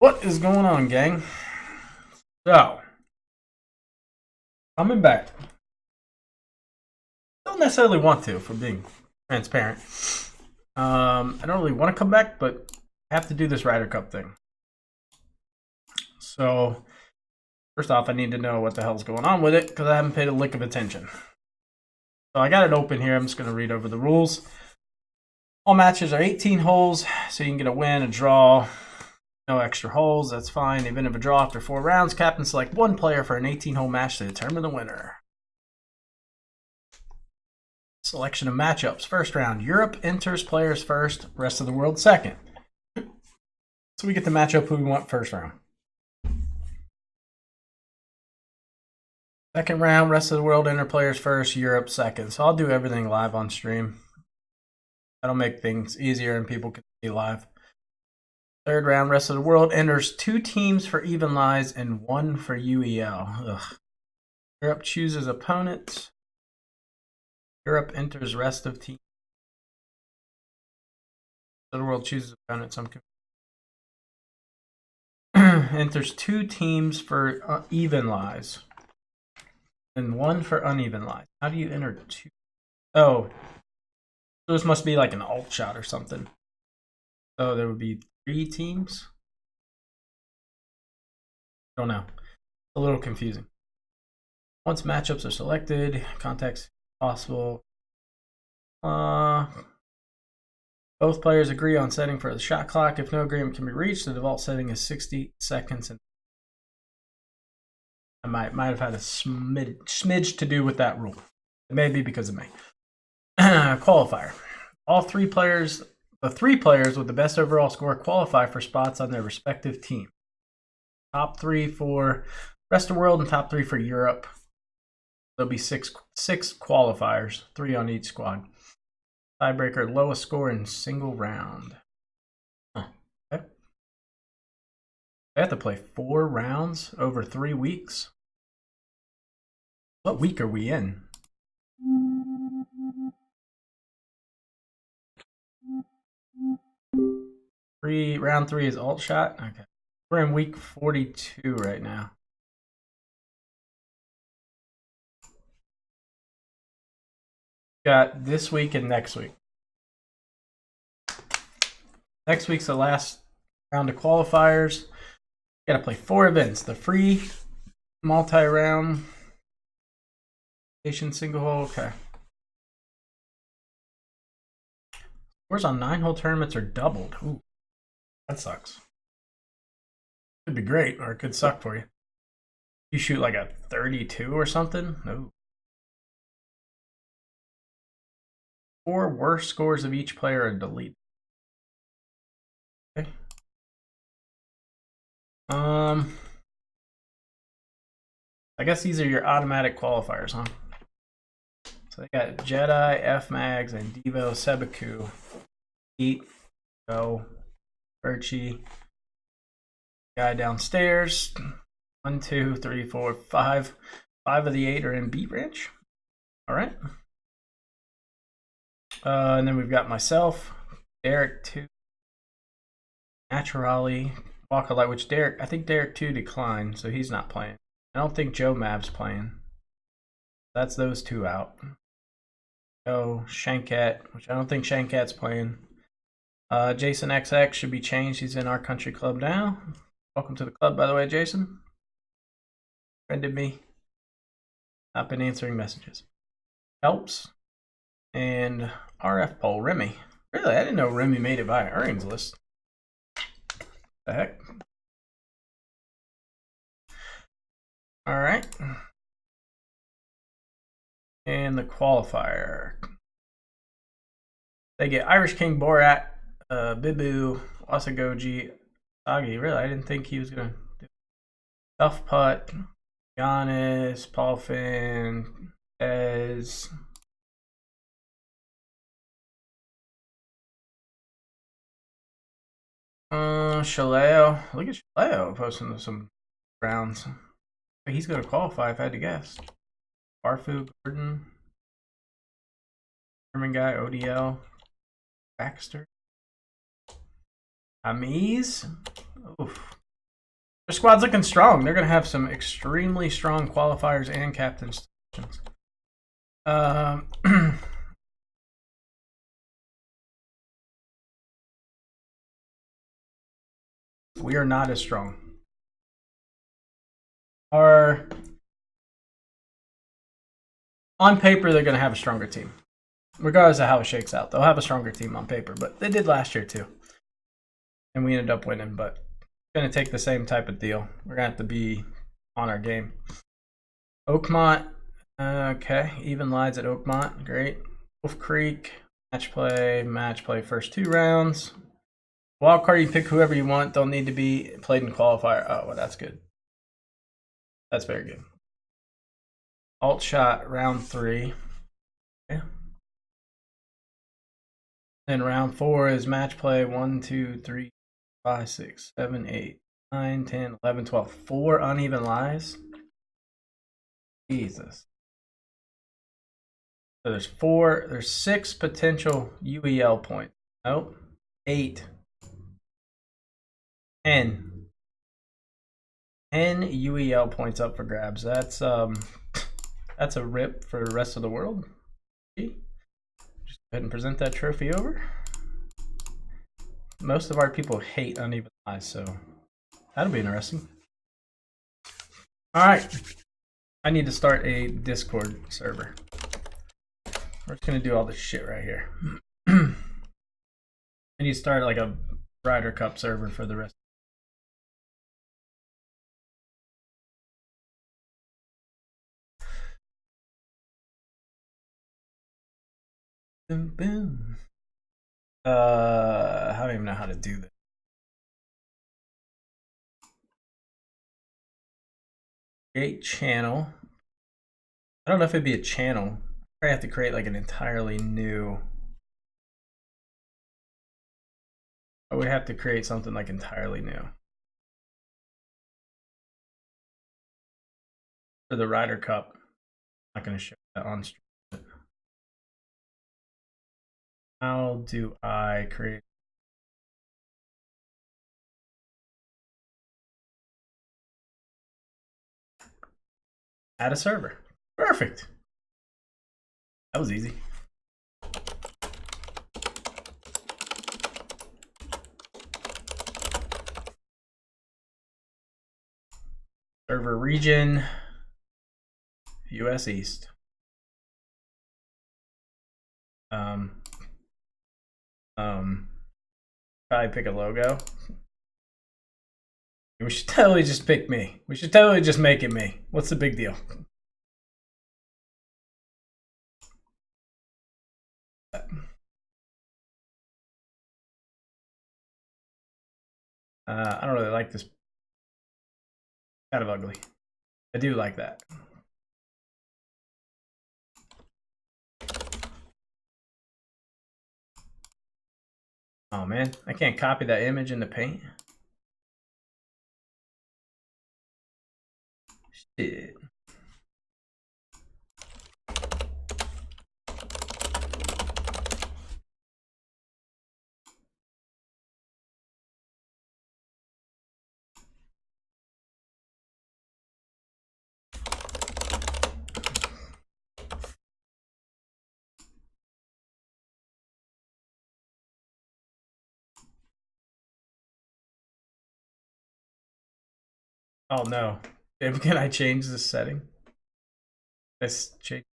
What is going on, gang? So, coming back. Don't necessarily want to, for being transparent. I don't really want to come back, but I have to do this Ryder Cup thing. So, first off, I need to know what the hell's going on with it because I haven't paid a lick of attention. So, I got it open here. I'm just going to read over the rules. All matches are 18 holes, so you can get a win, a draw, no extra holes. That's fine. Even if a draw after 4 rounds, captain select one player for an 18-hole match to determine the winner. Selection of matchups. First round, Europe enters players first, rest of the world second. So we get to match up who we want first round. Second round, rest of the world enter players first, Europe second. So I'll do everything live on stream. That'll make things easier and people can see live. Third round, rest of the world enters 2 teams for even lies and 1 for UEL. Ugh. Europe chooses opponent. Europe enters rest of team. So the world chooses opponents. I'm confused. Enters 2 teams for even lies and 1 for uneven lies. How do you enter 2? Oh, so this must be like an alt shot or something. So there would be 3 teams. I don't know. A little confusing. Once matchups are selected, context possible. Both players agree on setting for the shot clock. If no agreement can be reached, the default setting is 60 seconds. And I might have had a smidge to do with that rule. It may be because of me. Qualifier. All 3 players, the 3 players with the best overall score qualify for spots on their respective team. Top 3 for rest of the world and top 3 for Europe. There'll be six qualifiers, 3 on each squad. Tiebreaker, lowest score in single round. Okay. They have to play 4 rounds over 3 weeks. What week are we in? Round 3 is alt shot. Okay, we're in week 42 right now. Got this week and next week. Next week's the last round of qualifiers. Got to play 4 events: the free, multi-round, station single hole. Okay. Scores on 9-hole tournaments are doubled. Ooh, that sucks. Could be great, or it could suck for you. You shoot like a 32 or something. No. 4 worst scores of each player are deleted. Okay. I guess these are your automatic qualifiers, huh? So they got Jedi, F-Mags, and Devo, Sebaku, Heat, Go, Birchie. Guy downstairs. 1, 2, 3, 4, 5. 5 of the 8 are in Beat Ranch. All right. And then we've got myself, Derek 2, Naturali, Walker Light, which I think Derek 2 declined, so he's not playing. I don't think Joe Mav's playing. That's those 2 out. Oh, Shankat, which I don't think Shankat's playing. Jason XX should be changed. He's in our country club now. Welcome to the club, by the way, Jason. Friended me. Not been answering messages. Helps. And RF poll, Remy. Really, I didn't know Remy made it by earnings list. The heck? All right. And the qualifier. They get Irish King Borat, Bibu, Wasagoji, Sagi. Really, I didn't think he was going to do Duff Putt, Giannis, Paul Finn, Ez. Shaleo. Look at Shaleo posting some rounds. He's going to qualify if I had to guess. Barfu, Gordon, German guy, ODL, Baxter, Amiz. Oof. Their squad's looking strong. They're going to have some extremely strong qualifiers and captains. We are not as strong. On paper, they're going to have a stronger team. Regardless of how it shakes out, they'll have a stronger team on paper, but they did last year too. And we ended up winning, but it's going to take the same type of deal. We're going to have to be on our game. Oakmont, okay, even lies at Oakmont, great. Wolf Creek, match play, first 2 rounds. Wildcard, you pick whoever you want, don't need to be played in qualifier. Oh, well, that's good. That's very good. Alt shot, round 3. Okay. Then round 4 is match play, 1, 2, 3, 5, 6, 7, 8, 9, 10, 11, 12. 4 uneven lies. Jesus. So there's 6 potential UEL points. Nope. 8. 10. 10 UEL points up for grabs. That's a rip for the rest of the world. Just go ahead and present that trophy over. Most of our people hate uneven lies, so that'll be interesting. All right. I need to start a Discord server. We're just gonna do all this shit right here. I need to start like a Ryder Cup server for the rest. Boom, boom. I don't even know how to do this. Create channel. I don't know if it'd be a channel. I have to create like an entirely new. I would have to create something like entirely new. For the Ryder Cup. I'm not going to show that on stream. How do I create? Add a server. Perfect. That was easy. Server region, US East. Probably pick a logo. We should totally just pick me. We should totally just make it me. What's the big deal? I don't really like this. Kind of ugly. I do like that. Oh man, I can't copy that image into Paint. Shit. Oh no. Can I change this setting? Let's change.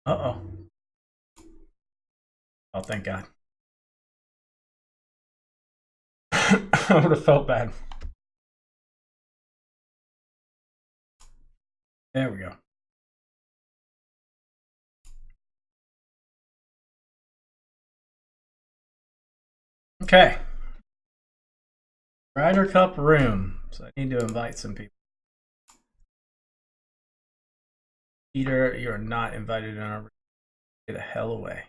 Uh-oh. Oh, thank God. I would have felt bad. There we go. Okay. Ryder Cup room. So I need to invite some people. Peter, you are not invited in our room. Get the hell away.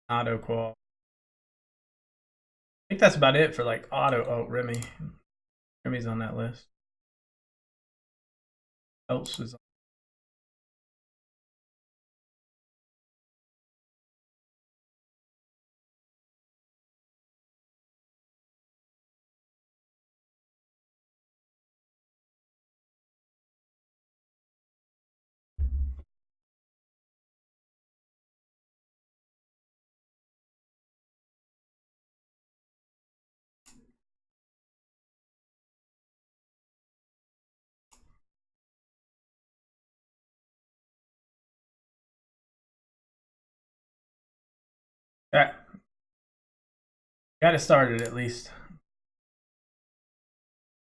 Auto qual. think that's about it for like auto. Oh, Remy. Remy's on that list. Else is on. Got it started at least.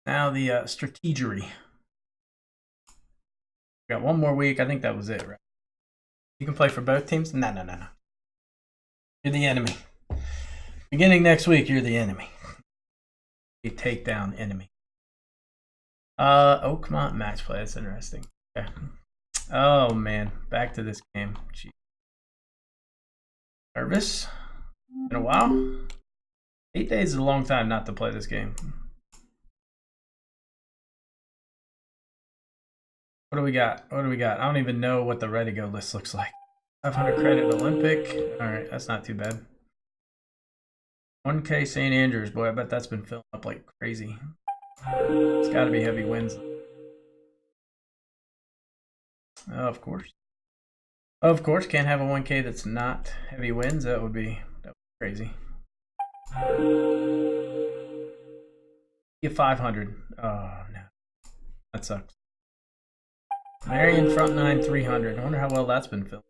Now the strategery. Got one more week. I think that was it, right? You can play for both teams? No. You're the enemy. Beginning next week, you're the enemy. You take down the enemy. Oakmont match play. That's interesting. Okay. Oh man, back to this game. Jeez. Nervous? Been a while? 8 days is a long time not to play this game. What do we got? What do we got? I don't even know what the ready go list looks like. 500 credit Olympic. All right, that's not too bad. 1K St. Andrews. Boy, I bet that's been filling up like crazy. It's got to be heavy wins. Of course. Of course, can't have a 1K that's not heavy wins. That would be crazy. Get 500. Oh, no. That sucks. Marion front 9 300. I wonder how well that's been filled.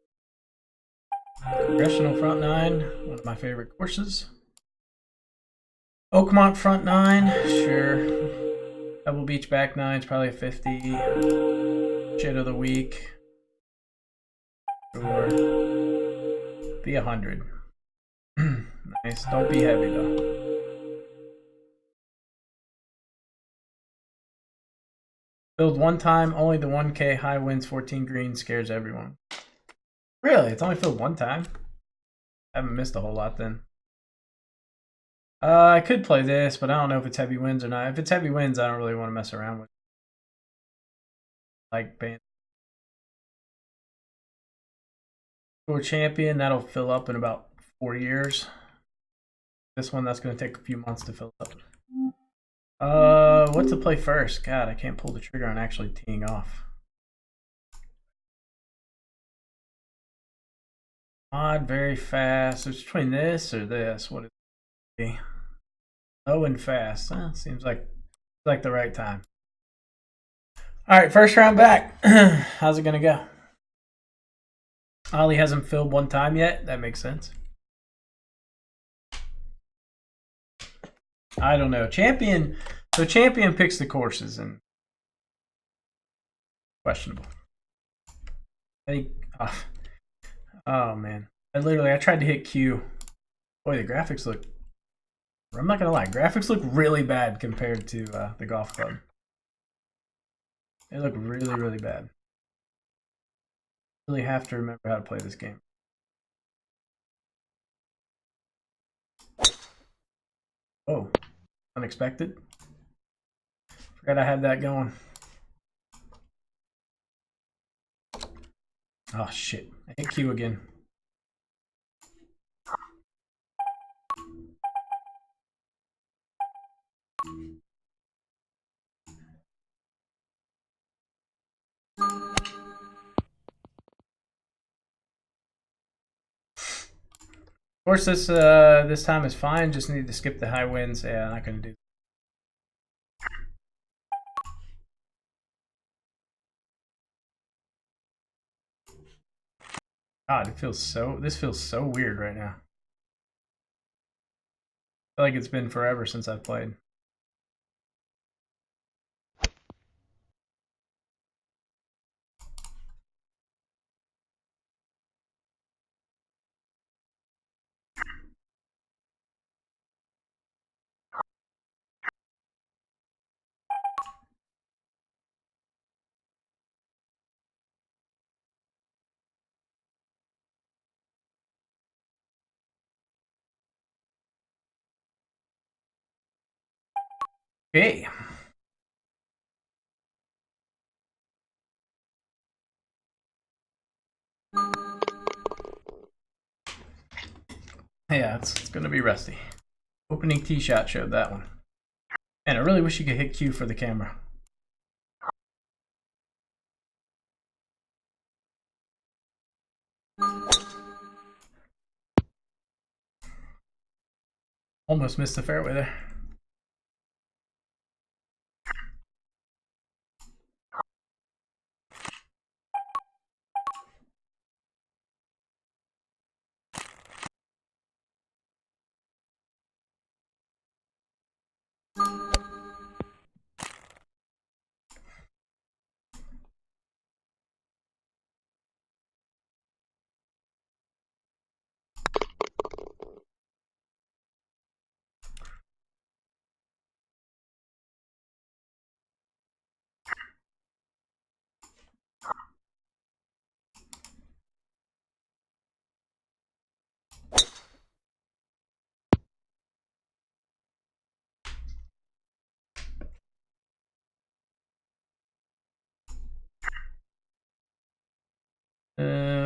Congressional front 9, one of my favorite courses. Oakmont front 9, sure. Pebble Beach back 9 is probably a 50. Shit of the week. Sure. Be 100. Nice. Don't be heavy though. Filled one time, only the 1K high wins 14 green scares everyone. Really? It's only filled one time? I haven't missed a whole lot then. I could play this, but I don't know if it's heavy wins or not. If it's heavy wins, I don't really want to mess around with it. Like band. Tour champion, that'll fill up in about 4 years. This one, that's going to take a few months to fill up. What to play first? God, I can't pull the trigger on actually teeing off. Odd, very fast. It's between this or this. What is it? Low and fast. Seems like the right time. All right, first round back. How's it gonna go? Ollie hasn't filled one time yet. That makes sense. I don't know. Champion. So champion picks the courses and questionable. I think. Oh man. I tried to hit Q. Boy, the graphics look. I'm not gonna lie. Graphics look really bad compared to the golf club. They look really, really bad. Really have to remember how to play this game. Oh, unexpected. Forgot I had that going. Oh shit! I hit Q again. Of course, this time is fine. Just need to skip the high winds. Yeah, I'm not gonna do. God, it feels so. This feels so weird right now. I feel like it's been forever since I've played. Okay. Yeah, it's going to be rusty. Opening tee shot showed that one. And I really wish you could hit Q for the camera. Almost missed the fairway there.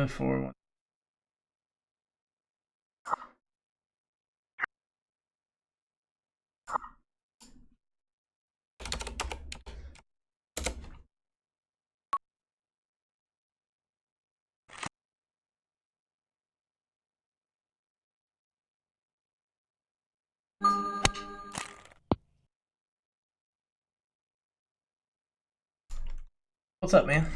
For one. What's up, man?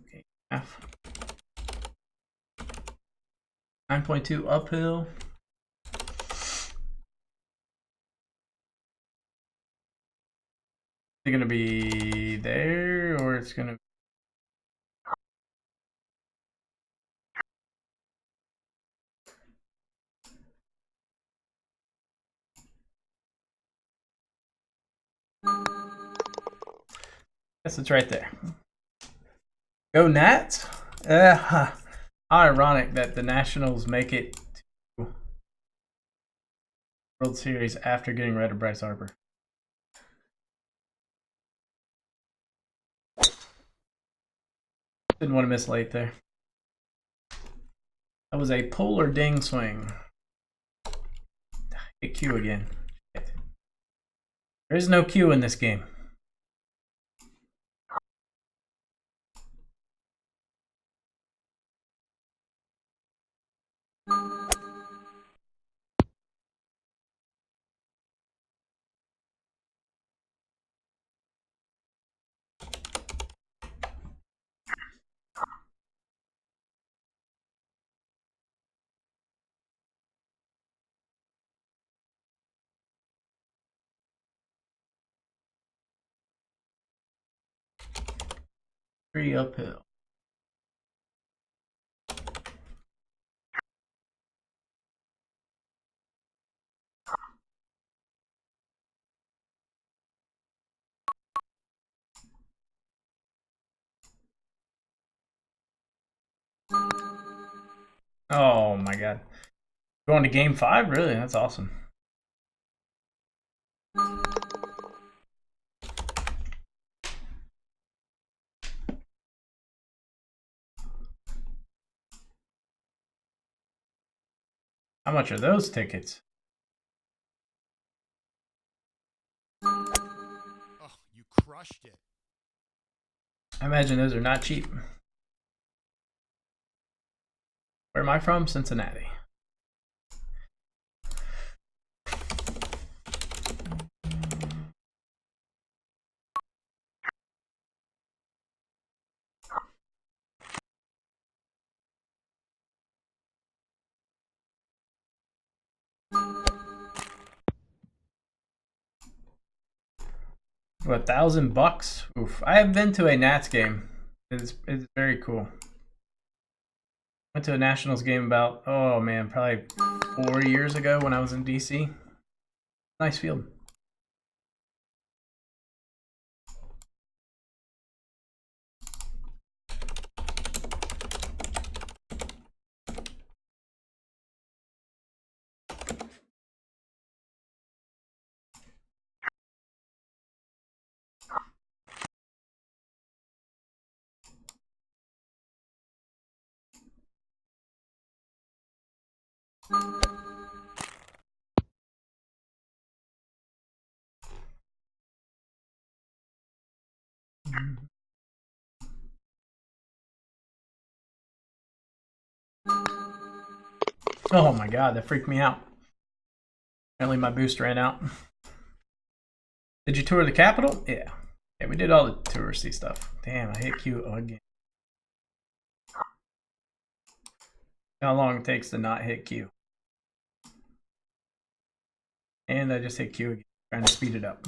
Okay, half. 9.2 uphill. Is it gonna be there or it's gonna? Guess it's right there. Go Nats! How ironic that the Nationals make it to World Series after getting rid of Bryce Harper. Didn't want to miss late there. That was a polar ding swing. Hit Q again. There is no Q in this game. Three uphill. Oh my god. Going to game 5? Really? That's awesome. How much are those tickets? Oh, you crushed it. I imagine those are not cheap. Where am I from? Cincinnati. What, $1,000? Oof. I have been to a Nats game. It's very cool. Went to a Nationals game about, oh man, probably 4 years ago when I was in DC. Nice field. Oh my god, that freaked me out. Apparently my boost ran out. Did you tour the Capitol? Yeah. Yeah, we did all the touristy stuff. Damn, I hit Q again. How long it takes to not hit Q. And I just hit Q again, trying to speed it up.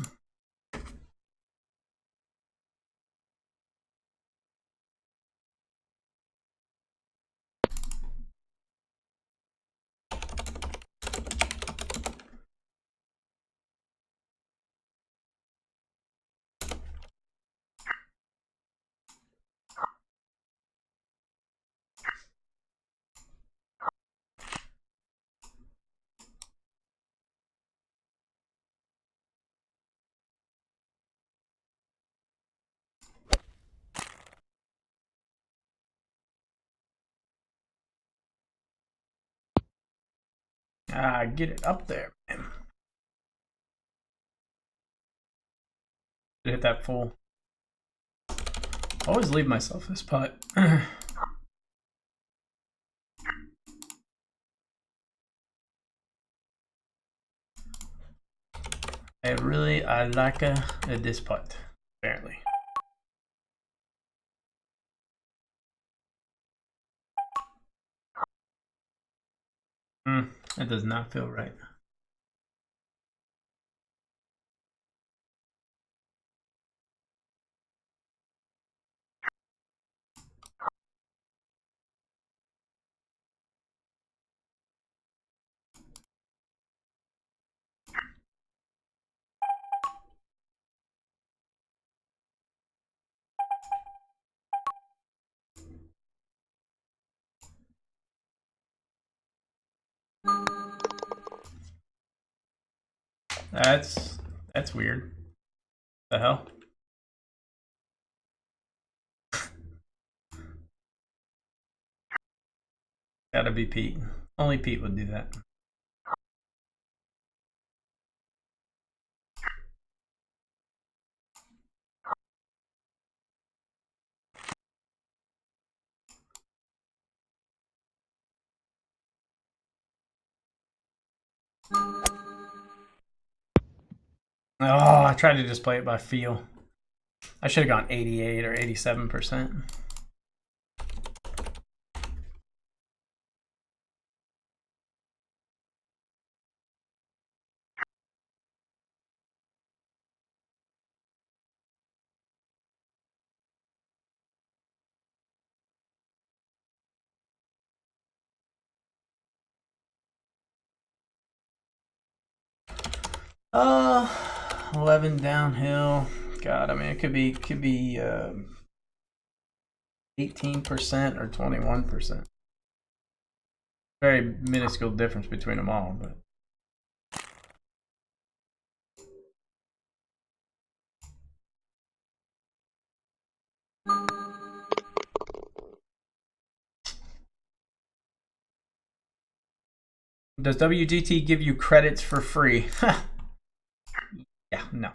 Ah, get it up there, man. Hit that full. Always leave myself this putt. I like this putt, apparently. That does not feel right. That's weird. The hell? Gotta be Pete. Only Pete would do that. Oh, I tried to just play it by feel. I should have gone 88 or 87%. Uh, 11 downhill. God, I mean, it could be 18% or 21%. Very minuscule difference between them all, but. Does WGT give you credits for free? Yeah, no.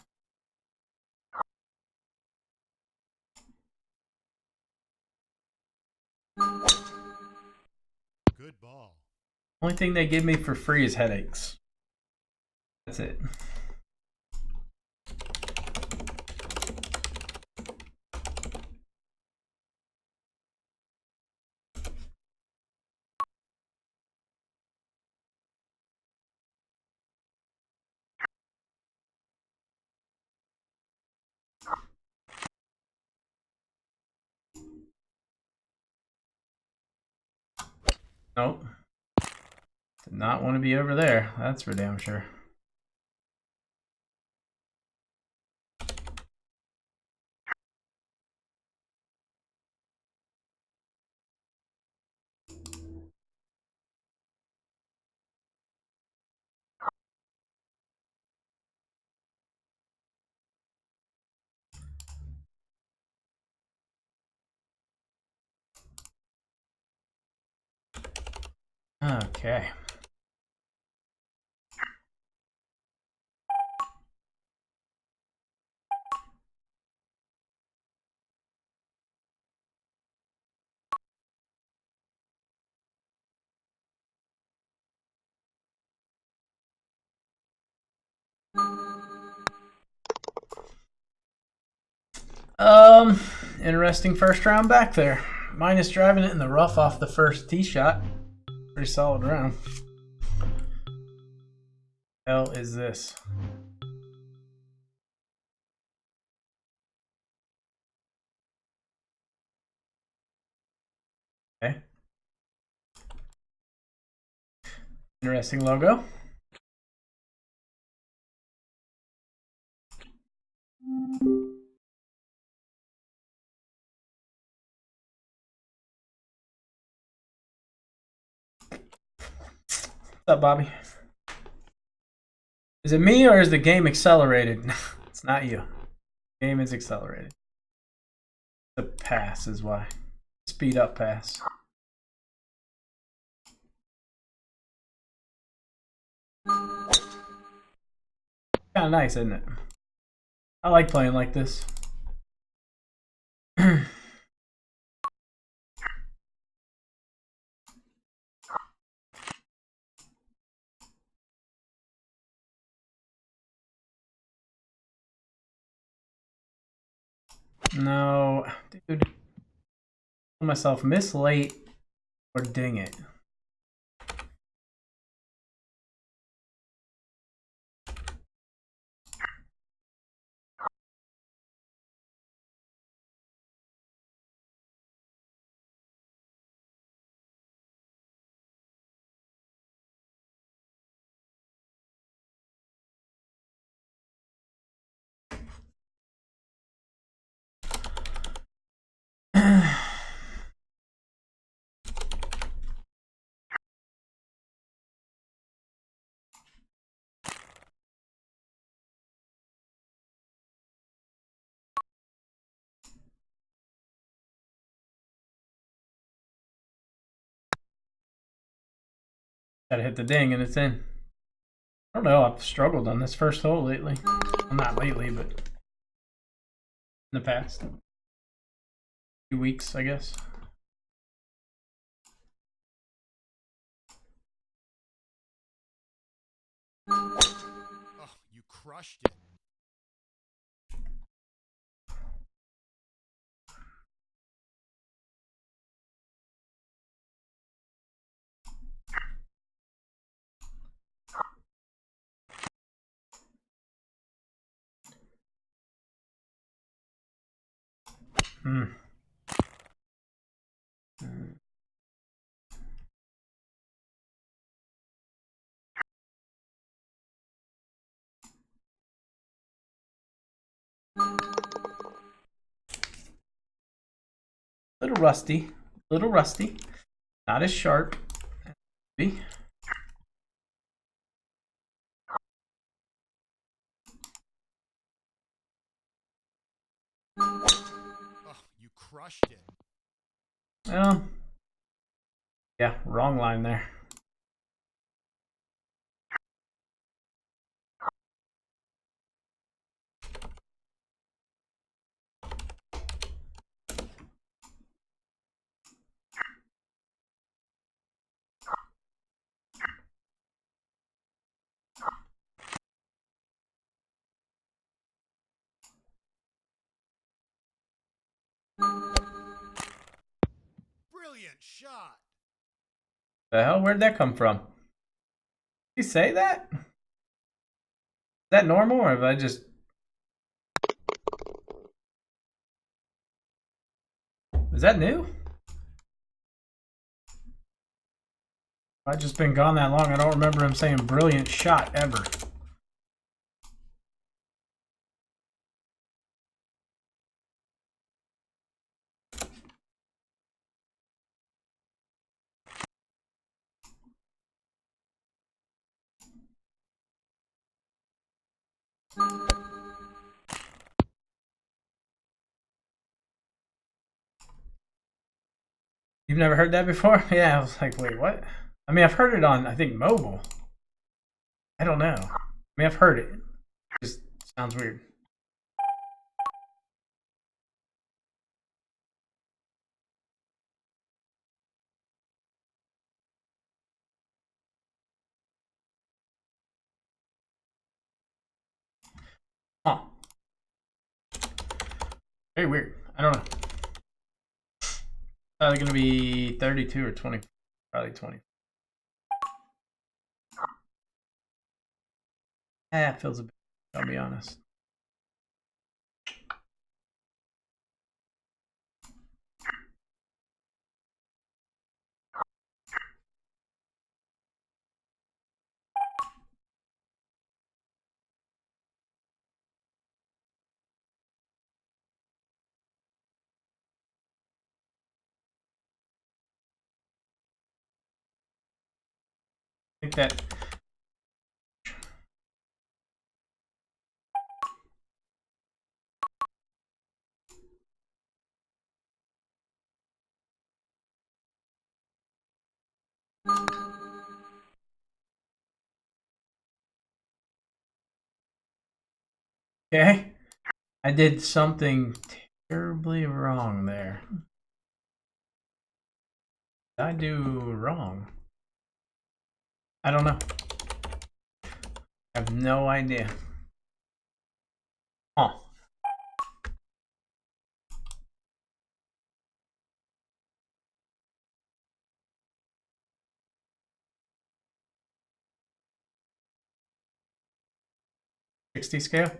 Good ball. Only thing they give me for free is headaches. That's it. Nope. Did not want to be over there. That's for damn sure. Okay. Interesting first round back there. Minus driving it in the rough off the first tee shot. Pretty solid round. Hell is this? Okay. Interesting logo. What's up, Bobby? Is it me or is the game accelerated? It's not you. The game is accelerated. The pass is why. Speed up pass. Kind of nice, isn't it? I like playing like this. No, dude. I myself miss late or ding it. Gotta hit the ding and it's in. I don't know, I've struggled on this first hole lately. Well, not lately, but in the past few weeks, I guess. Oh, you crushed it. Hmm. Little rusty. Little rusty. Not as sharp. Maybe. Oh, you crushed it. Yeah, wrong line there. Brilliant shot. The hell? Where'd that come from? Did he say that? Is that normal or have I just... Is that new? I've just been gone that long. I don't remember him saying brilliant shot ever. You've never heard that before? Yeah, I was like, wait, what? I mean, I've heard it on, I think, mobile. I don't know. I mean, I've heard it. It just sounds weird. Huh. Very weird. I don't know. Probably gonna be 32 or 20. Probably 20. It feels a bit. I'll be honest. I think that. Okay. I did something terribly wrong there. Did I do wrong? I don't know. I have no idea. Oh. $60 scale?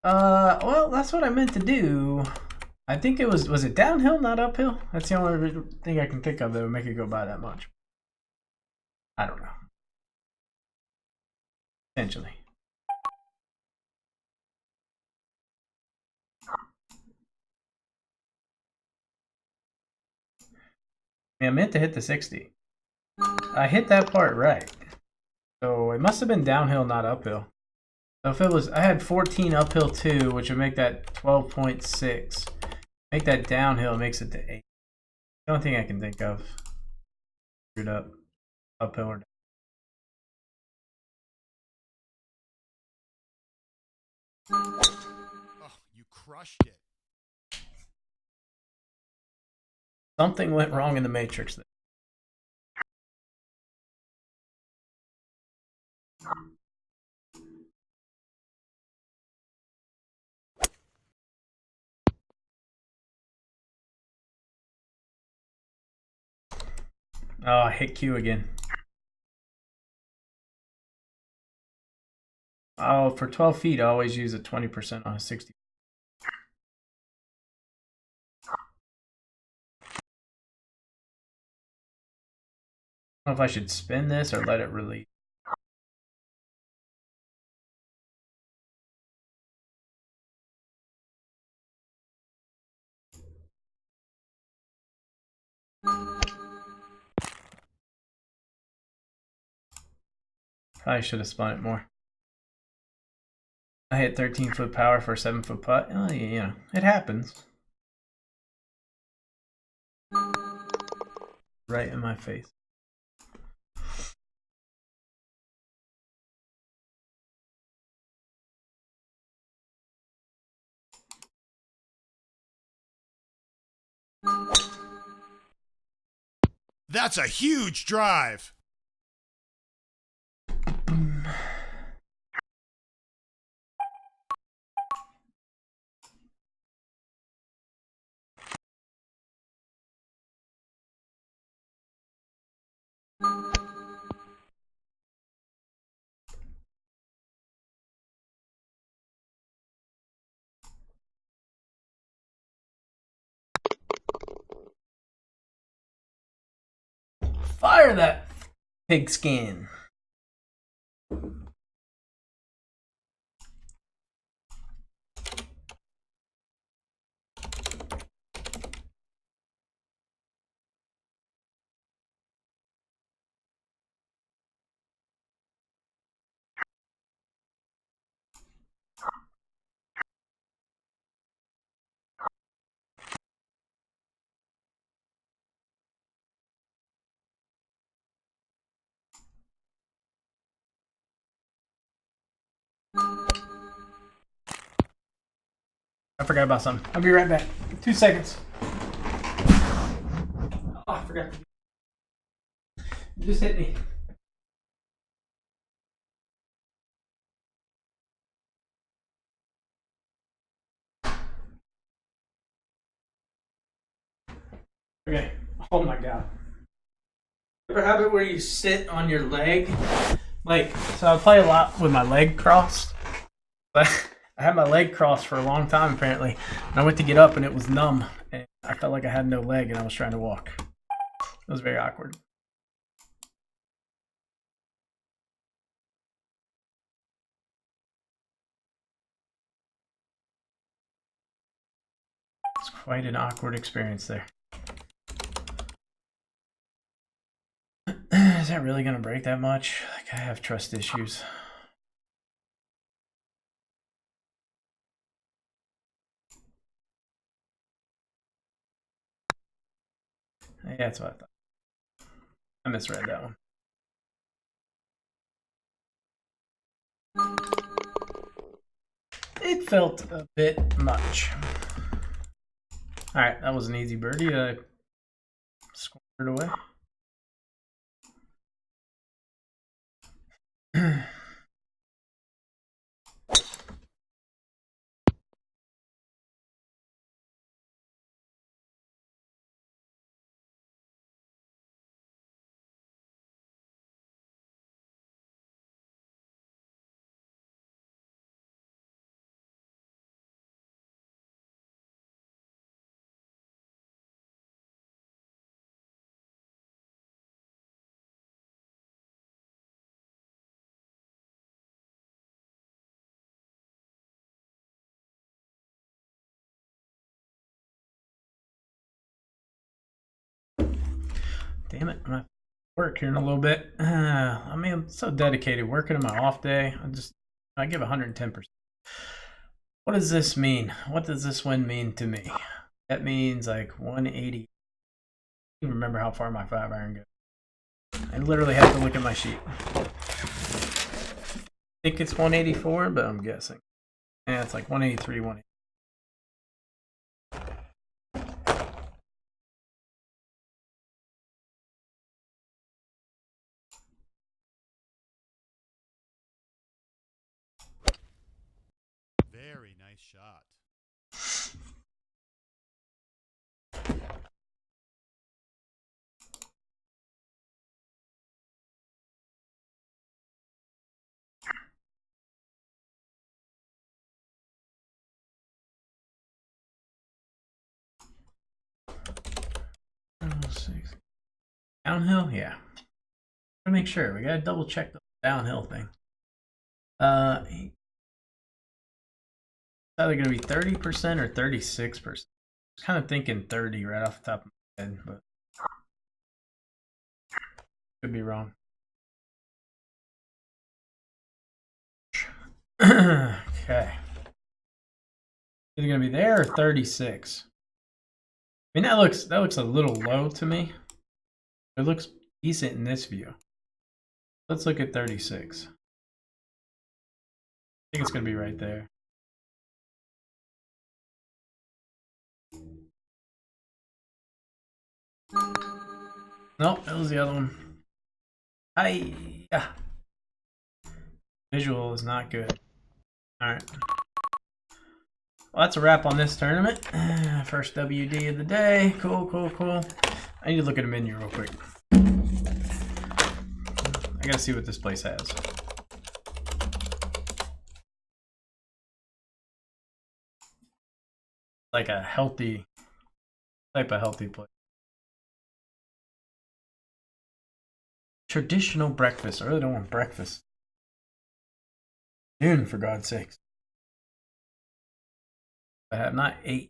Well, that's what I meant to do. I think it was it downhill, not uphill? That's the only thing I can think of that would make it go by that much. I don't know. Potentially. I meant to hit the 60. I hit that part right. So it must have been downhill, not uphill. So if it was, I had 14 uphill 2, which would make that 12.6. Make that downhill, makes it to 8. The only thing I can think of. Screwed up. Uphill or down. Oh, you crushed it. Something went wrong in the matrix there. Oh, I hit Q again. Oh, for 12 feet, I always use a 20% on a 60. I don't know if I should spin this or let it release. Probably should have spun it more. I hit 13-foot power for a 7-foot putt. Oh, yeah, it happens. Right in my face. That's a huge drive. Fire that pigskin. I forgot about something. I'll be right back. 2 seconds. Oh, I forgot. You just hit me. Okay. Oh my god. Ever have it where you sit on your leg? Like, so I play a lot with my leg crossed. But I had my leg crossed for a long time apparently. And I went to get up and it was numb. And I felt like I had no leg and I was trying to walk. It was very awkward. It's quite an awkward experience there. Is that really going to break that much? Like, I have trust issues. Yeah, that's what I thought. I misread that one. It felt a bit much. Alright, that was an easy birdie. I scored away. Damn it, I'm gonna work here in a little bit. I mean, I'm so dedicated working on my off day. I give 110%. What does this mean? What does this win mean to me? That means like 180. I don't even remember how far my 5-iron goes. I literally have to look at my sheet. I think it's 184, but I'm guessing. Yeah, it's like 183, 180. Very nice shot. Downhill? Yeah. To make sure. We gotta double check the downhill thing. It's either gonna be 30% or 36%. I was kind of thinking 30 right off the top of my head, but could be wrong. Okay. Either gonna be there or 36. I mean, that looks a little low to me. It looks decent in this view. Let's look at 36. I think it's gonna be right there. Nope, that was the other one. Yeah. Visual is not good. Alright. Well, that's a wrap on this tournament. First WD of the day. Cool, cool, cool. I need to look at a menu real quick. I gotta see what this place has. Like a healthy type of healthy place. Traditional breakfast. I really don't want breakfast. Noon, for God's sakes. I have not ate.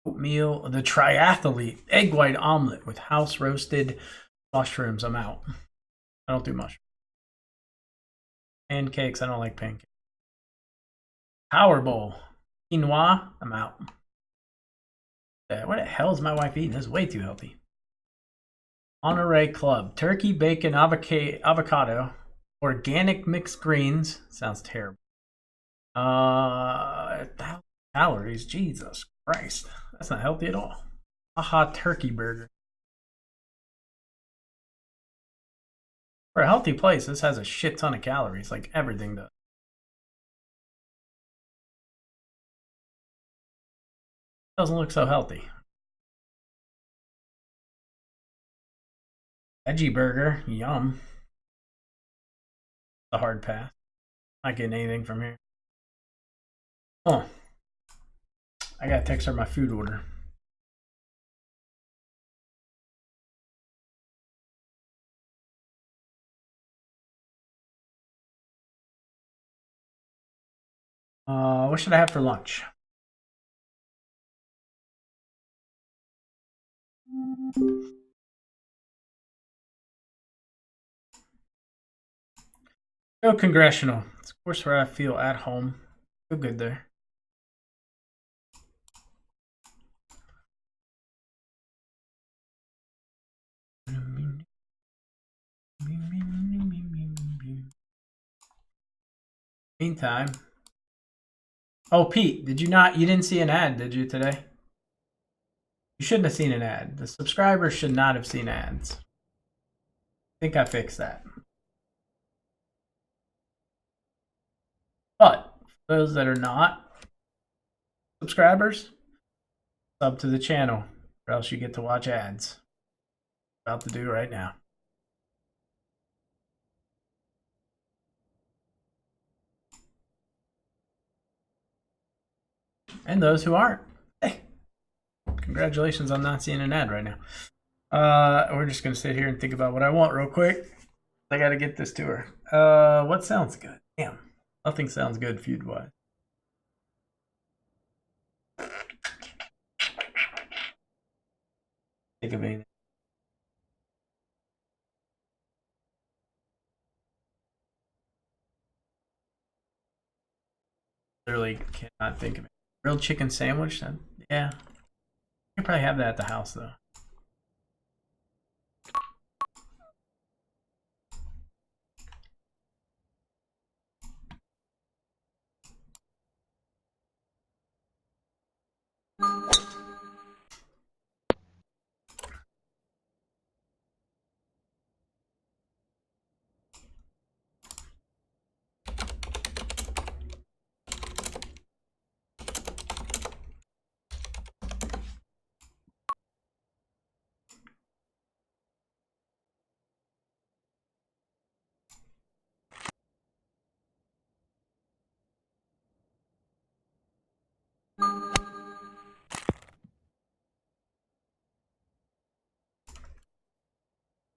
Oatmeal, the triathlete, egg white omelet with house roasted mushrooms. I'm out. I don't do mushrooms. Pancakes, I don't like pancakes. Power bowl, quinoa, I'm out. What the hell is my wife eating? This is way too healthy. Monterey Club, turkey, bacon, avocado, organic mixed greens. Sounds terrible. 1,000 calories. Jesus Christ, that's not healthy at all. Aha, turkey burger. For a healthy place, this has a shit ton of calories, like everything does. Doesn't look so healthy. Veggie burger, yum. A hard pass. Not getting anything from here. Oh, I gotta text her my food order. What should I have for lunch? Go Congressional. It's of course where I feel at home. Feel good there. Meantime. Oh, Pete, you didn't see an ad, did you, today? You shouldn't have seen an ad. The subscribers should not have seen ads. I think I fixed that. But for those that are not subscribers, sub to the channel, or else you get to watch ads. About to do right now. And those who aren't, hey, congratulations on not seeing an ad right now. We're just gonna sit here and think about what I want real quick. I gotta get this to her. What sounds good? Damn, nothing sounds good feud wise. Think of anything. Literally cannot think of it. Grilled chicken sandwich? Yeah. You can probably have that at the house though.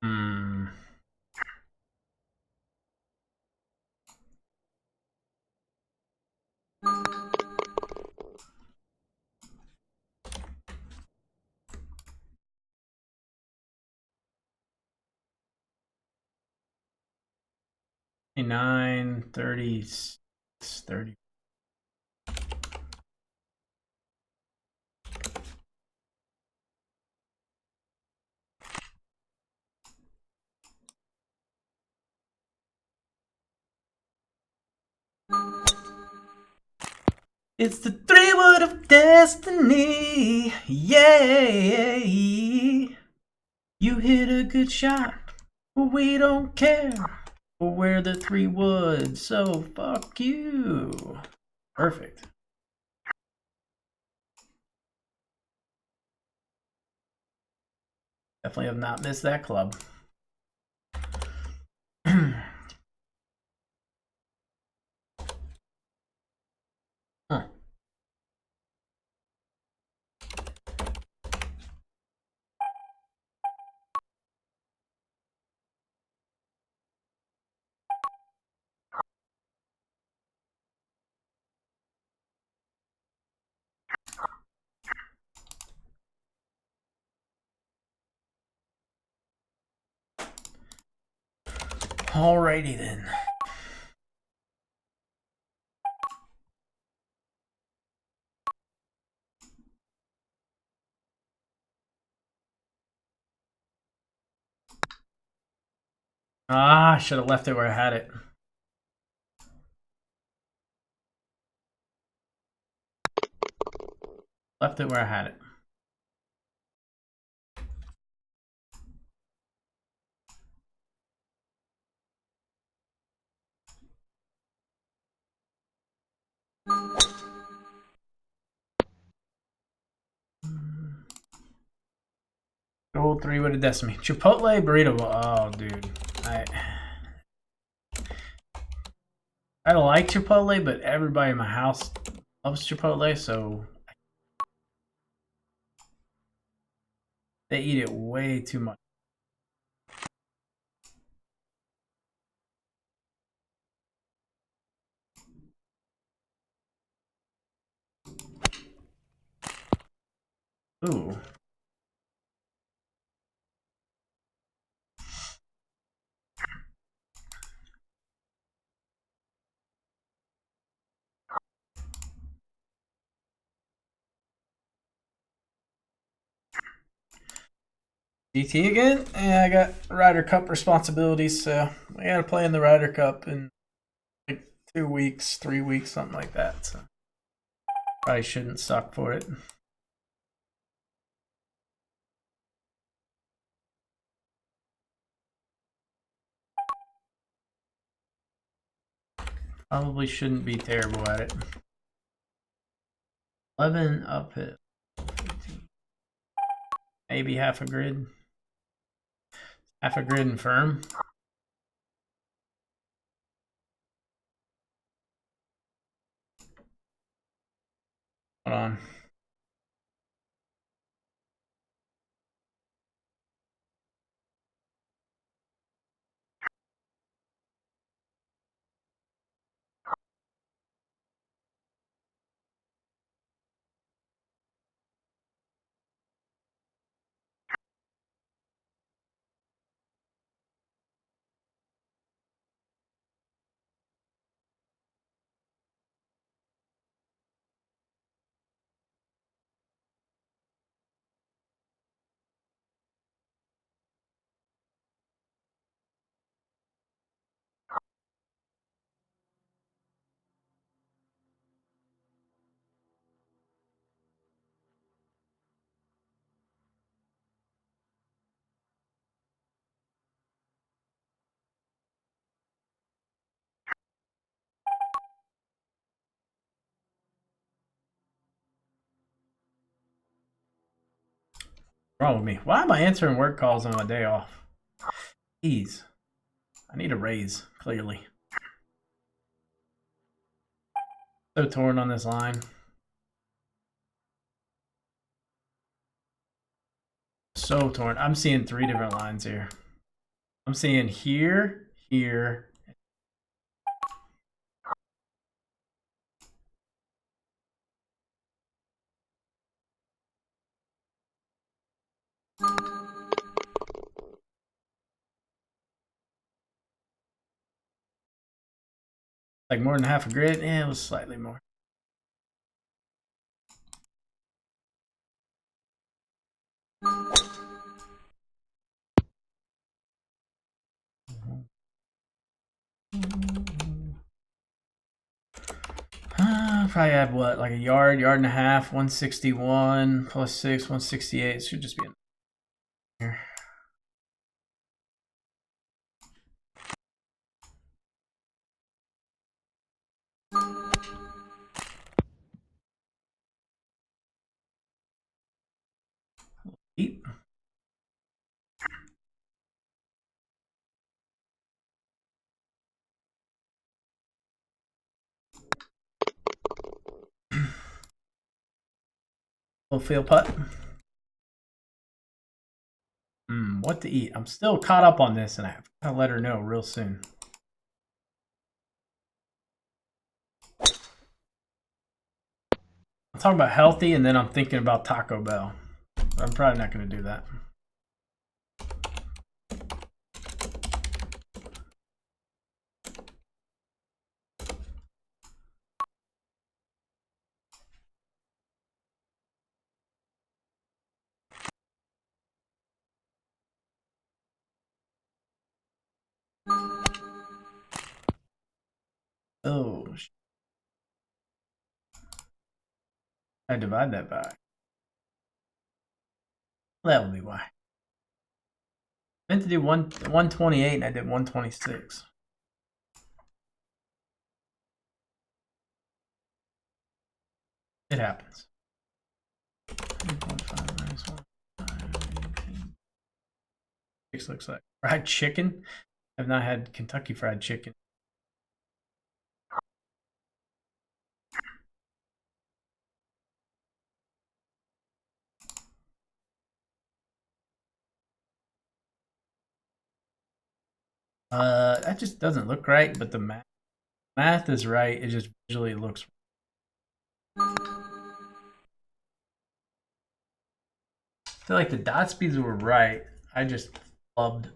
Hmm. $9, 36, 30. It's the 3-wood of destiny. Yeah. You hit a good shot, but we don't care. We're the 3-wood, so fuck you. Perfect. Definitely have not missed that club. Huh. Alrighty then. I should have left it where I had it. Left it where I had it. Roll 3 with a decimate. Chipotle burrito. Oh, dude. I like Chipotle, but everybody in my house loves Chipotle, so they eat it way too much. Ooh. GT again? Yeah, I got Ryder Cup responsibilities, so I gotta play in the Ryder Cup in like 2 weeks, 3 weeks, something like that. So probably shouldn't suck for it. Probably shouldn't be terrible at it. 11 uphill. 15. Maybe half a grid. Half a grid and firm. Hold on. What's wrong with me? Why am I answering work calls on my day off? Jeez. I need a raise, clearly. So torn on this line. So torn. I'm seeing 3 different lines here. I'm seeing here, here. Like more than half a grid? Yeah, it was slightly more. Probably have what, like a yard, yard and a half, 161 plus 6, 168. Should just be in here. Deep. Little field putt. What to eat? I'm still caught up on this, and I have to let her know real soon. I'm talking about healthy, and then I'm thinking about Taco Bell. I'm probably not going to do that. Oh, I divide that by. That would be why. I meant to do 128 and I did 126. It happens. 3.5 minus 1. This looks like fried chicken. I've not had Kentucky Fried Chicken. That just doesn't look right, but the math is right. It just visually looks. I feel like the dot speeds were right. I just flubbed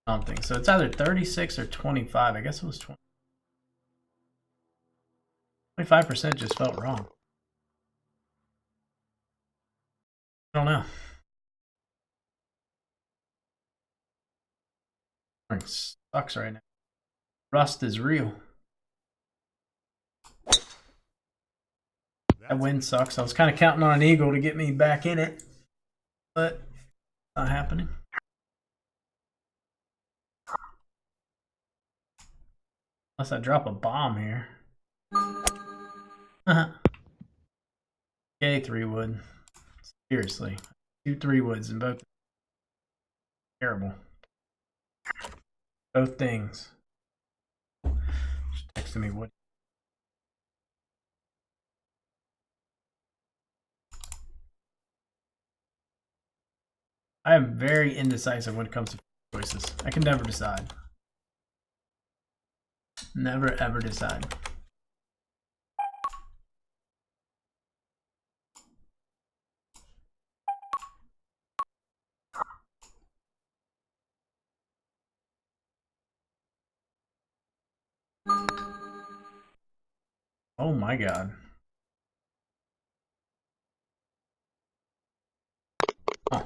something. So it's either 36 or 25. I guess it was 20. 25% just felt wrong. I don't know. It sucks right now. Rust is real. That win sucks. I was kind of counting on an eagle to get me back in it, but not happening. Unless I drop a bomb here. Yay, 3-wood. Seriously. 2 3-woods in both. Terrible. Both things. Just texting me what. I am very indecisive when it comes to choices. I can never decide. Never ever decide. Oh my god. Huh.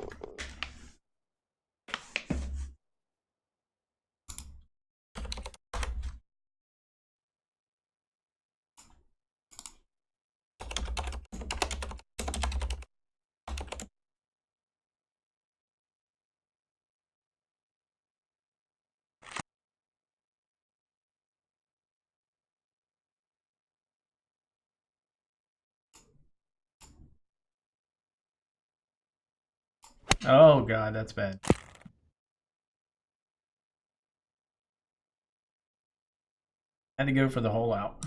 Oh god, that's bad. Had to go for the hole out.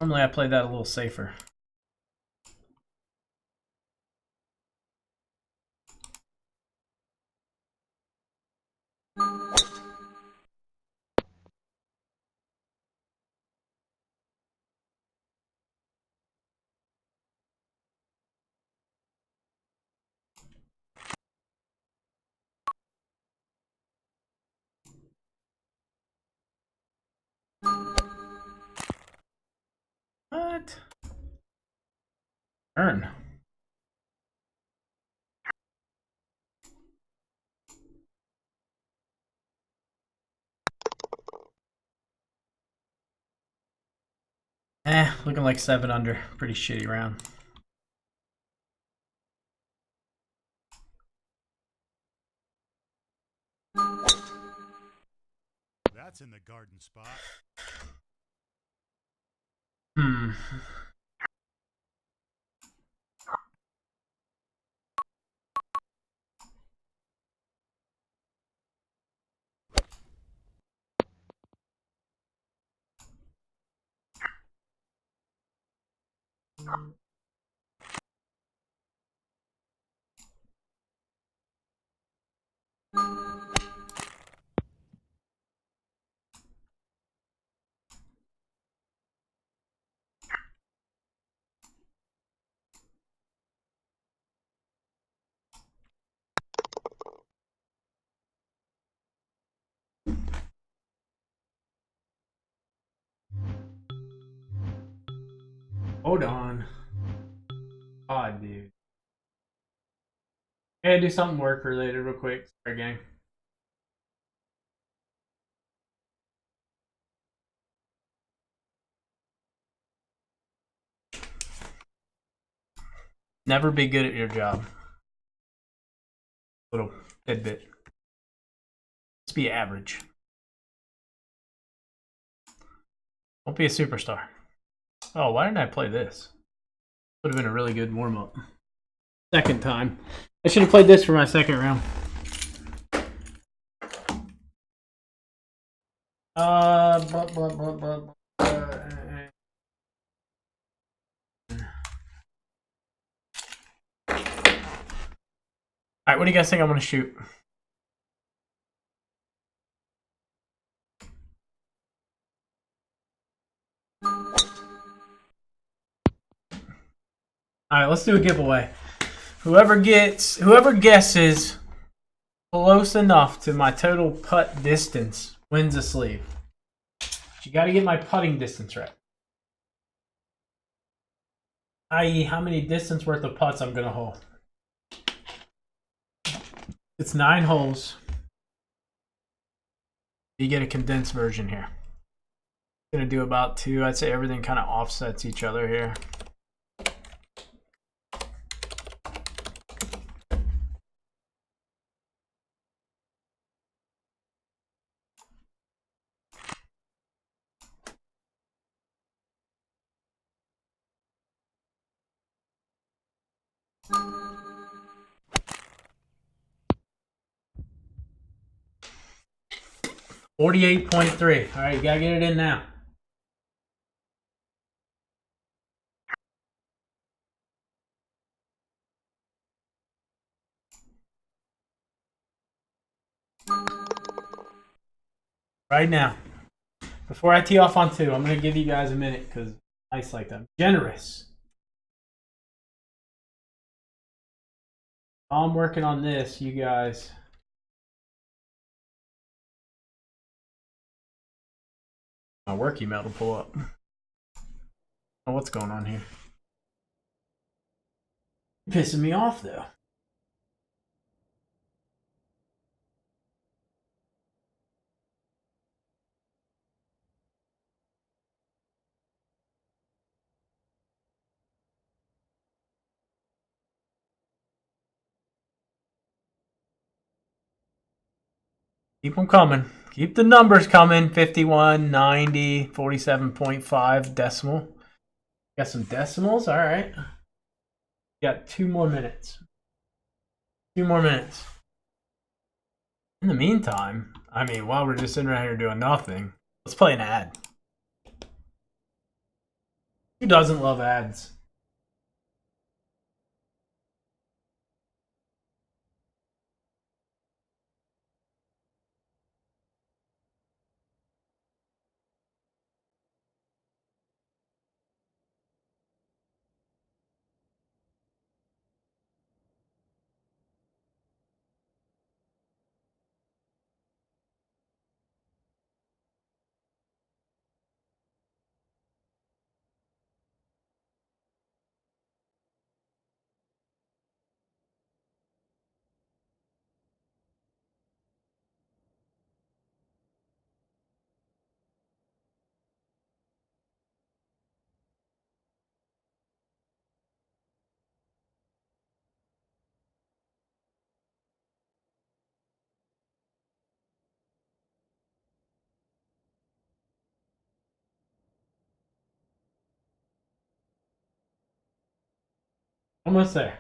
Normally I play that a little safer. What? Turn. Looking like 7 under. Pretty shitty round. That's in the garden spot. Hold on. God, dude. Hey, do something work related real quick. Sorry, gang. Never be good at your job. Little tidbit. Just be average. Don't be a superstar. Oh, why didn't I play this? Would have been a really good warm up. Second time. I should have played this for my second round. Alright, what do you guys think I'm going to shoot? Alright, let's do a giveaway. Whoever guesses close enough to my total putt distance wins a sleeve. But you got to get my putting distance right. I.e., how many distance worth of putts I'm going to hole. It's 9 holes. You get a condensed version here. I'm going to do about 2. I'd say everything kind of offsets each other here. $48.3. All right, you gotta get it in now. Right now. Before I tee off on 2, I'm gonna give you guys a minute because nice like that. Generous. While I'm working on this, you guys. My work email to pull up. Oh, what's going on here? Pissing me off though. Keep them coming. Keep the numbers coming. 51, 90, 47.5 decimal. Got some decimals. All right. Got 2 more minutes. 2 more minutes. In the meantime, I mean, while we're just sitting around here doing nothing, let's play an ad. Who doesn't love ads? Almost there.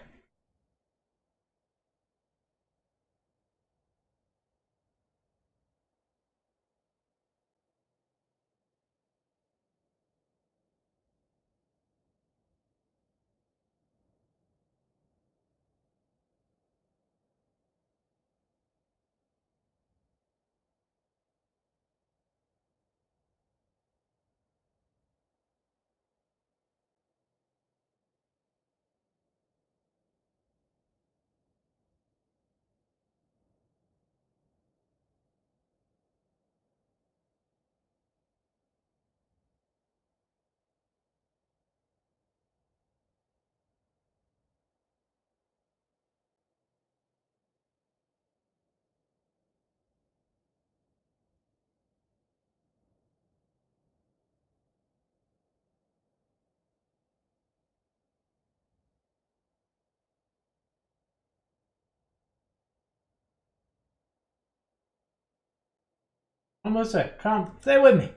Almost there. Come, stay with me.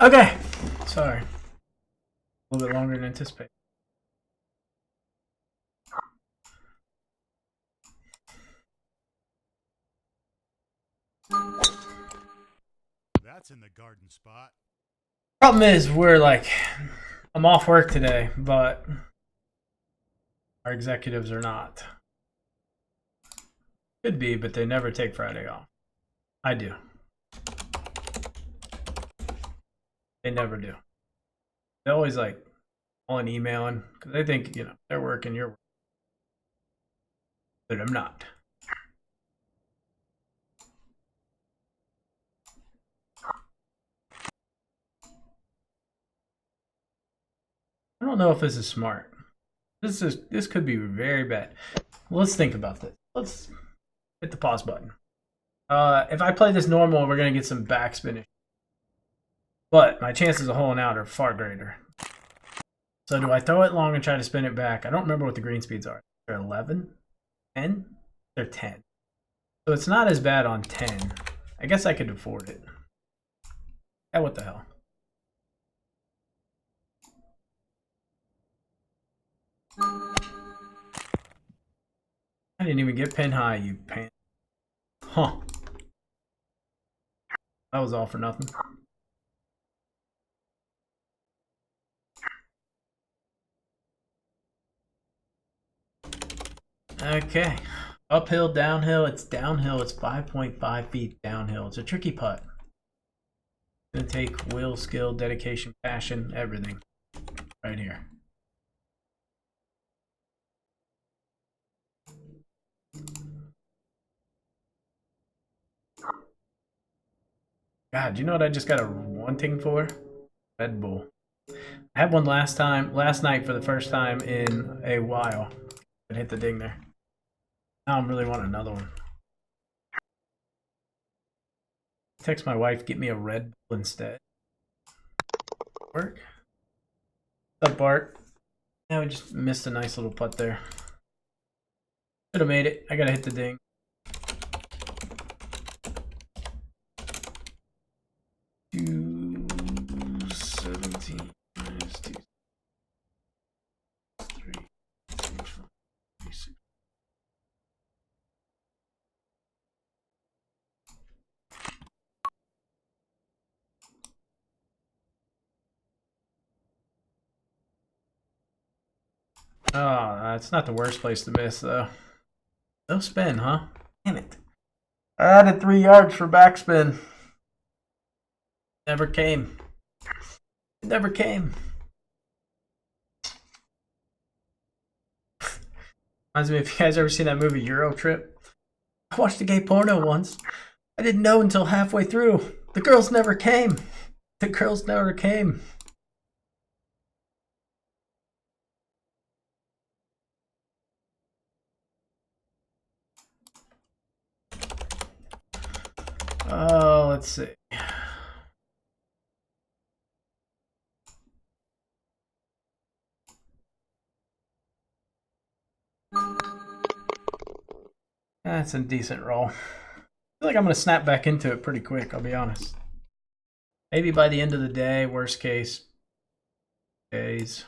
Okay. Sorry. A little bit longer than anticipated. That's in the garden spot. Problem is, I'm off work today, but our executives are not. Could be, but they never take Friday off. I do. They never do. They always on emailing because they think they're working, you're working, but I'm not. I don't know if this is smart. This could be very bad. Let's think about this. Let's hit the pause button. If I play this normal, we're gonna get some backspin, but my chances of holding out are far greater. So do I throw it long and try to spin it back? I don't remember what the green speeds are. They're 11, 10. They're 10. So it's not as bad on 10. I guess I could afford it. Yeah, what the hell? I didn't even get pin high, you pan. Huh. That was all for nothing. Okay. Uphill, downhill. It's downhill. It's 5.5 feet downhill. It's a tricky putt. It's gonna take will, skill, dedication, passion, everything. Right here. God, you know what I just got a wanting for? Red Bull. I had one last night for the first time in a while. It hit the ding there. Now I'm really wanting another one. Text my wife, get me a Red Bull instead. Work. What's up, Bart? Yeah, we just missed a nice little putt there. Should have made it. I gotta hit the ding. Oh, that's not the worst place to miss, though. No spin, huh? Damn it. I added 3 yards for backspin. Never came. It never came. Reminds me, if you guys ever seen that movie Euro Trip? I watched a gay porno once. I didn't know until halfway through. The girls never came. The girls never came. Oh, let's see. That's a decent roll. I feel like I'm going to snap back into it pretty quick, I'll be honest. Maybe by the end of the day, worst case, days.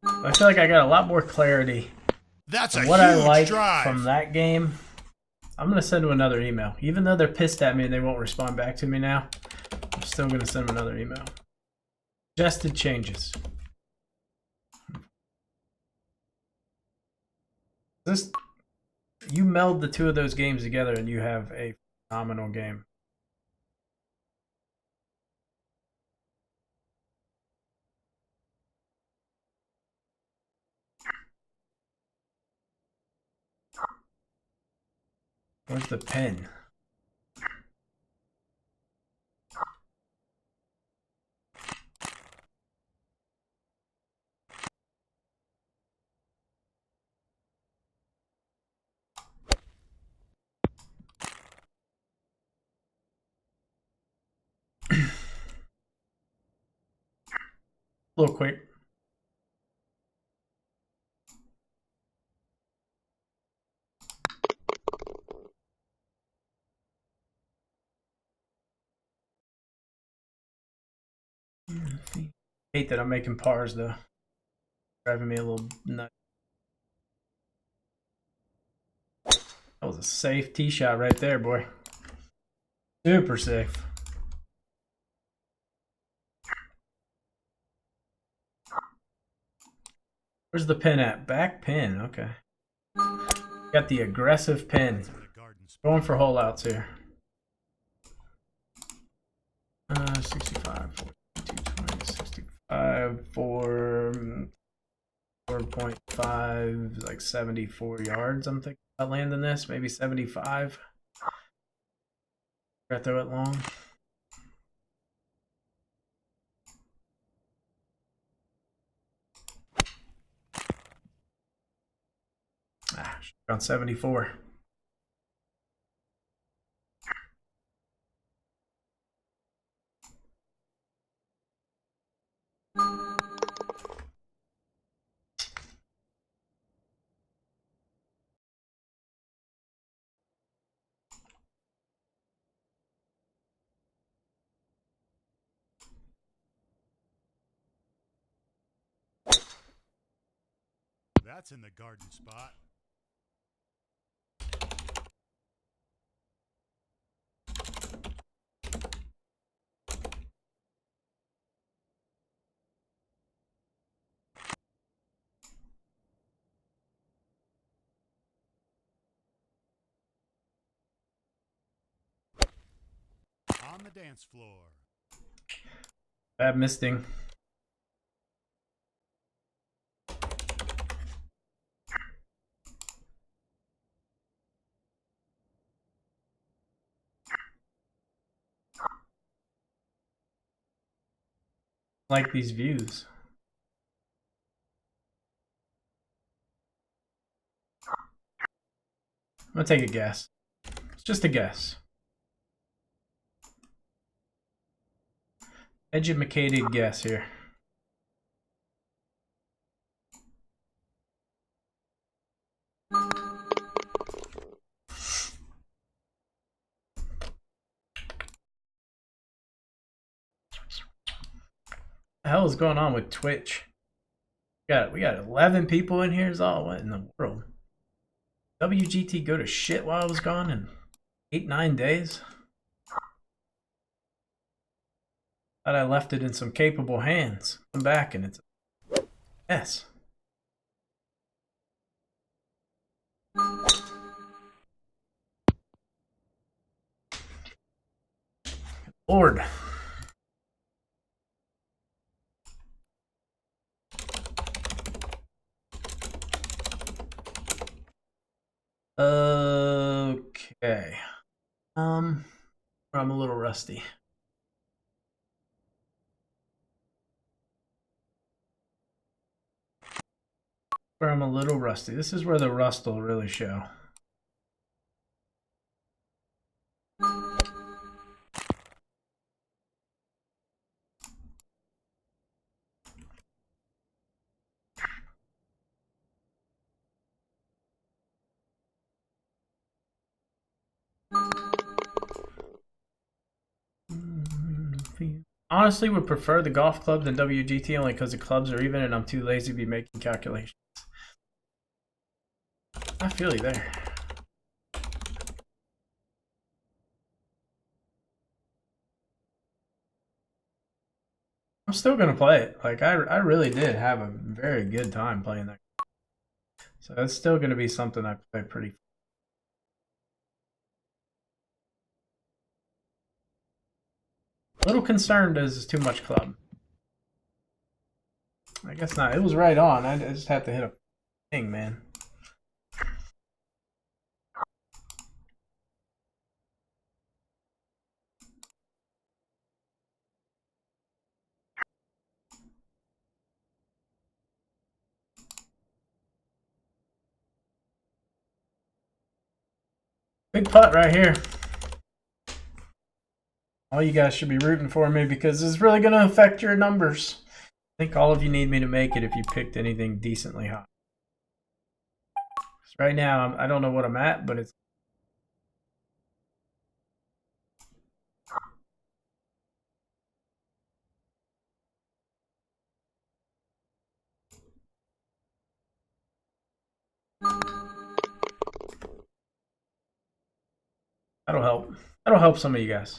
I feel like I got a lot more clarity. That's a what huge I like drive from that game. I'm going to send them another email. Even though they're pissed at me and they won't respond back to me now, I'm still going to send them another email. Suggested changes. You meld the two of those games together and you have a phenomenal game. Where's the pen? A little quick. Hate that I'm making pars though. Driving me a little nuts. That was a safe tee shot right there, boy. Super safe. Where's the pin at? Back pin. Okay. Got the aggressive pin. Going for hole outs here. 65, 220, 65, 4.5, like 74 yards. I'm thinking about landing this. Maybe 75. Try to throw it long. Around 74. That's in the garden spot. On the dance floor. Bad misting. Like these views. I'm gonna take a guess. It's just a guess. Educated guess here. What the hell is going on with Twitch? We got 11 people in here. Is all what in the world? WGT go to shit while I was gone in 8-9 days. Thought I left it in some capable hands. Come back and it's a mess. Lord. Okay. I'm a little rusty. Where I'm a little rusty. This is where the rust will really show. Honestly, would prefer the golf club than WGT only because the clubs are even and I'm too lazy to be making calculations. I feel you there. I'm still gonna play it. Like I really did have a very good time playing that. So it's still gonna be something I play pretty. A little concerned as it's too much club. I guess not. It was right on. I just have to hit a thing, man. Big putt right here. All you guys should be rooting for me because it's really going to affect your numbers. I think all of you need me to make it if you picked anything decently high. Right now, I don't know what I'm at, but it's That'll help. That'll help some of you guys.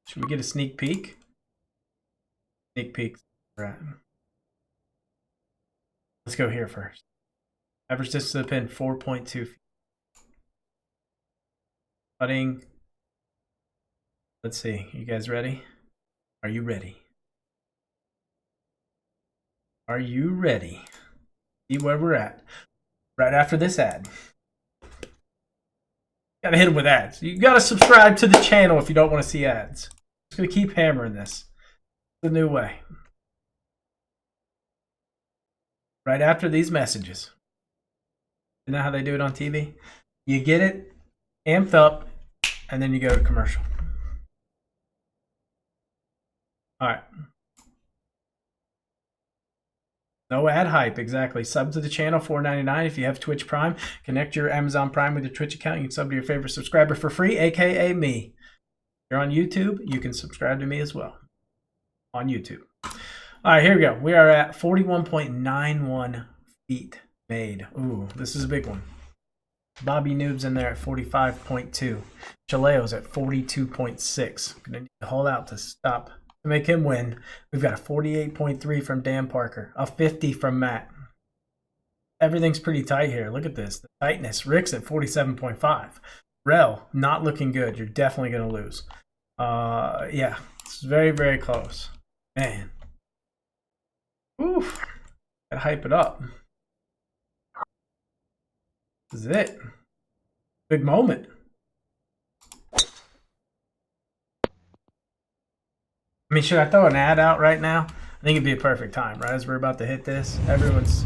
Should we get a sneak peek? Sneak peek. Right. Let's go here first. Average distance of the pin, 4.2 feet. Putting. Let's see. You guys ready? Are you ready? Are you ready? See where we're at. Right after this ad. Gotta hit them with ads. You gotta subscribe to the channel if you don't want to see ads. I'm just gonna keep hammering this. The new way. Right after these messages. You know how they do it on TV? You get it amped up, and then you go to commercial. All right. No ad hype, exactly. Sub to the channel, $4.99 if you have Twitch Prime. Connect your Amazon Prime with your Twitch account. You can sub to your favorite subscriber for free, aka me. If you're on YouTube, you can subscribe to me as well on YouTube. All right, here we go. We are at 41.91 feet made. Ooh, this is a big one. Bobby Noob's in there at 45.2. Chaleo's at 42.6. Gonna need to hold out to stop to make him win. We've got a 48.3 from Dan Parker, a 50 from Matt. Everything's pretty tight here. Look at this. The tightness. Rick's at 47.5. Rel, not looking good. You're definitely going to lose. Yeah, it's very, very close. Man. Oof. Gotta hype it up. This is it. Big moment. I mean, should I throw an ad out right now? I think it'd be a perfect time, right? As we're about to hit this. Everyone's...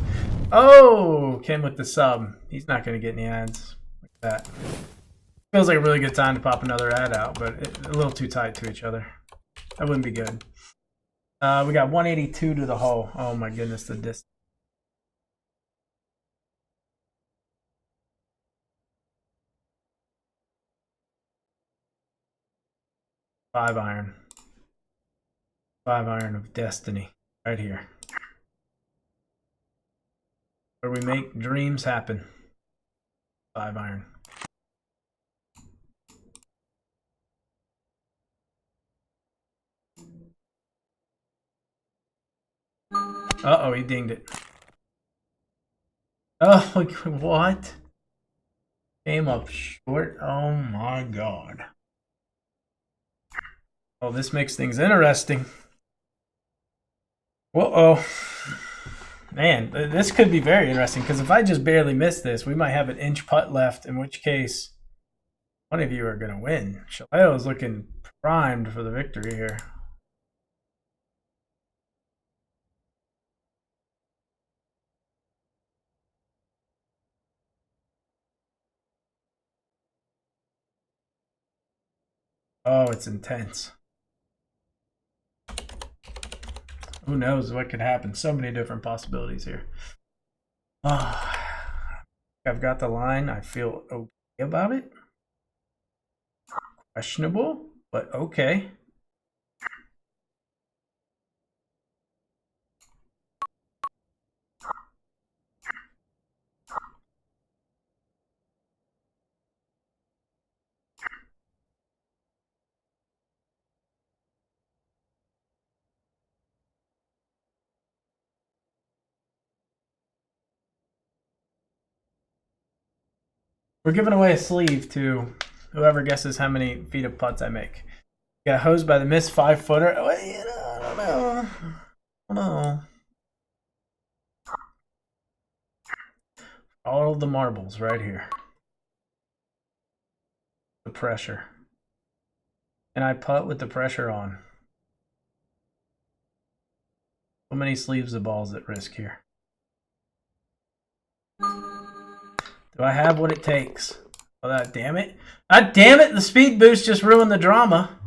Oh! Ken with the sub. He's not going to get any ads like that. Feels like a really good time to pop another ad out, but a little too tight to each other. That wouldn't be good. We got 182 to the hole. Oh my goodness, the distance. Five iron. 5 iron of destiny. Right here. Where we make dreams happen. 5 iron. Uh-oh, he dinged it. Oh, what? Came up short. Oh my god. Oh, this makes things interesting. Uh-oh. Man, this could be very interesting, because if I just barely miss this, we might have an inch putt left, in which case one of you are going to win. Shaleo is looking primed for the victory here. Oh, it's intense. Who knows what could happen? So many different possibilities here. I've got the line. I feel okay about it. Questionable, but okay. We're giving away a sleeve to whoever guesses how many feet of putts I make. Got hosed by the missed 5-footer. Oh, you know, I don't know. I don't know. All of the marbles right here. The pressure. And I putt with the pressure on. So many sleeves of balls at risk here. Do I have what it takes? Oh, damn it. Ah, damn it! The speed boost just ruined the drama.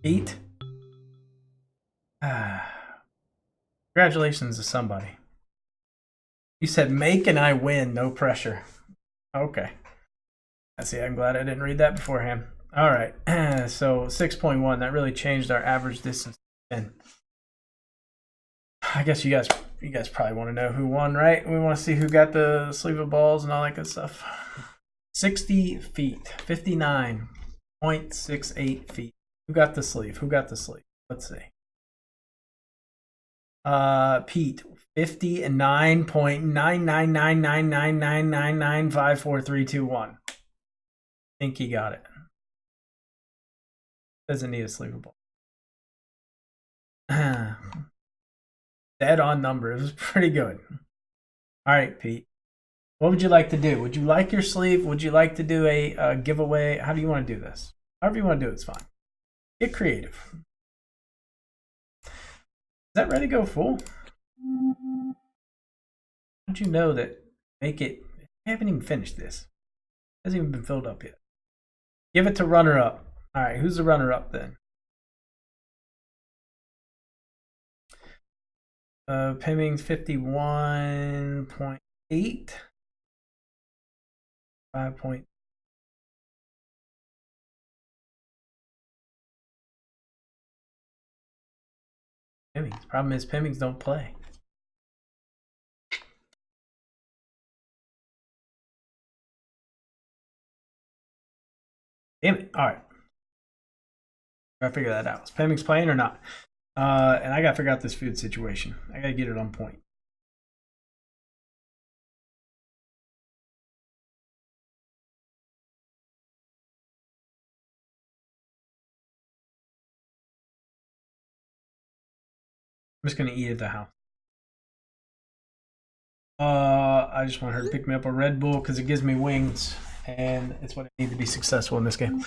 Eat. Congratulations to somebody. You said make and I win, no pressure. Okay. See, I'm glad I didn't read that beforehand. All right. So 6.1, that really changed our average distance. And I guess you guys You guys probably want to know who won, right? We want to see who got the sleeve of balls and all that good stuff. 60 feet, 59.68 feet. Who got the sleeve? Who got the sleeve? Let's see. Pete, 59.9999999954321. Think he got it. Doesn't need a sleeve of ball. Dead on number. It was pretty good. All right, Pete. What would you like to do? Would you like your sleeve? Would you like to do a giveaway? How do you want to do this? However you want to do it's fine. Get creative. Is that ready to go full? How'd you know that? Make it. I haven't even finished this. It hasn't even been filled up yet. Give it to runner-up. All right, who's the runner-up then? Pimmings 51.8. 5 point. Pimmings. Problem is Pimmings don't play. Damn it. All right. Gotta figure that out. Is Pimmings playing or not? And I gotta figure out this food situation. I gotta get it on point. I'm just gonna eat at the house. I just want her to pick me up a Red Bull because it gives me wings, and it's what I need to be successful in this game.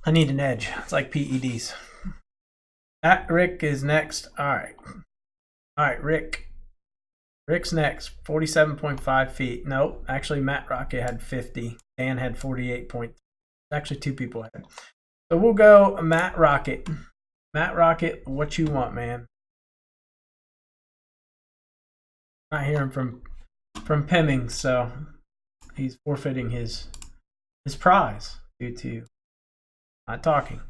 I need an edge. It's like PEDs. Rick is next. All right, Rick. Rick's next. 47.5 feet. Nope. Actually, Matt Rocket had 50. Dan had 48. Actually, two people had. So we'll go Matt Rocket. Matt Rocket, what you want, man? Not hearing from Pimmings, so he's forfeiting his prize due to not talking.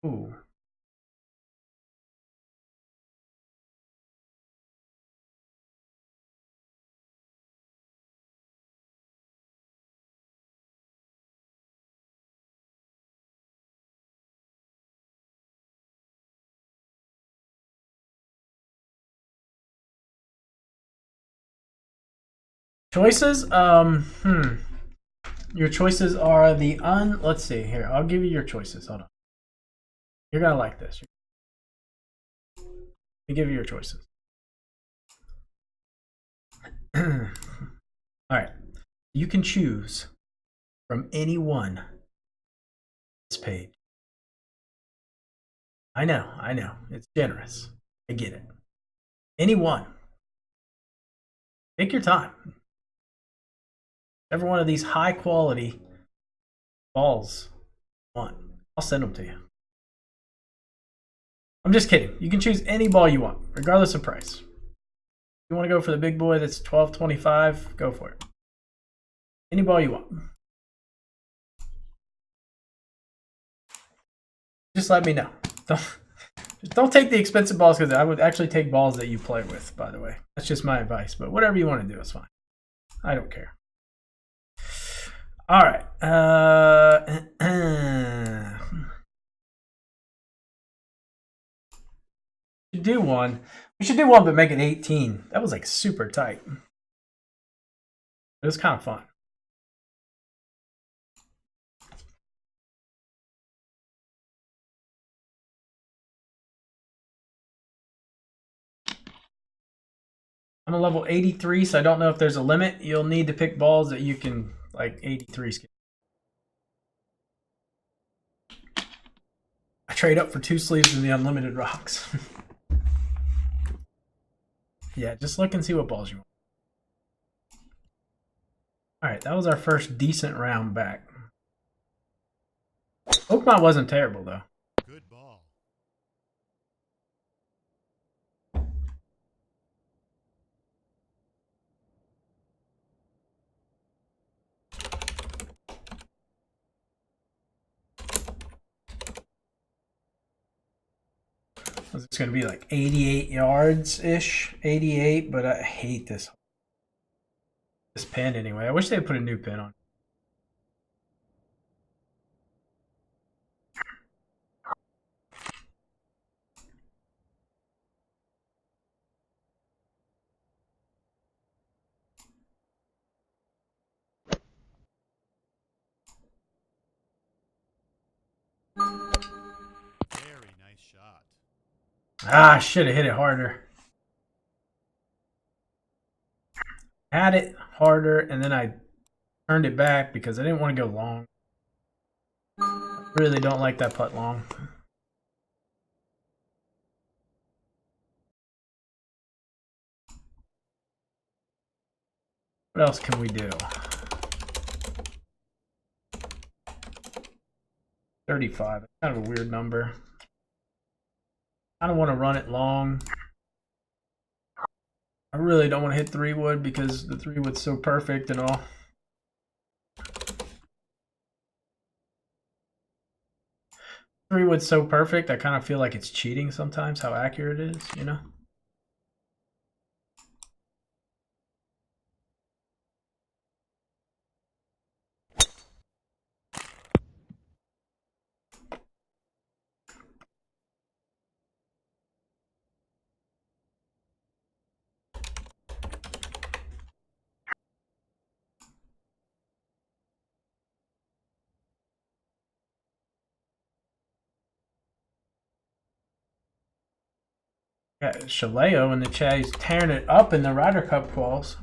Ooh. Choices? Your choices are let's see here. I'll give you your choices. Hold on. You're gonna like this. Let me give you your choices. All right. You can choose from any one this page. I know. It's generous. I get it. Any one. Take your time. Every one of these high quality balls you want. I'll send them to you. I'm just kidding. You can choose any ball you want, regardless of price. If you want to go for the big boy that's $12.25, go for it. Any ball you want. Just let me know. Don't take the expensive balls, because I would actually take balls that you play with, by the way. That's just my advice. But whatever you want to do is fine. I don't care. All right. We should do one. But make it 18. That was like super tight. It was kind of fun. I'm a level 83, so I don't know if there's a limit. You'll need to pick balls that you can, like, 83 skip. I trade up for 2 sleeves of the unlimited rocks. Yeah, just look and see what balls you want. Alright, that was our first decent round back. Oakmont wasn't terrible, though. Good ball. It's going to be like 88 yards ish, 88. But I hate this pin anyway. I wish they'd put a new pin on. Very nice shot. Ah, I should have hit it harder. Had it harder, and then I turned it back because I didn't want to go long. I really don't like that putt long. What else can we do? 35. That's kind of a weird number. I don't want to run it long. I really don't want to hit 3-wood because the 3-wood's so perfect and all. Three-wood's so perfect, I kind of feel like it's cheating sometimes how accurate it is, you know? Got Shaleo in the chat. He's tearing it up in the Ryder Cup quals.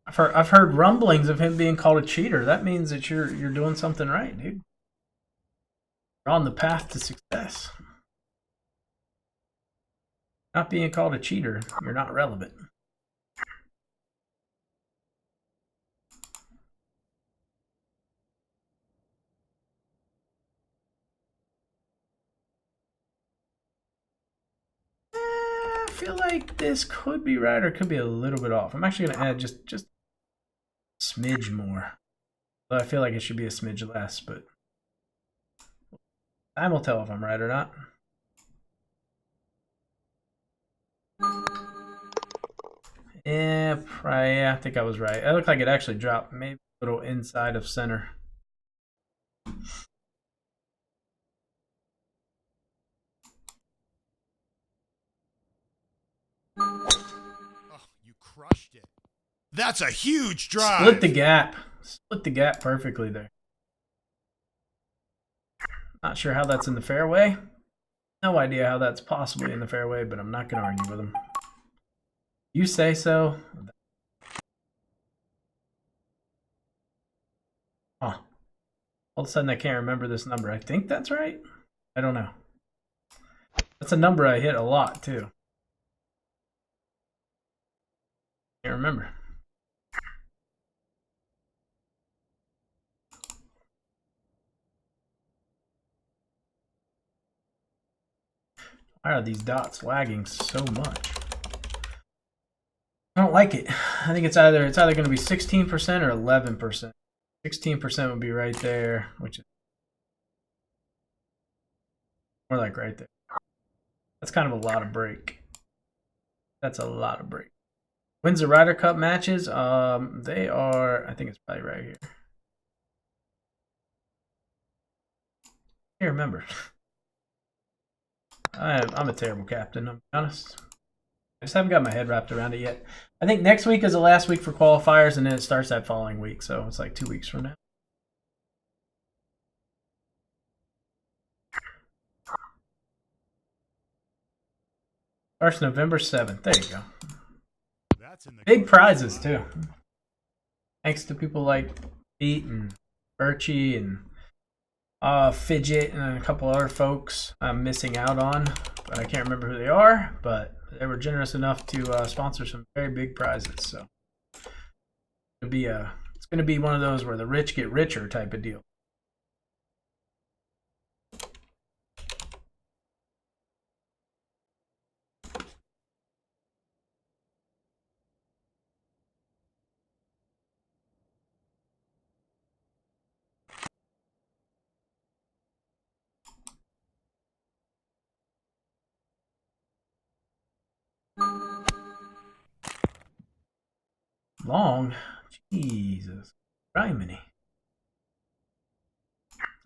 I've heard rumblings of him being called a cheater. That means that you're doing something right, dude. You're on the path to success. Not being called a cheater, you're not relevant. I feel like this could be right or could be a little bit off. I'm actually gonna add just a smidge more. But I feel like it should be a smidge less, but time will tell if I'm right or not. Yeah, probably, yeah, I think I was right. It looked like it actually dropped maybe a little inside of center. Oh, you crushed it. That's a huge drive. Split the gap. Split the gap perfectly there. Not sure how that's in the fairway. No idea how that's possibly in the fairway, but I'm not going to argue with him. You say so. Huh. All of a sudden, I can't remember this number. I think that's right. I don't know. That's a number I hit a lot, too. Can't remember. Why are these dots lagging so much? I don't like it. I think it's either going to be 16% or 11%. 16% would be right there, which is more like right there. That's kind of a lot of break. That's a lot of break. When's the Ryder Cup matches? They are, I think it's probably right here. I can't remember. I'm a terrible captain, I'm honest. I just haven't got my head wrapped around it yet. I think next week is the last week for qualifiers, and then it starts that following week, so it's like 2 weeks from now. Starts November 7th. There you go. That's in the Big prizes, too. Thanks to people like Pete and Birchie and Fidget and a couple other folks I'm missing out on, but I can't remember who they are, but they were generous enough to sponsor some very big prizes. So it's gonna be one of those where the rich get richer type of deal. long. Jesus. Criminy.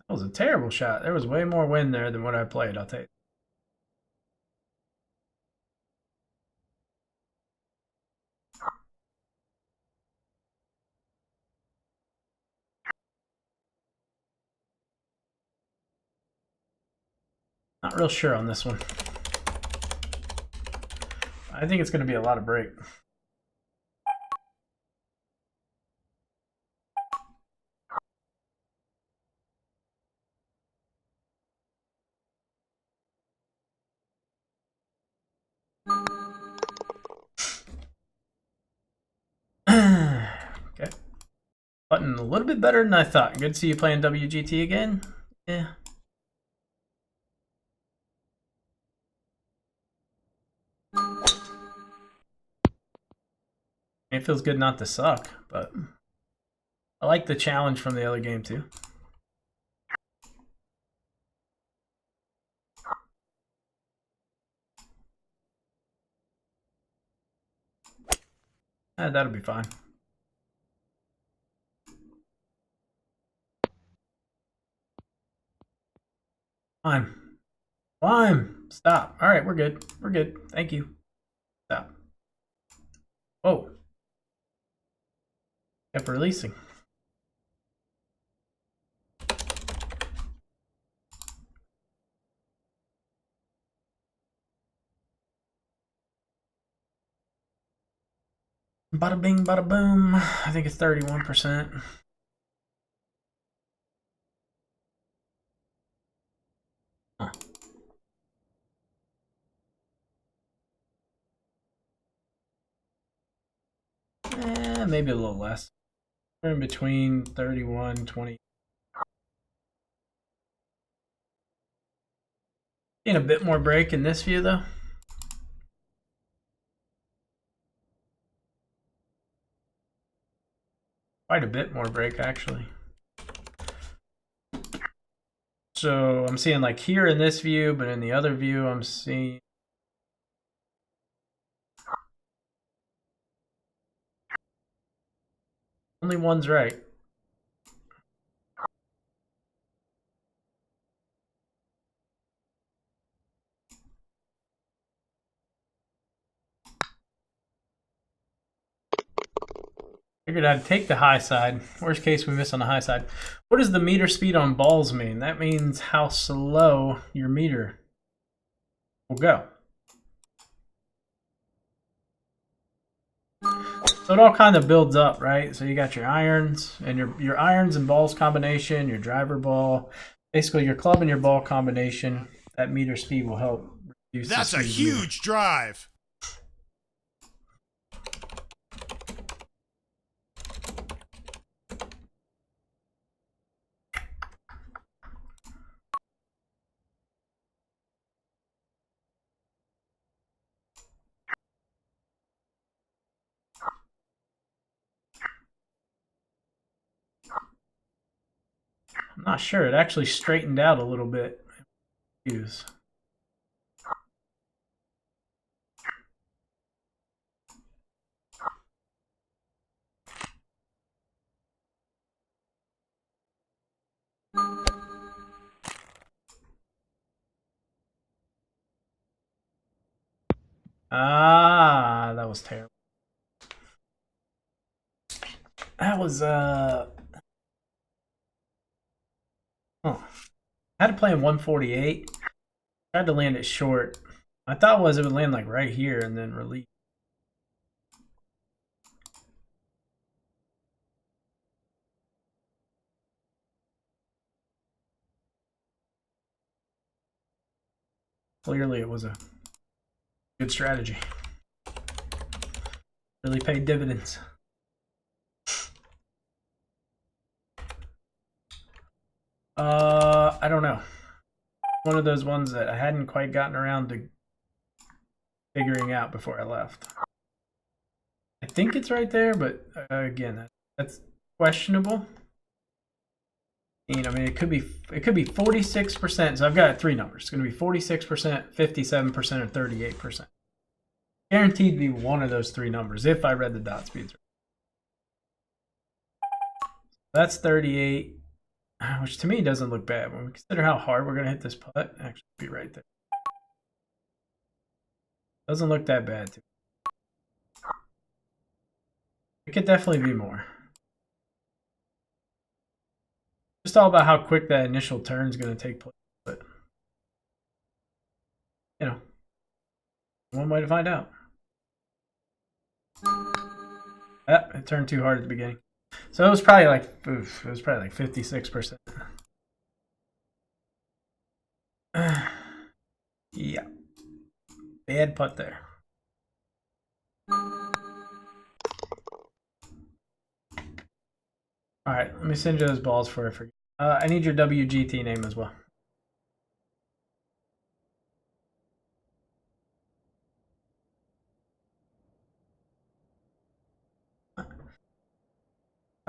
That was a terrible shot. There was way more wind there than what I played, I'll tell you. Not real sure on this one. I think it's going to be a lot of break. Okay. Button a little bit better than I thought. Good to see you playing WGT again. Yeah. It feels good not to suck, but I like the challenge from the other game too. That'll be fine. Climb. Climb. Stop. All right, we're good. We're good. Thank you. Stop. Whoa. Kept releasing. Bada bing, bada boom. I think it's 31%. Huh. Maybe a little less. We're in between 31, 20. Seeing a bit more break in this view though. Quite a bit more break actually. So I'm seeing like here in this view, but in the other view I'm seeing only one's right. Figured I'd take the high side. Worst case, we miss on the high side. What does the meter speed on balls mean? That means how slow your meter will go. So it all kind of builds up, right? So you got your irons and your irons and balls combination, your driver ball, basically your club and your ball combination. That meter speed will help reduce. That's a huge drive. I'm not sure. It actually straightened out a little bit. Use. Ah, that was terrible. That was I had to play in 148. Tried to land it short. I thought it would land like right here and then release. Clearly it was a good strategy. Really paid dividends. I don't know. One of those ones that I hadn't quite gotten around to figuring out before I left. I think it's right there, but again, that's questionable. I mean, it could be 46%. So I've got three numbers. It's going to be 46%, 57%, or 38%. Guaranteed to be one of those three numbers if I read the dot speeds right. That's 38, which to me doesn't look bad. When we consider how hard we're going to hit this putt, actually be right there. Doesn't look that bad to me. It could definitely be more. Just all about how quick that initial turn is going to take place. But, you know, one way to find out. Yep, it turned too hard at the beginning. So it was probably like, oof, it was probably like 56%. Yeah. Bad putt there. All right, let me send you those balls for it. I need your WGT name as well.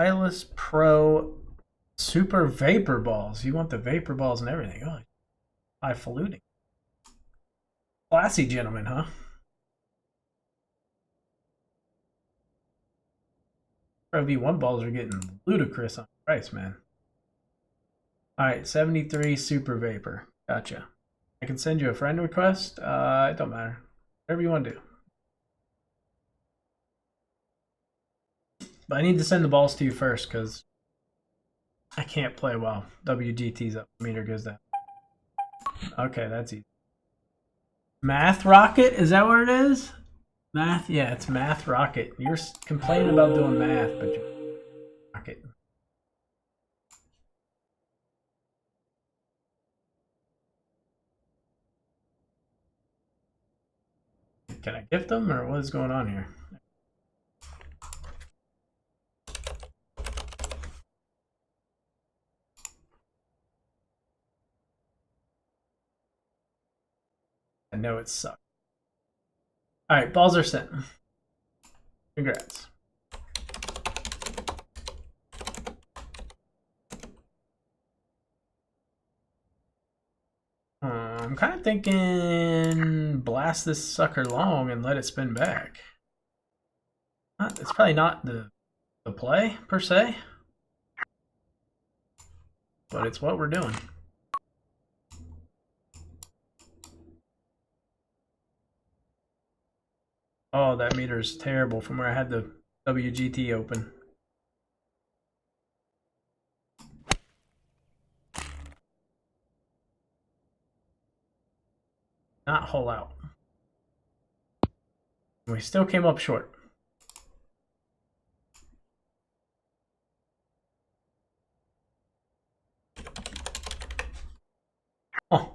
Stylus Pro Super Vapor Balls. You want the vapor balls and everything. Oh, highfalutin. Classy gentleman, huh? Pro V1 balls are getting ludicrous on price, man. All right, 73 Super Vapor. Gotcha. I can send you a friend request. It don't matter. Whatever you want to do. But I need to send the balls to you first because I can't play while WGT's up. Meter goes down. Okay, that's easy. Math Rocket? Is that what it is? Math? Yeah, it's Math Rocket. You're complaining about doing math, but you're Rocket. Can I gift them or what is going on here? I know it sucks. All right, balls are sent. Congrats. I'm kind of thinking blast this sucker long and let it spin back. It's probably not the play per se, but it's what we're doing. Oh, that meter is terrible from where I had the WGT open. Not hole out. We still came up short. Oh.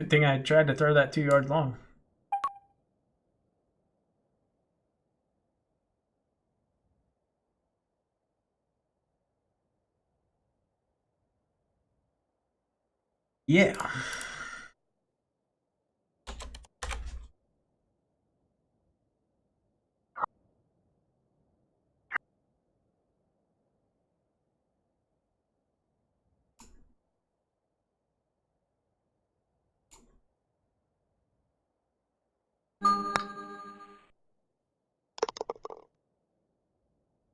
Good thing I tried to throw that 2 yards long. Yeah.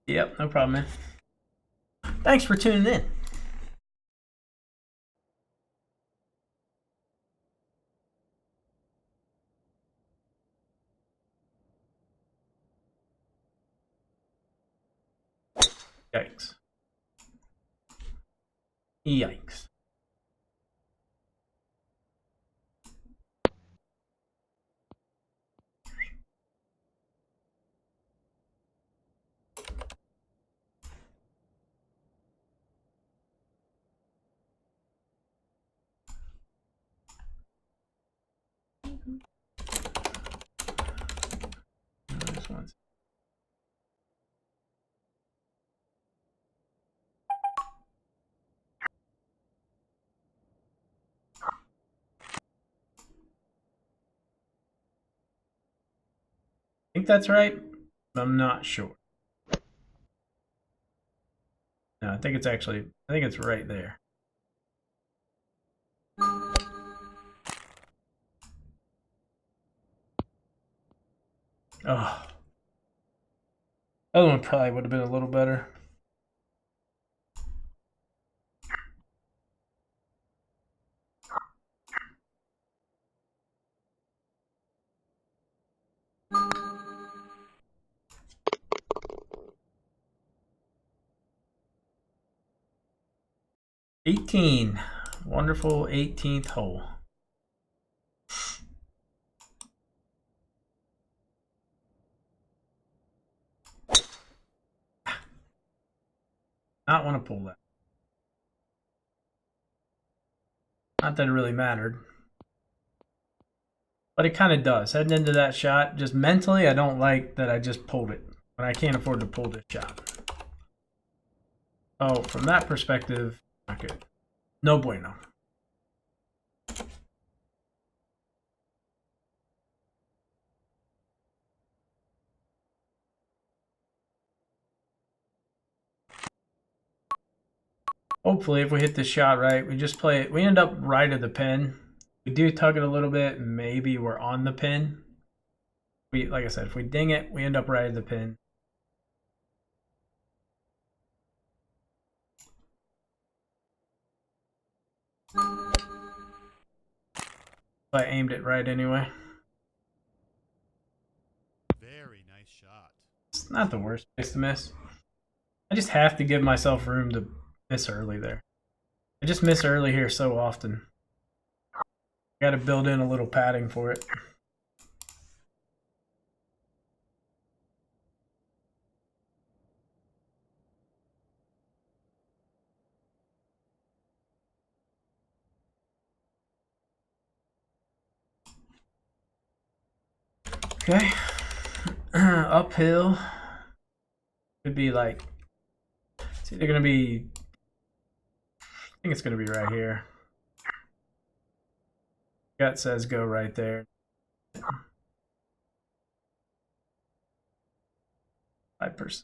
Yep, no problem, man. Thanks for tuning in. Yikes. Yikes. This one's I think that's right. I'm not sure. No, I think it's right there. Oh, Other one probably would have been a little better. $18. Wonderful 18th hole. Not want to pull that. Not that it really mattered. But it kind of does. Heading into that shot, just mentally, I don't like that I just pulled it. But I can't afford to pull this shot. Oh, from that perspective, not good. No bueno. Hopefully, if we hit this shot right, we just play it. We end up right of the pin. We do tug it a little bit. Maybe we're on the pin. Like I said, if we ding it, we end up right at the pin. I aimed it right anyway. Very nice shot. It's not the worst place to miss. I just have to give myself room to miss early there. I just miss early here so often. I got to build in a little padding for it. Okay. Uphill. Could be like, it's either going to be, I think it's going to be right here. Gut says go right there. 5%.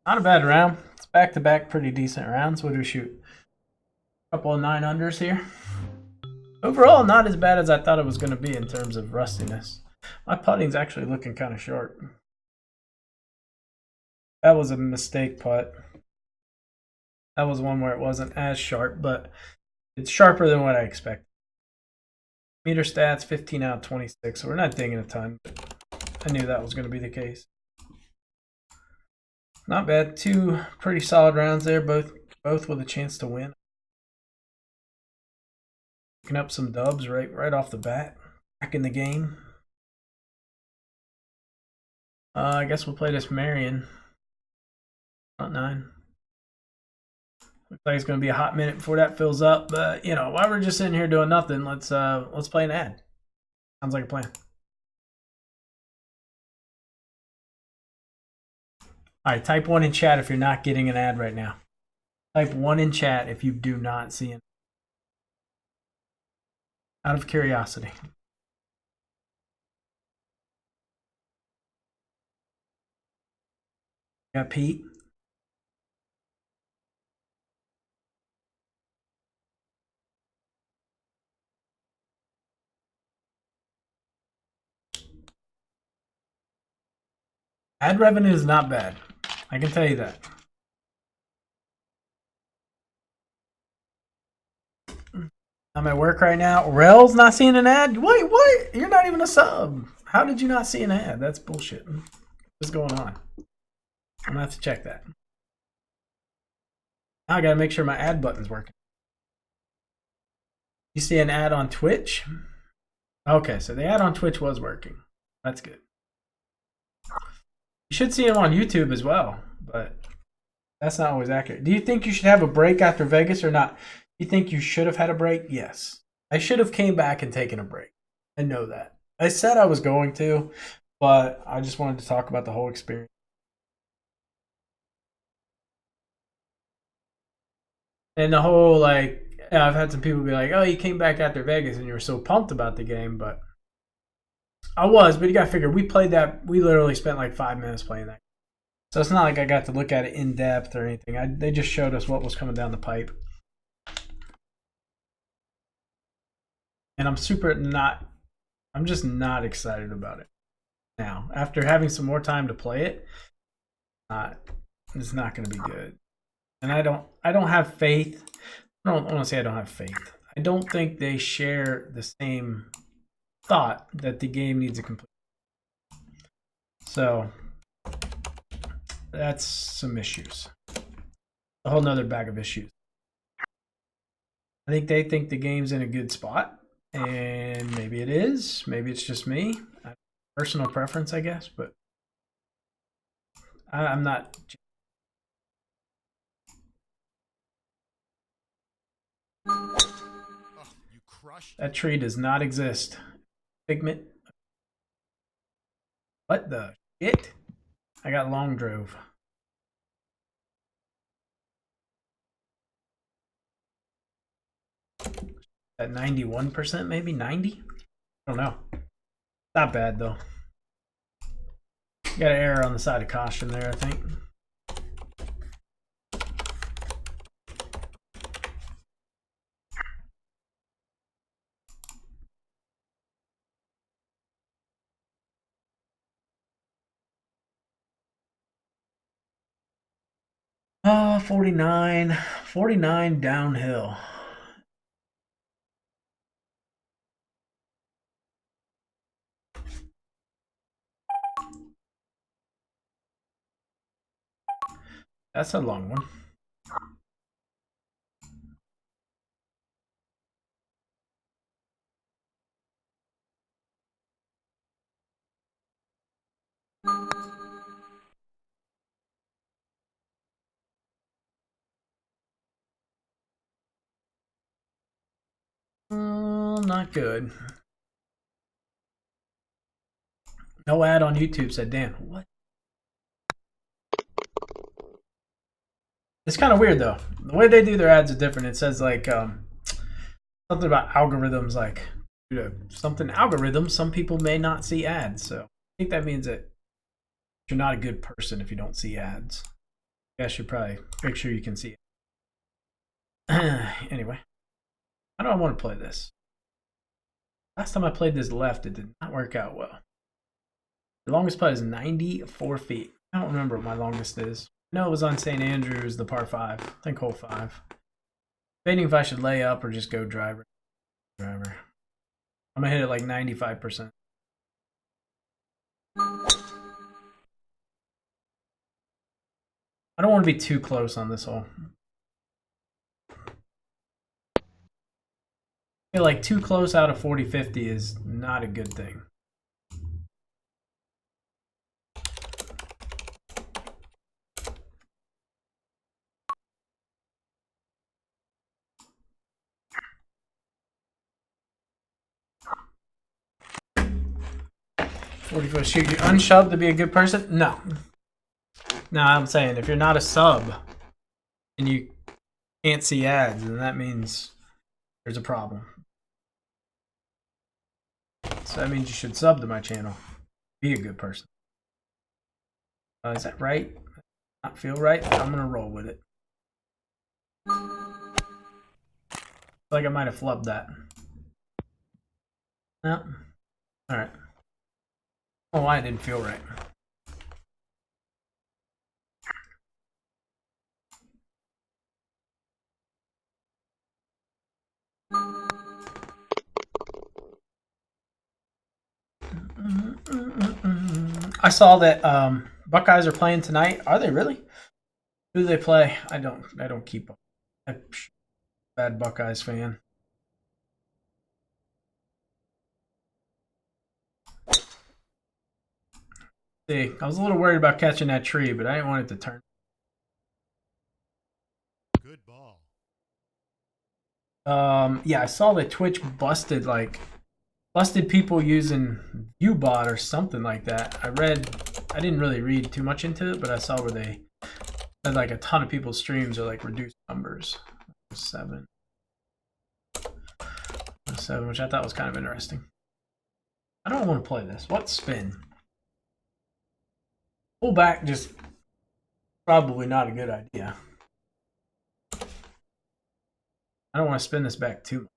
Not a bad round. It's back-to-back pretty decent rounds. What do we shoot? A couple of 9-unders here. Overall, not as bad as I thought it was going to be in terms of rustiness. My putting's actually looking kind of sharp. That was a mistake putt. That was one where it wasn't as sharp, but it's sharper than what I expected. Meter stats, 15 out of 26, so we're not dinging a ton. I knew that was going to be the case. Not bad. Two pretty solid rounds there, both with a chance to win. Picking up some dubs right off the bat. Back in the game. I guess we'll play this Marion. Not 9. Looks like it's going to be a hot minute before that fills up, but you know, while we're just sitting here doing nothing, let's play an ad. Sounds like a plan. All right, type 1 in chat if you're not getting an ad right now. Type 1 in chat if you do not see it. Out of curiosity. Got Pete. Ad revenue is not bad. I can tell you that. I'm at work right now. Rel's not seeing an ad? Wait, what? You're not even a sub. How did you not see an ad? That's bullshit. What's going on? I'm gonna have to check that. Now I gotta make sure my ad button's working. You see an ad on Twitch? Okay, so the ad on Twitch was working. That's good. You should see him on YouTube as well, but that's not always accurate. Do you think you should have a break after Vegas or not? You think you should have had a break? Yes. I should have came back and taken a break. I know that. I said I was going to, but I just wanted to talk about the whole experience. And the whole, like, I've had some people be like, oh, you came back after Vegas and you were so pumped about the game, but I was, but you gotta figure, we played that, we literally spent like 5 minutes playing that. So it's not like I got to look at it in depth or anything. They just showed us what was coming down the pipe. and I'm just not excited about it now. After having some more time to play it, it's not going to be good. And I don't have faith. I don't want to say I don't have faith. I don't think they share the same thought that the game needs a complete. So that's some issues. A whole nother bag of issues. I think they think the game's in a good spot, and maybe it is. Maybe it's just me. Personal preference, I guess, but I'm not. Oh, you crushed That tree does not exist. Figment. What the shit? I got long drove. At 91%, maybe 90? I don't know. Not bad though. Got an error on the side of caution there, I think. Oh, 49. 49 downhill. That's a long one. Not good. No ad on YouTube, said Dan. What? It's kind of weird though. The way they do their ads is different. It says like something about algorithms, like due to something algorithms, some people may not see ads. So I think that means that you're not a good person if you don't see ads. I guess you probably make sure you can see it. Anyway, how do I want to play this? Last time I played this left, it did not work out well. The longest putt is 94 feet. I don't remember what my longest is. I know it was on St. Andrews, the par 5. I think hole 5. Debating if I should lay up or just go driver. I'm gonna hit it like 95%. I don't want to be too close on this hole. I feel like too close out of 40-50 is not a good thing. Shoot, you unsub to be a good person? No. No, I'm saying if you're not a sub and you can't see ads, then that means there's a problem. So that means you should sub to my channel. Be a good person. Is that right? Not feel right? I'm gonna roll with it. Like I might have flubbed that. No. Alright. Oh, why it didn't feel right. I saw that Buckeyes are playing tonight. Are they really? Who do they play? I don't keep up. I'm a bad Buckeyes fan. See, I was a little worried about catching that tree, but I didn't want it to turn. Good ball. Yeah, I saw that Twitch busted people using ViewBot or something like that. I didn't really read too much into it, but I saw where they said like a ton of people's streams are like reduced numbers. 7, which I thought was kind of interesting. I don't want to play this. What spin? Pull back, just probably not a good idea. I don't want to spin this back too much.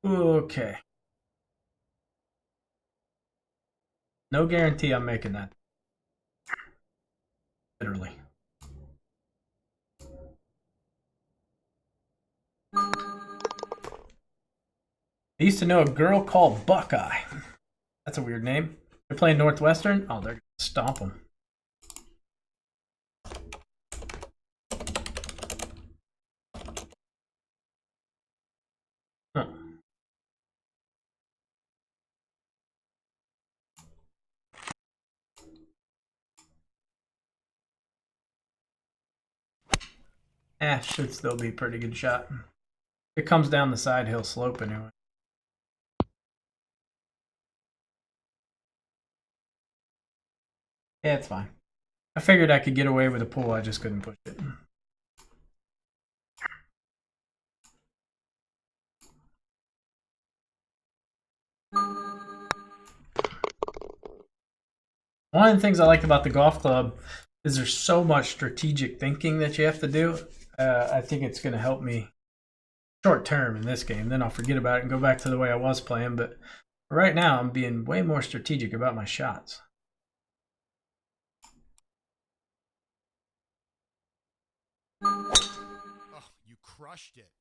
Okay. No guarantee I'm making that. Literally. I used to know a girl called Buckeye. That's a weird name. They're playing Northwestern. Oh, they're going to stomp them. Huh. Should still be a pretty good shot. It comes down the side hill slope anyway. Yeah, it's fine. I figured I could get away with a pull, I just couldn't push it. One of the things I like about the golf club is there's so much strategic thinking that you have to do. I think it's going to help me short term in this game. Then I'll forget about it and go back to the way I was playing. But right now, I'm being way more strategic about my shots. Oh, you crushed it.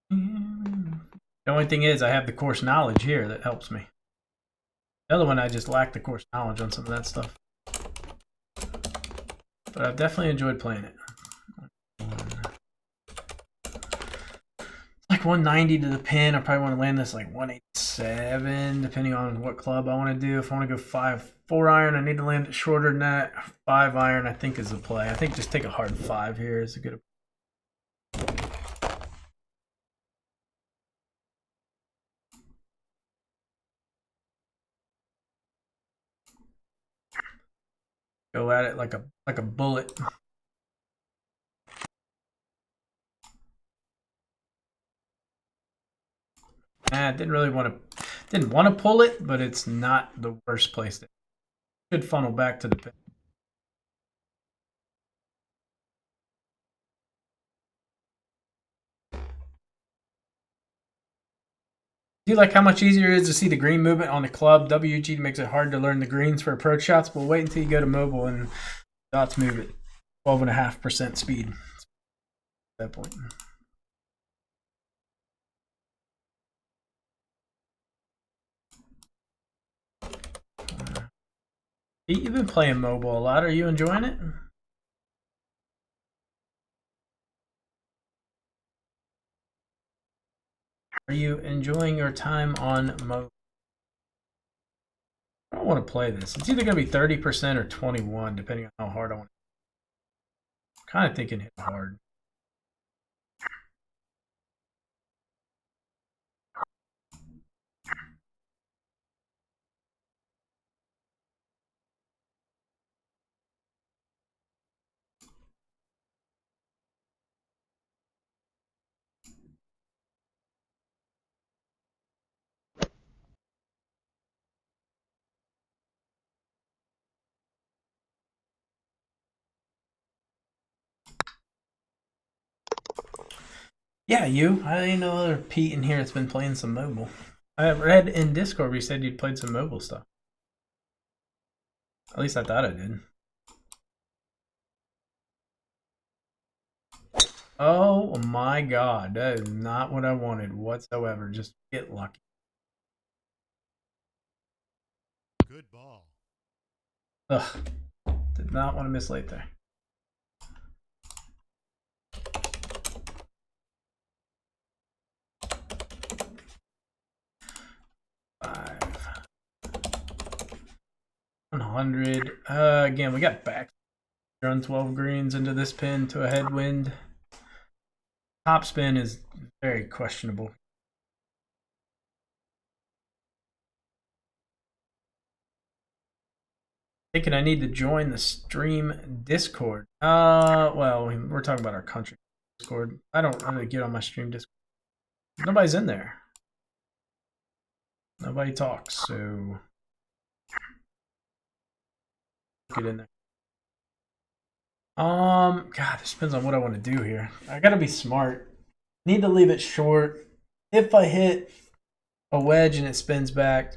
The only thing is, I have the course knowledge here that helps me. The other one, I just lack the course knowledge on some of that stuff. But I've definitely enjoyed playing it. Like 190 to the pin. I probably want to land this like 187, depending on what club I want to do. If I want to go 4 iron, I need to land it shorter than that. 5 iron, I think, is the play. I think just take a hard 5 here is a good. Go at it like a bullet. I didn't want to pull it, but it's not the worst place. It should funnel back to the pin. Do you like how much easier it is to see the green movement on the club? WG makes it hard to learn the greens for approach shots, but wait until you go to mobile and dots move at 12.5% speed. At that point. You've been playing mobile a lot. Are you enjoying it? Are you enjoying your time on mobile? I don't want to play this. It's either going to be 30% or 21, depending on how hard I want. I'm kind of thinking hit hard. Yeah, you. I didn't know other Pete in here that's been playing some mobile. I read in Discord where you said you'd played some mobile stuff. At least I thought I did. Oh my god, that is not what I wanted whatsoever. Just get lucky. Good ball. Ugh. Did not want to miss late there. Five. 100. Again, we got back. Run 12 greens into this pin to a headwind. Top spin is very questionable. Thinking I need to join the stream Discord. Well, we're talking about our country Discord. I don't really get on my stream Discord. Nobody's in there. Nobody talks, so get in there. God, this depends on what I want to do here. I gotta be smart. Need to leave it short. If I hit a wedge and it spins back,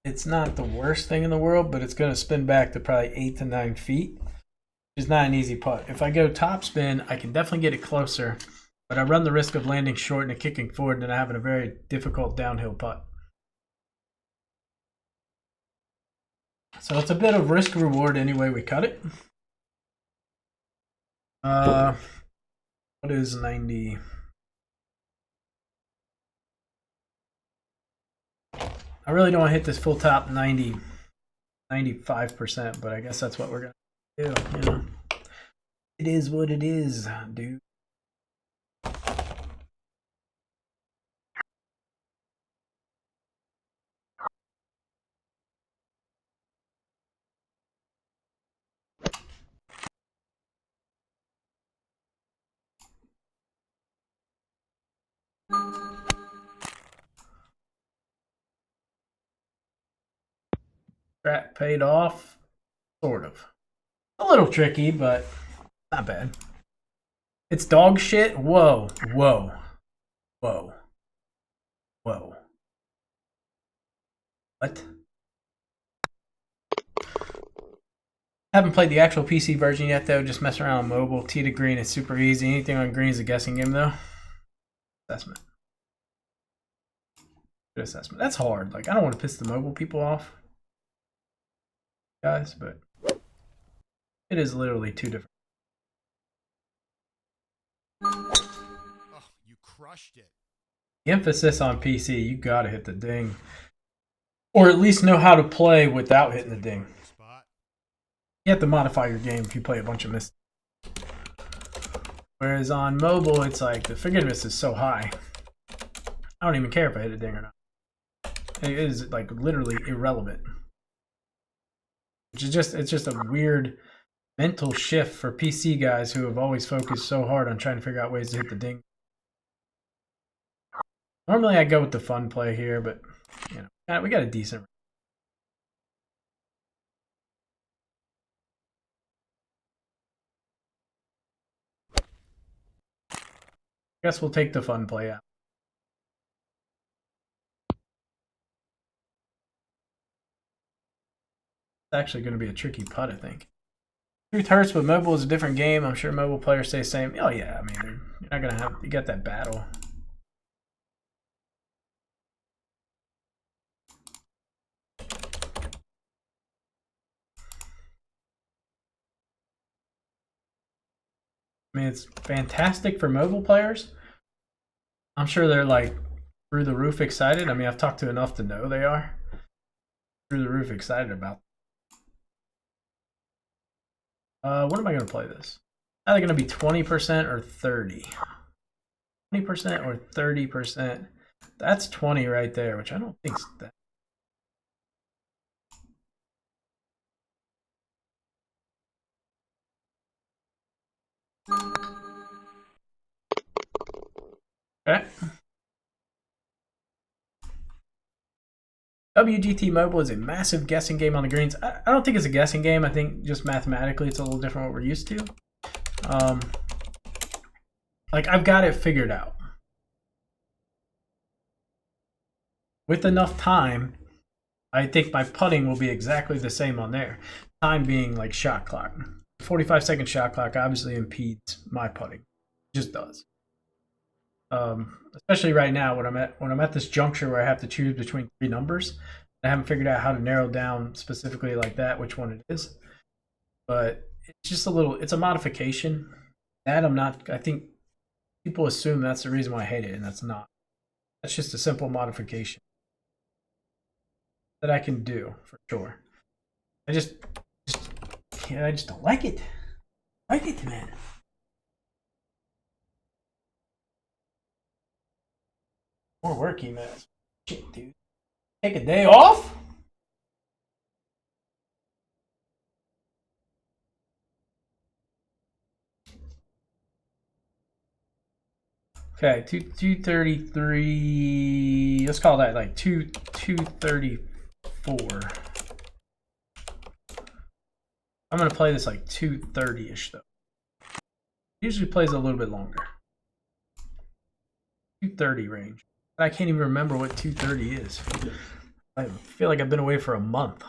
it's not the worst thing in the world, but it's going to spin back to probably 8 to 9 feet, which is not an easy putt. If I go top spin, I can definitely get it closer, but I run the risk of landing short and it kicking forward and then having a very difficult downhill putt. So it's a bit of risk reward anyway we cut it. What is 90? I really don't want to hit this full top 95%, but I guess that's what we're going to do. You know? It is what it is, dude. Strat paid off, sort of. A little tricky, but not bad. It's dog shit. Whoa, whoa, whoa, whoa. What? Haven't played the actual PC version yet, though. Just messing around on mobile. Tee to green is super easy. Anything on green is a guessing game, though. Assessment. Good assessment. That's hard. Like, I don't want to piss the mobile people off, guys, but it is literally two different. Oh, you crushed it. The emphasis on PC, you gotta hit the ding. Or at least know how to play without hitting the ding. You have to modify your game if you play a bunch of mistakes. Whereas on mobile, it's like the forgiveness is so high. I don't even care if I hit a ding or not. It is like literally irrelevant. Which is it's just a weird mental shift for PC guys who have always focused so hard on trying to figure out ways to hit the ding. Normally I go with the fun play here, but you know, we got a decent. I guess we'll take the fun play out. It's actually going to be a tricky putt, I think. Truth hurts, but mobile is a different game. I'm sure mobile players say the same. Oh yeah, I mean, you're not going to have, you got that battle. I mean, it's fantastic for mobile players. I'm sure they're like through the roof excited. I mean, I've talked to enough to know they are through the roof excited about. What am I going to play this? Are they going to be 20% or 30? 20% or 30%? That's 20 right there, which I don't think's that. Okay. WGT Mobile is a massive guessing game on the greens. I don't think it's a guessing game. I think just mathematically it's a little different what we're used to. Like, I've got it figured out. With enough time, I think my putting will be exactly the same on there. Time being like shot clock. 45-second shot clock obviously impedes my putting. It just does. Especially right now when I'm at this juncture where I have to choose between three numbers. I haven't figured out how to narrow down specifically like that which one it is. But it's just it's a modification. That I think people assume that's the reason why I hate it, and that's not. That's just a simple modification that I can do for sure. I just don't like it. I like it, man. More work emails. Shit, dude. Take a day off? Okay, 233. Let's call that like 234. I'm gonna play this like 230-ish though. Usually plays a little bit longer. 230 range. I can't even remember what 230 is. I feel like I've been away for a month.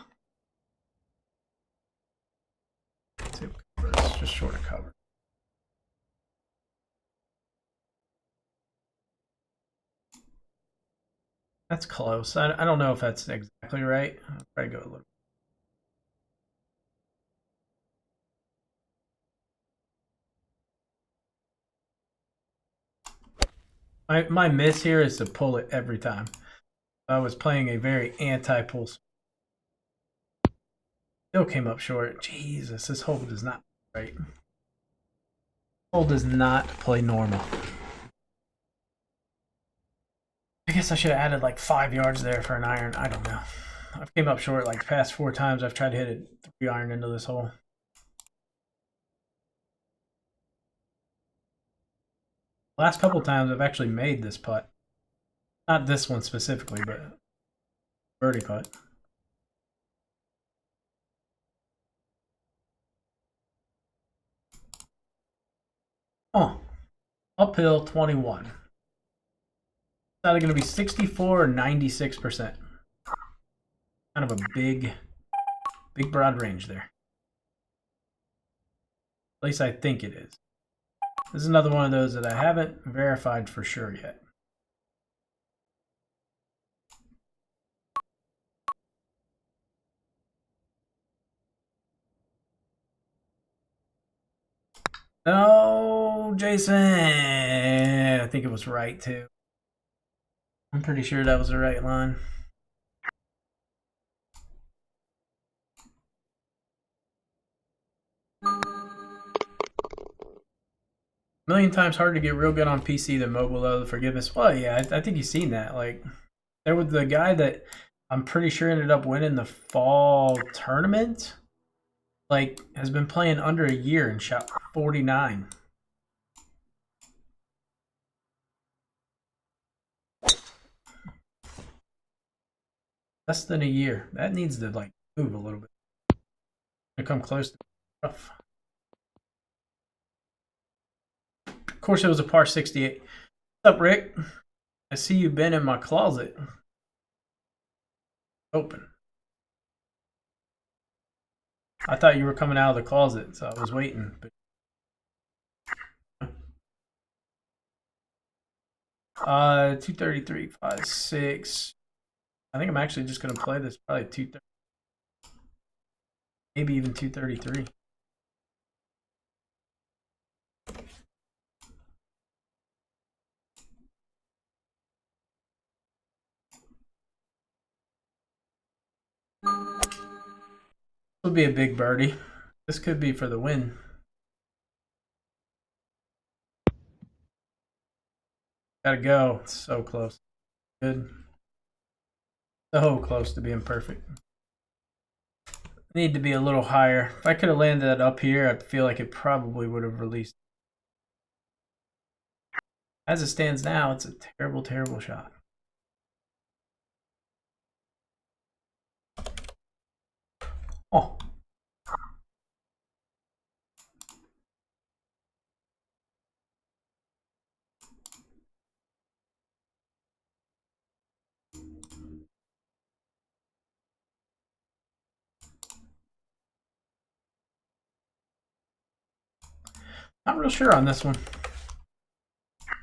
It's just short of cover. That's close. I don't know if that's exactly right. I'll probably go a little. My miss here is to pull it every time. I was playing a very anti-pull. Still came up short. Jesus, this hole does not play right. Hole does not play normal. I guess I should have added like 5 yards there for an iron. I don't know. I've came up short like the past 4 times. I've tried to hit a 3 iron into this hole. Last couple times I've actually made this putt. Not this one specifically, but birdie putt. Oh, uphill 21. It's either going to be 64 or 96%. Kind of a big broad range there. At least I think it is. This is another one of those that I haven't verified for sure yet. No, Jason. I think it was right too. I'm pretty sure that was the right line. Million times harder to get real good on PC than mobile though. The forgiveness. Well, yeah, I think you've seen that. Like, there was the guy that I'm pretty sure ended up winning the fall tournament. Like, has been playing under a year and shot 49. Less than a year. That needs to like move a little bit. To come close to rough. Of course, it was a par 68. What's up, Rick? I see you've been in my closet. Open. I thought you were coming out of the closet, so I was waiting. But 233, 5, 6. I think I'm actually just gonna play this probably 230, maybe even 233. This would be a big birdie. This could be for the win. Gotta go. It's so close. Good. So close to being perfect. Need to be a little higher. If I could have landed that up here, I feel like it probably would have released. As it stands now, it's a terrible, terrible shot. Oh. Not real sure on this one. I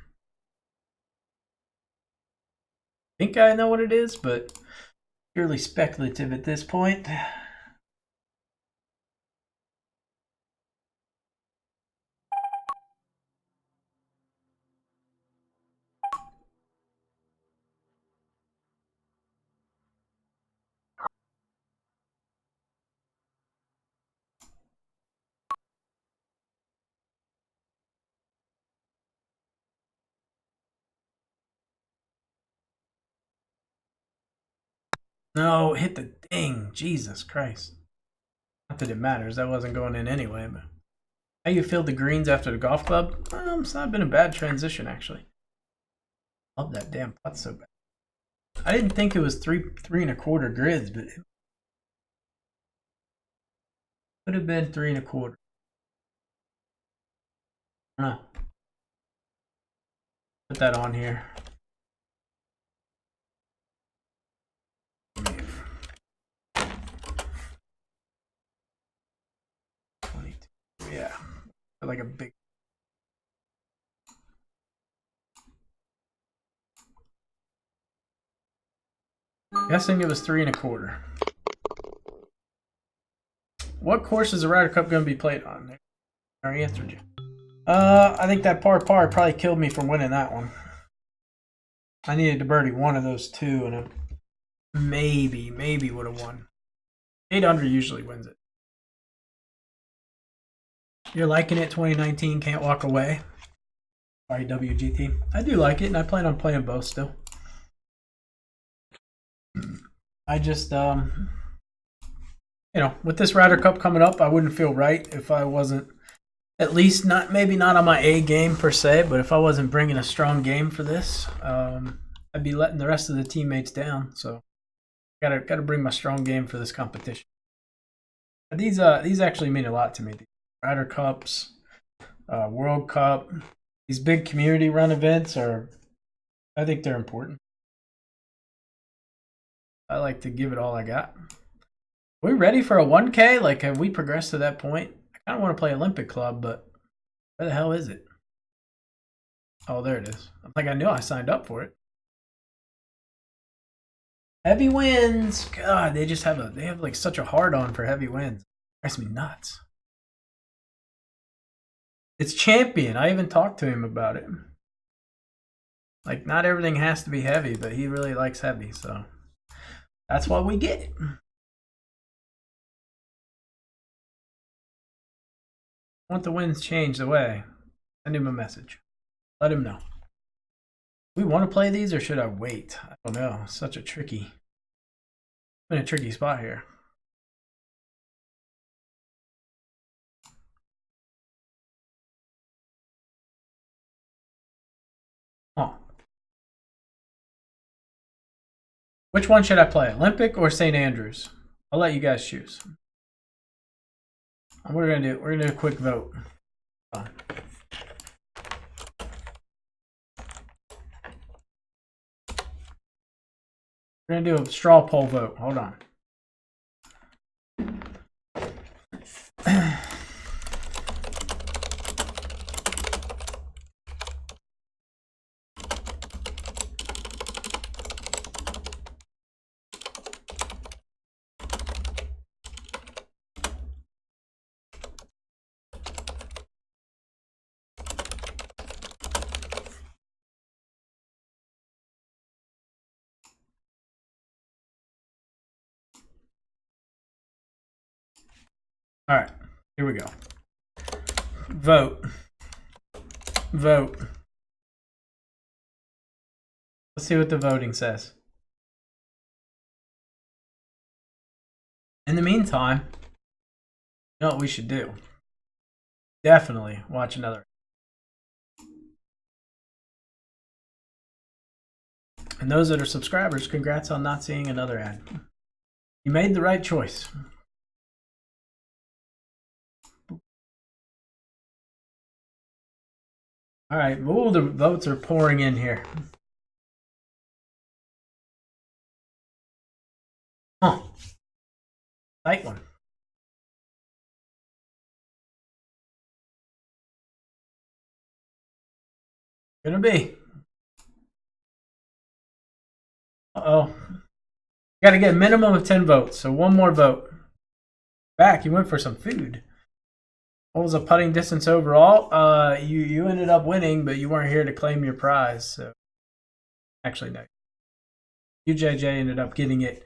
think I know what it is, but purely speculative at this point. No, hit the ding. Jesus Christ. Not that it matters. That wasn't going in anyway. But how you feel the greens after the golf club? It's not been a bad transition, actually. Love that damn putt so bad. I didn't think it was 3.25 grids, but it could have been 3.25. I don't know. Put that on here. Yeah. Like a big. Guessing it was 3 1/4. What course is the Ryder Cup going to be played on? I already answered you. I think that par probably killed me from winning that one. I needed to birdie one of those two, and it maybe would have won. 8 under usually wins it. You're liking it, 2019, can't walk away. Sorry, WGT. I do like it, and I plan on playing both still. I just, you know, with this Ryder Cup coming up, I wouldn't feel right if I wasn't, at least not, maybe not on my A game per se, but if I wasn't bringing a strong game for this, I'd be letting the rest of the teammates down. So, gotta bring my strong game for this competition. These actually mean a lot to me. These Ryder Cups, World Cup, these big community run events I think they're important. I like to give it all I got. Are we ready for a 1K? Like, have we progressed to that point? I kind of want to play Olympic Club, but where the hell is it? Oh, there it is. Like, I knew I signed up for it. Heavy wins. God, they have like such a hard on for heavy wins. It drives me nuts. It's Champion. I even talked to him about it. Like, not everything has to be heavy, but he really likes heavy, so that's what we get. Want the winds changed away? Send him a message. Let him know. We want to play these, or should I wait? I don't know. Such a tricky. I'm in a tricky spot here. Oh. Which one should I play? Olympic or St. Andrews? I'll let you guys choose. What we're gonna do a quick vote. We're gonna do a straw poll vote. Hold on. All right, here we go. Vote. Vote. Let's see what the voting says. In the meantime, you know what we should do? Definitely watch another. And those that are subscribers, congrats on not seeing another ad. You made the right choice. All right, ooh, the votes are pouring in here. Huh. Tight one. Gonna be. Uh-oh. Got to get a minimum of 10 votes, so one more vote. Back, you went for some food. What was the putting distance overall? You ended up winning, but you weren't here to claim your prize. So, actually, no. UJJ ended up getting it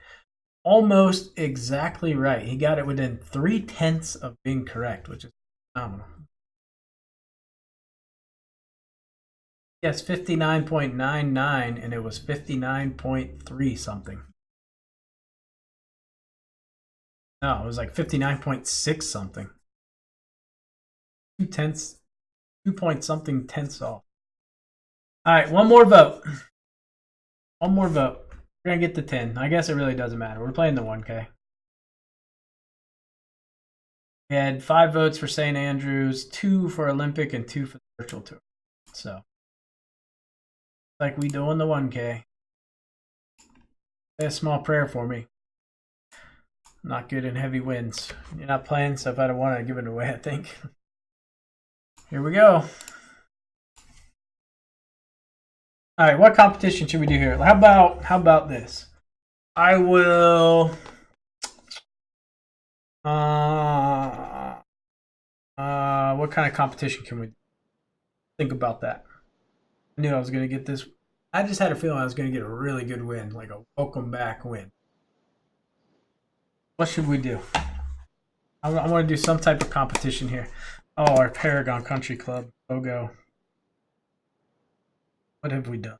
almost exactly right. He got it within 3/10 of being correct, which is phenomenal. Yes, 59.99, and it was 59.3 something. No, it was like 59.6 something. 2 point something tenths off. All right, one more vote. One more vote. We're going to get to 10. I guess it really doesn't matter. We're playing the 1K. We had 5 votes for St. Andrews, 2 for Olympic, and 2 for the virtual tour. So, like we doing the 1K. Say a small prayer for me. Not good in heavy winds. You're not playing, so if I'd have wanted to give it away, I think. Here we go. All right, what competition should we do here? How about this? I will. What kind of competition can we think about that? I knew I was gonna get this. I just had a feeling I was gonna get a really good win, like a welcome back win. What should we do? I want to do some type of competition here. Oh, our Paragon Country Club logo. What have we done?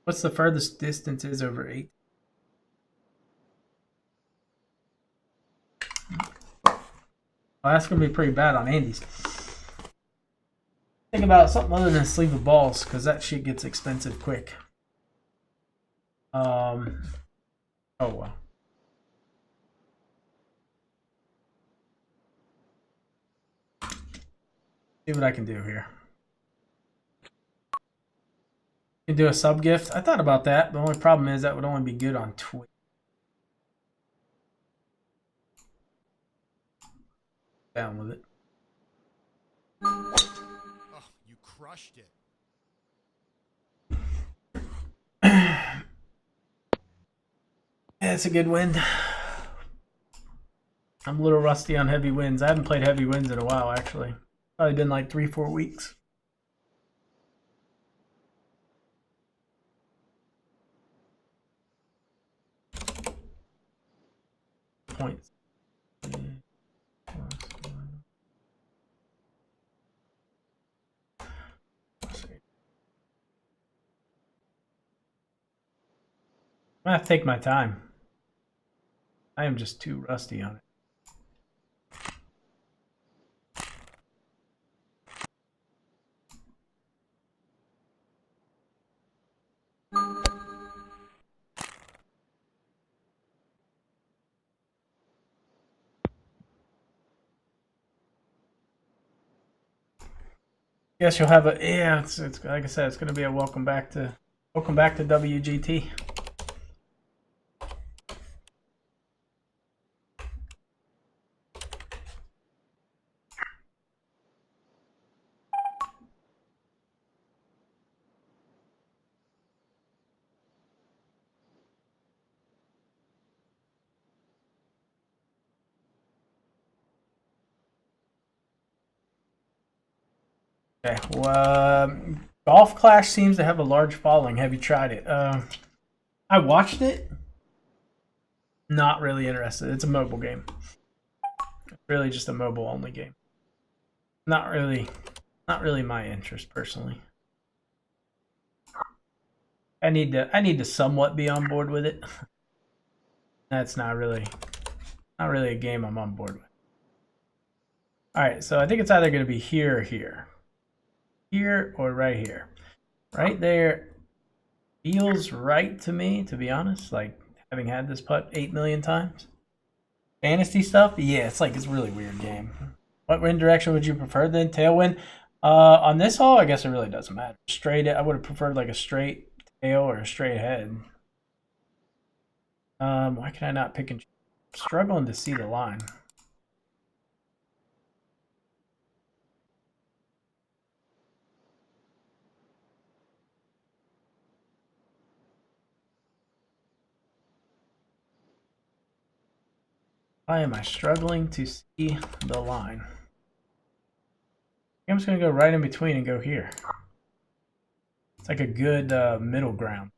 What's the furthest distance is over 8? Well, that's going to be pretty bad on Andy's. Think about something other than sleeve of balls, because that shit gets expensive quick. Oh, well. See what I can do here. You can do a sub gift. I thought about that. The only problem is that would only be good on Twitch. Down with it. Oh, you crushed it. Yeah, it's a good win. I'm a little rusty on heavy wins. I haven't played heavy wins in a while, actually. Probably been like 3-4 weeks. Points. I'm gonna have to take my time. I am just too rusty on it. Guess you'll have a it's like I said, it's gonna be a welcome back to WGT. Okay, well, Golf Clash seems to have a large following. Have you tried it? I watched it. Not really interested. It's a mobile game. It's really just a mobile only game. Not really my interest personally. I need to somewhat be on board with it. That's not really a game I'm on board with. All right, so I think it's either going to be here or here. Here or right here. Right there feels right to me, to be honest, like having had this putt 8 million times. Fantasy stuff, yeah, it's a really weird game. What wind direction would you prefer then? Tailwind? On this hole, I guess it really doesn't matter. Straight, I would have preferred like a straight tail or a straight head. Why can I not pick and choose? I'm struggling to see the line. Why am I struggling to see the line? I'm just going to go right in between and go here. It's like a good middle ground.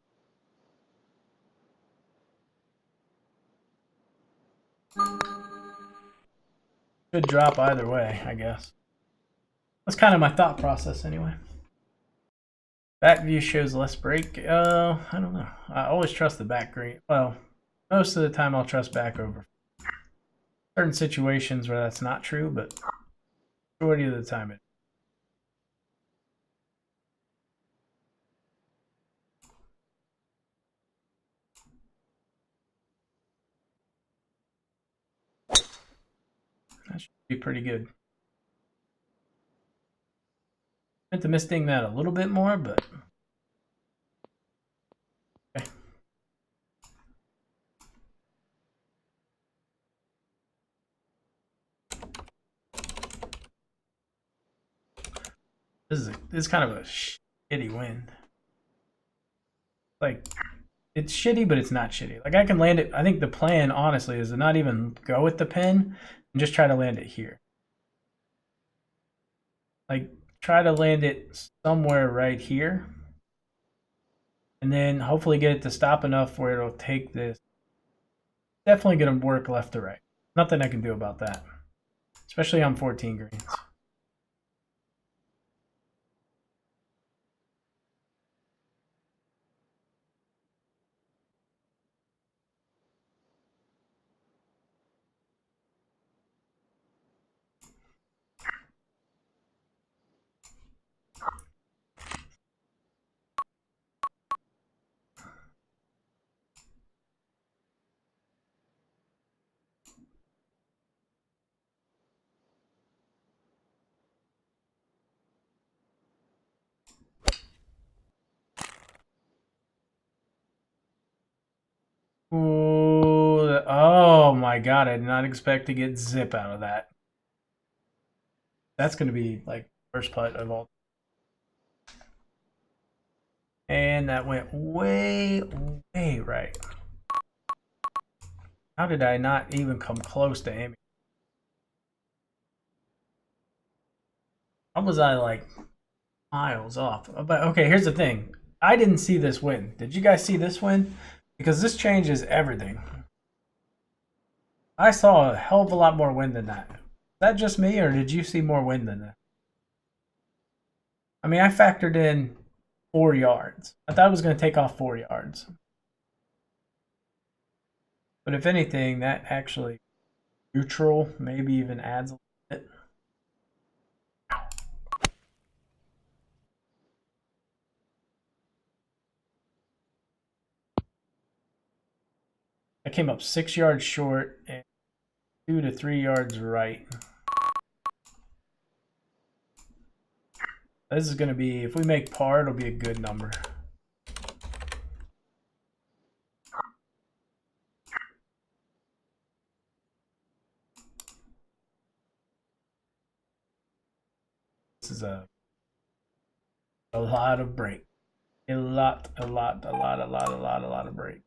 Could drop either way, I guess. That's kind of my thought process anyway. Back view shows less break. I don't know. I always trust the back green. Well, most of the time I'll trust back over. Certain situations where that's not true, but majority of the time it. That should be pretty good. Meant to misting that a little bit more, but okay. This is kind of a shitty wind. Like, it's shitty, but it's not shitty. Like, I can land it. I think the plan, honestly, is to not even go with the pin and just try to land it here. Like, try to land it somewhere right here. And then hopefully get it to stop enough where it'll take this. Definitely going to work left to right. Nothing I can do about that. Especially on 14 greens. Ooh, oh my god, I did not expect to get zip out of that. That's going to be like first putt of all. And that went way, way right. How did I not even come close to aiming? How was I like miles off? But okay, here's the thing. I didn't see this win. Did you guys see this win? Because this changes everything. I saw a hell of a lot more wind than that. Is that just me, or did you see more wind than that? I mean, I factored in 4 yards. I thought it was going to take off 4 yards. But if anything, that actually neutral maybe even adds a little bit. I came up 6 yards short and 2 to 3 yards right. This is going to be, if we make par, it'll be a good number. This is a lot of break. A lot of break.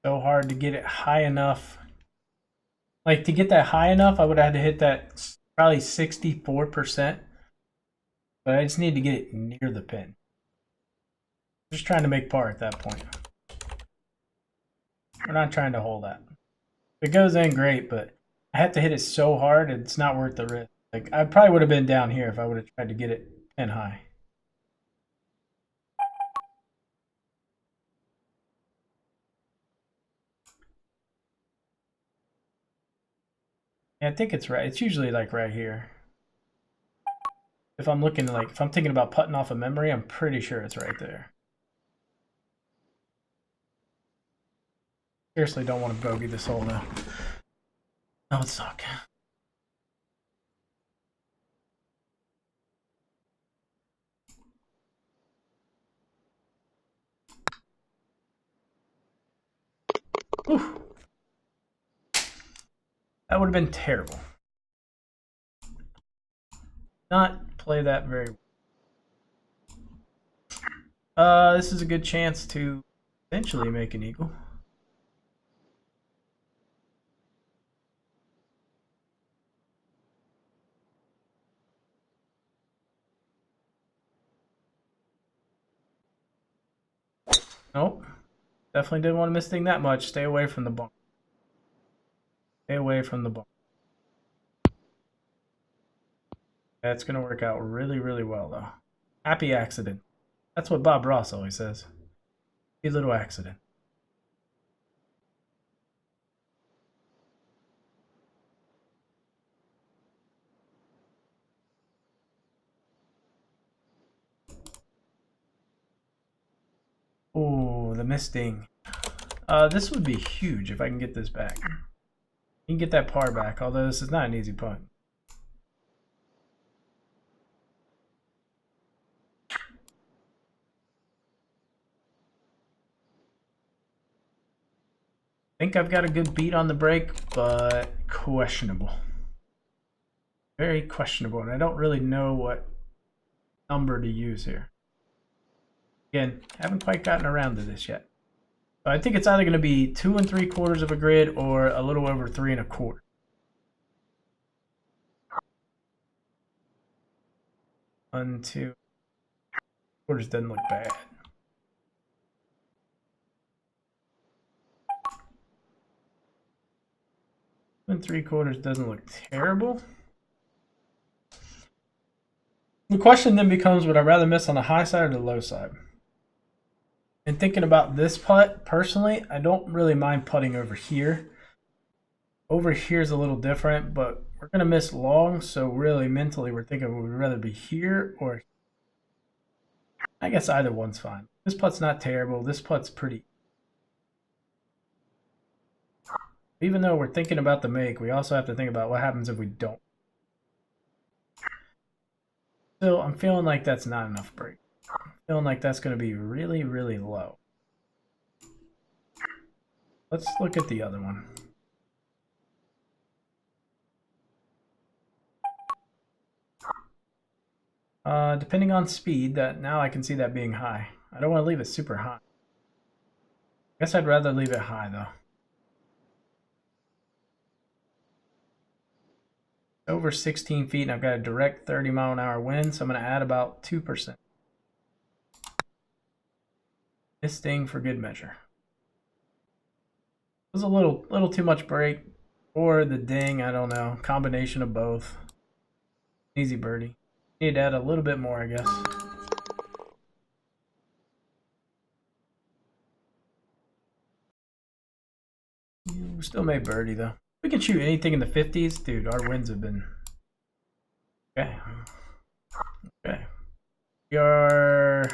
So hard to get it high enough. Like, to get that high enough, I would have had to hit that probably 64%. But I just need to get it near the pin. Just trying to make par at that point. We're not trying to hold that. If it goes in, great, but I have to hit it so hard, it's not worth the risk. Like, I probably would have been down here if I would have tried to get it pin high. Yeah, I think it's right. It's usually like right here. If I'm looking like, if I'm thinking about putting off a memory, I'm pretty sure it's right there. Seriously, don't want to bogey this hole though. That would suck. Oof. That would have been terrible. Not play that very well. This is a good chance to eventually make an eagle. Nope. Definitely didn't want to miss thing that much. Stay away from the bunker. Stay away from the bunker. That's going to work out really, really well, though. Happy accident. That's what Bob Ross always says. A little accident. Oh, the misting. This would be huge if I can get this back. You can get that par back, although this is not an easy putt. I think I've got a good beat on the break, but questionable. Very questionable, and I don't really know what number to use here. Again, haven't quite gotten around to this yet. So I think it's either going to be 2 3/4 of a grid or a little over 3 1/4. 1, 2 quarters doesn't look bad. 2 3/4 doesn't look terrible. The question then becomes, would I rather miss on the high side or the low side? And thinking about this putt, personally, I don't really mind putting over here. Over here is a little different, but we're going to miss long, so really mentally we're thinking would we rather be here or... I guess either one's fine. This putt's not terrible. This putt's pretty... Even though we're thinking about the make, we also have to think about what happens if we don't. Still, I'm feeling like that's not enough break. I'm feeling like that's going to be really, really low. Let's look at the other one. Depending on speed, that now I can see that being high. I don't want to leave it super high. I guess I'd rather leave it high though. Over 16 feet, and I've got a direct 30-mile-an-hour wind, so I'm going to add about 2%. Misting for good measure. It was a little too much break, or the ding, I don't know. Combination of both. Easy birdie. Need to add a little bit more, I guess. We still made birdie though. We can shoot anything in the 50s. Dude, our wins have been... Okay. Okay. We are...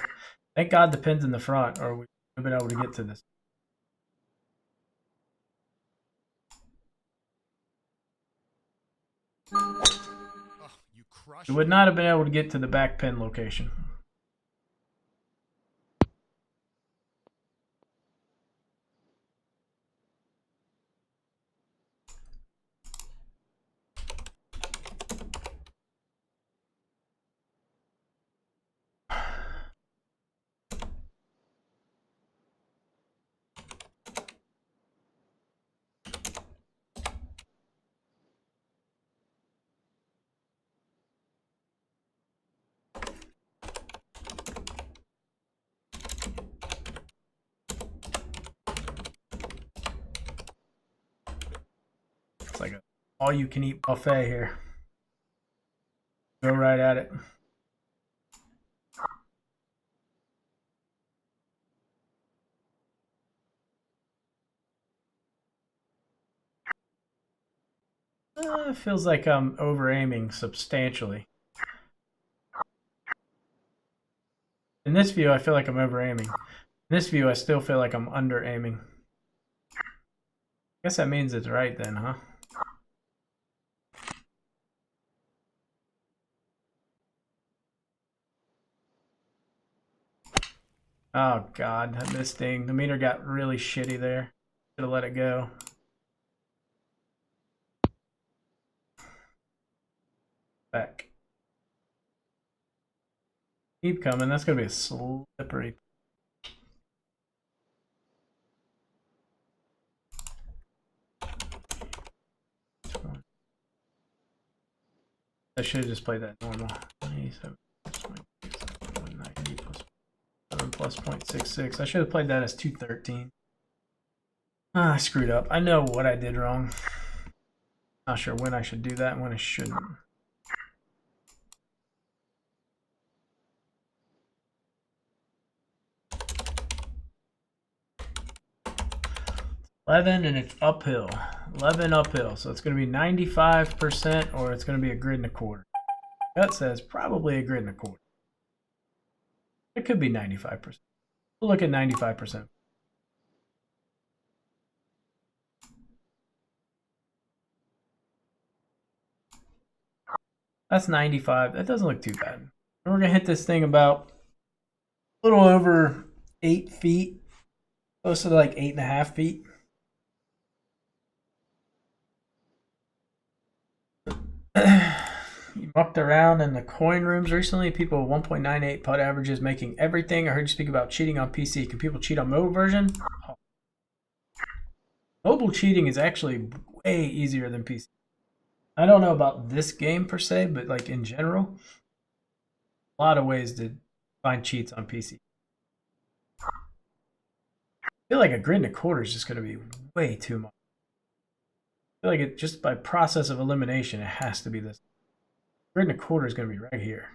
Thank God the pin's in the front, or we would have been able to get to this. Oh, you crushed We would not have been able to get to the back pin location. It's like a all-you-can-eat buffet here. Go right at it. It feels like I'm over-aiming substantially. In this view, I feel like I'm over-aiming. In this view, I still feel like I'm under-aiming. I guess that means it's right then, huh? Oh God, that misting. The meter got really shitty there. Should have let it go. Back. Keep coming. That's gonna be a slippery. I should have just played that normal. 97 plus 190 plus 7 plus 0.66. I should have played that as 213. I screwed up. I know what I did wrong. Not sure when I should do that and when I shouldn't. $11 and it's uphill. 11 uphill. So it's going to be 95% or it's going to be a grid and a quarter. That says probably a grid and a quarter. It could be 95%. We'll look at 95%. That's 95. That doesn't look too bad. And we're gonna hit this thing about a little over 8 feet, close to like 8.5 feet. You mucked around in the coin rooms recently. People with 1.98 putt averages making everything. I heard you speak about cheating on PC. Can people cheat on mobile version? Oh. Mobile cheating is actually way easier than PC. I don't know about this game per se, but like in general, a lot of ways to find cheats on PC. I feel like a grid and a quarter is just going to be way too much. I feel like it just by process of elimination, it has to be this. Grid and a quarter is going to be right here.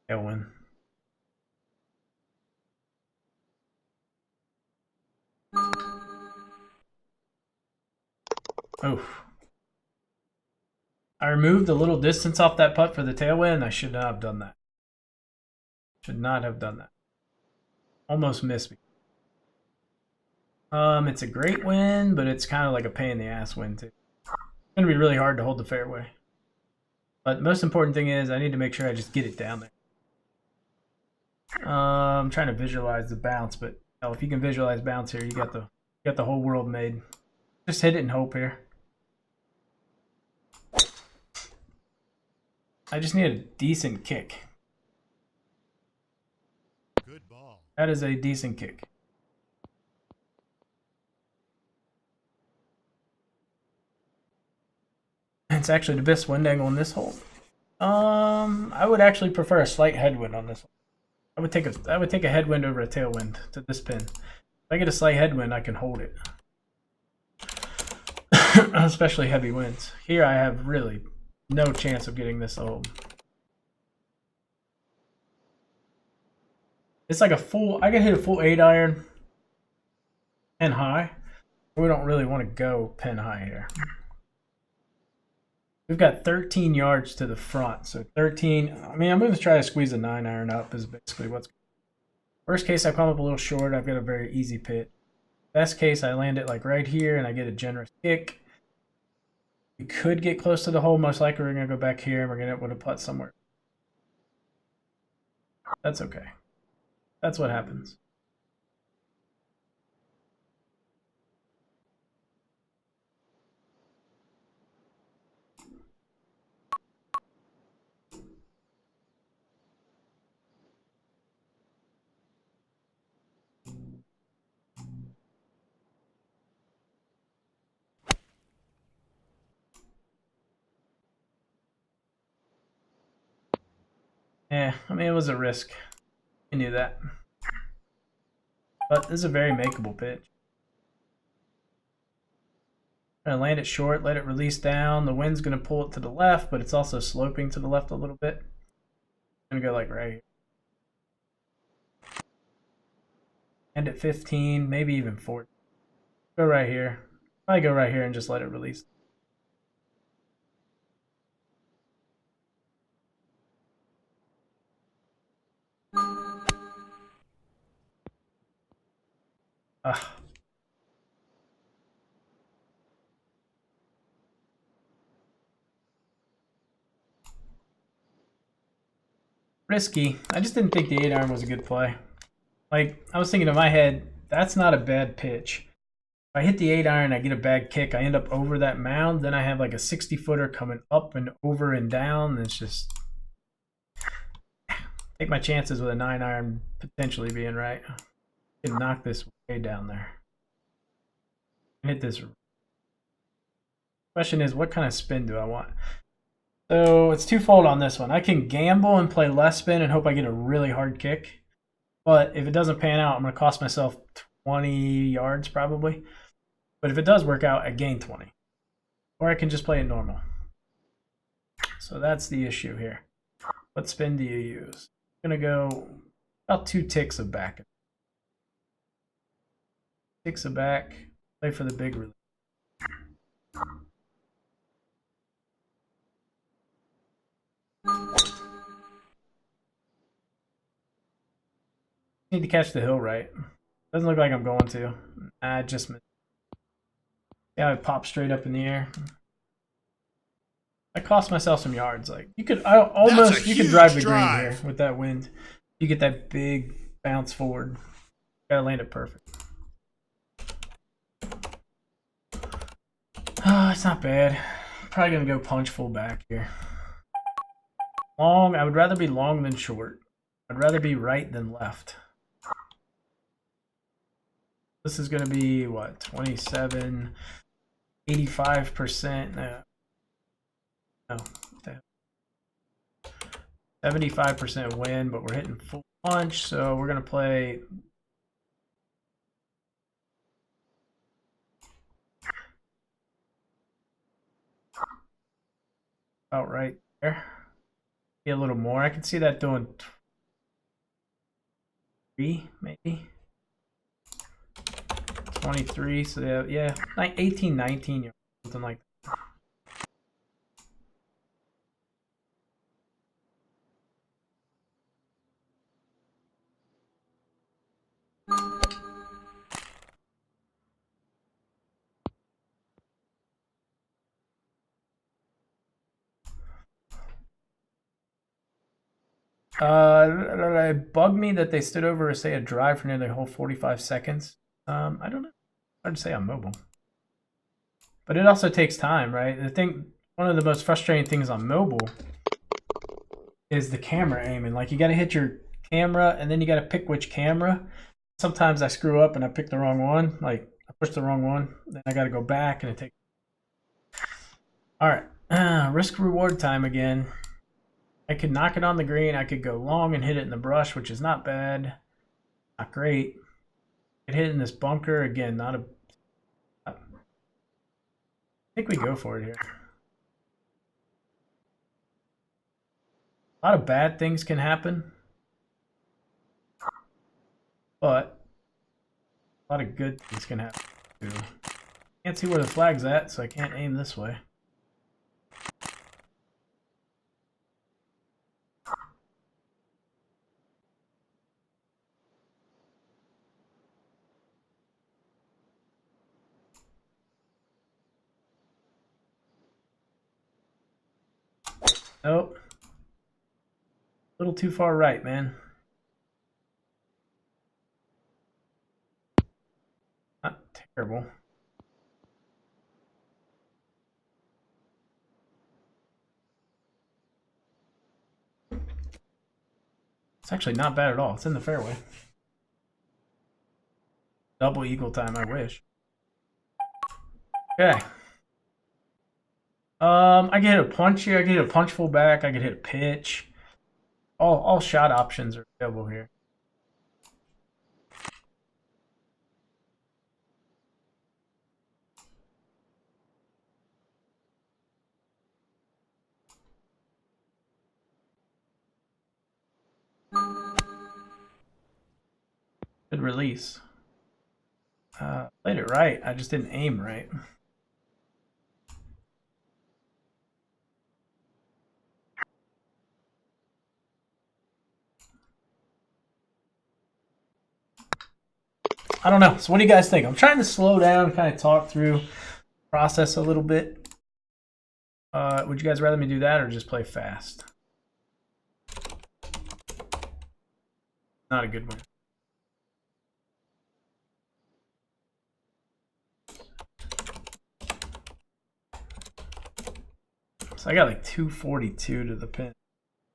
Tailwind. Oh. I removed a little distance off that putt for the tailwind. I should not have done that. Should not have done that. Almost missed me. It's a great win, but it's kind of like a pain in the ass win too. It's gonna be really hard to hold the fairway. But the most important thing is I need to make sure I just get it down there. I'm trying to visualize the bounce, but if you can visualize bounce here, you got the whole world made. Just hit it and hope here. I just need a decent kick. Good ball. That is a decent kick. It's actually the best wind angle in this hole. I would actually prefer a slight headwind on this one. I would take a headwind over a tailwind to this pin. If I get a slight headwind, I can hold it. Especially heavy winds. Here I have really no chance of getting this to hold. It's like a full, I can hit a full 8-iron pin high. We don't really want to go pin high here. We've got 13 yards to the front, so 13. I mean, I'm going to try to squeeze a 9-iron up is basically what's. Worst case, I come up a little short. I've got a very easy pit. Best case, I land it like right here and I get a generous kick. We could get close to the hole. Most likely, we're going to go back here and we're going to put a putt somewhere. That's okay. That's what happens. Yeah, I mean, it was a risk. I knew that. But this is a very makeable pitch. I'm going to land it short, let it release down. The wind's going to pull it to the left, but it's also sloping to the left a little bit. I'm going to go like right here. End at 15, maybe even 40. Go right here. Probably go right here and just let it release. Risky. I just didn't think the 8-iron was a good play. Like, I was thinking in my head, that's not a bad pitch. If I hit the 8-iron, I get a bad kick, I end up over that mound, then I have like a 60-footer coming up and over and down, and it's just... Take my chances with a 9-iron potentially being right. I can knock this way down there. Hit this. Question is, what kind of spin do I want? So it's twofold on this one. I can gamble and play less spin and hope I get a really hard kick. But if it doesn't pan out, I'm going to cost myself 20 yards probably. But if it does work out, I gain 20. Or I can just play it normal. So that's the issue here. What spin do you use? I'm gonna go about 2 ticks of back. Ticks of back, play for the big release. Need to catch the hill right. Doesn't look like I'm going to. I just missed. Yeah, I pop straight up in the air. I cost myself some yards. Like you could, you could drive the green here with that wind. You get that big bounce forward. Gotta land it perfect. Oh, it's not bad. Probably gonna go punch full back here. Long. I would rather be long than short. I'd rather be right than left. This is gonna be what, 27, 85%. No, 75% win, but we're hitting full punch, so we're gonna play. About right there. Be a little more. I can see that doing 3, maybe 23. So yeah, like 18, 19, something like that. It bugged me that they stood over, say, a drive for nearly the whole 45 seconds. I don't know. Hard to say on mobile. But it also takes time, right? One of the most frustrating things on mobile is the camera aiming. Like, you got to hit your camera, and then you got to pick which camera. Sometimes I screw up and I pick the wrong one. Like, I push the wrong one. Then I got to go back, and it takes... All right. Risk-reward time again. I could knock it on the green. I could go long and hit it in the brush, which is not bad. Not great. I could hit it in this bunker. Again, not a... I think we go for it here. A lot of bad things can happen. But a lot of good things can happen too. Can't see where the flag's at, so I can't aim this way. Nope. A little too far right, man. Not terrible. It's actually not bad at all. It's in the fairway. Double eagle time, I wish. Okay. I can hit a punch here. I can hit a punch full back. I can hit a pitch. All shot options are available here. Good release. Played it right. I just didn't aim right. I don't know. So what do you guys think? I'm trying to slow down, kind of talk through process a little bit. Would you guys rather me do that or just play fast? Not a good one. So I got like 242 to the pin.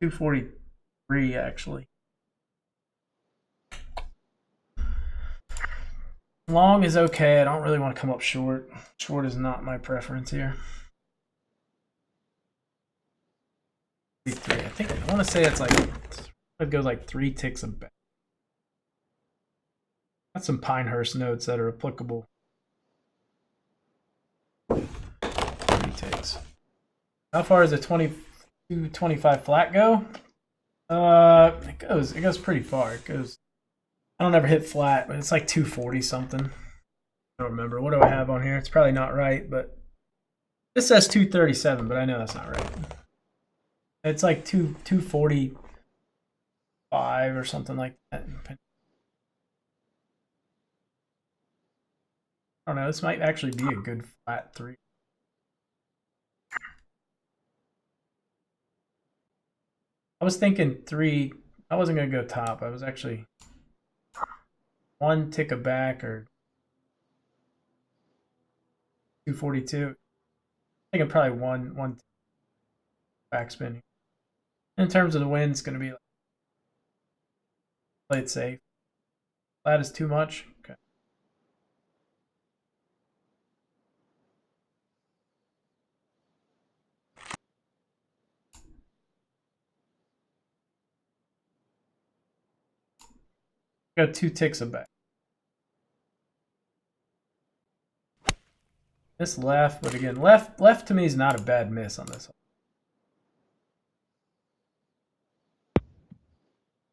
243 actually. Long is okay. I don't really want to come up short. Short is not my preference here. I think I want to say it's like, I'd go like 3 ticks of back. Got some Pinehurst notes that are applicable. 3 ticks. How far is it? 22 225 flat go. It goes pretty far. It goes. I don't ever hit flat, but it's like 240 something. I don't remember. What do I have on here? It's probably not right, but this says 237, but I know that's not right. It's like 245 or something like that. I don't know. This might actually be a good flat 3. I was thinking 3. I wasn't going to go top. I was actually 1 tick a back or 242. I think I'm probably one backspin. In terms of the wind, it's going to be like, play it safe. Flat is too much. Okay. Got 2 ticks of back. This left, but again, left to me is not a bad miss on this.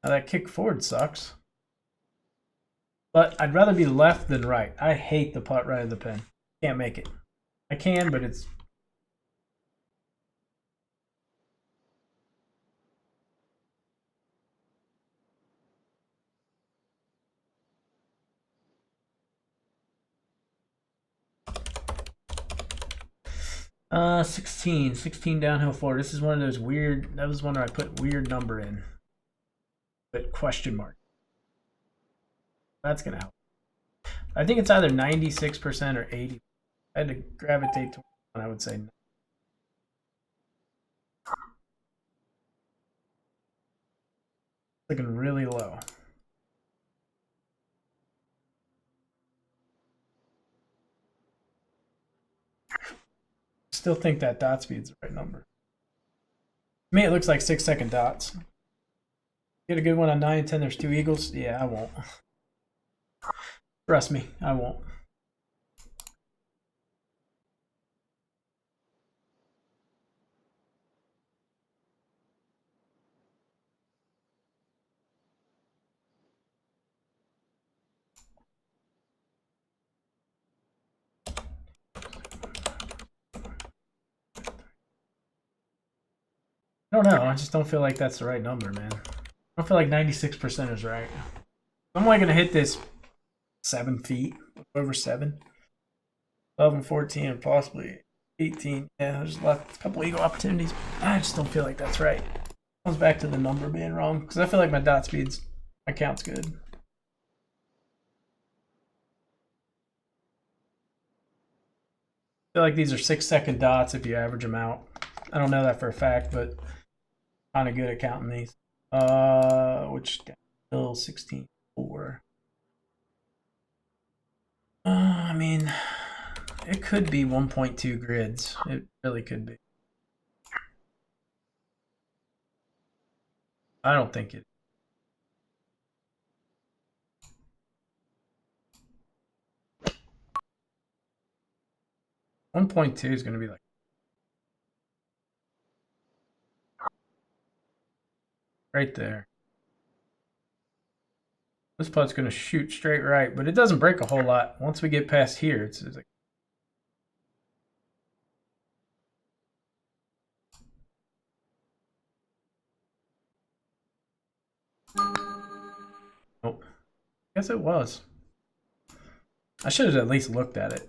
Now that kick forward sucks. But I'd rather be left than right. I hate the putt right of the pin. Can't make it. I can, but it's... Uh, 16 downhill forward. This is one of those weird, that was one where I put weird number in. But question mark. That's gonna help. I think it's either 96% or 80%. I had to gravitate to one, I would say. Looking really low. Still think that dot speed's the right number. To me, it looks like 6-second dots. Get a good one on 9 and 10. There's 2 eagles. Yeah, I won't. Trust me, I won't. I don't know. I just don't feel like that's the right number, man. I don't feel like 96% is right. I'm only going to hit this 7 feet, over 7. 12 and 14 and possibly 18. Yeah, there's left a couple eagle opportunities. I just don't feel like that's right. Comes back to the number being wrong because I feel like my dot speeds, my count's good. I feel like these are 6-second dots if you average them out. I don't know that for a fact, but kind of good at counting these. Which still 16.4. I mean, it could be 1.2 grids. It really could be. I don't think it. .2 is going to be like right there. This putt's going to shoot straight right, but it doesn't break a whole lot. Once we get past here, it's like... Nope. I guess it was. I should have at least looked at it.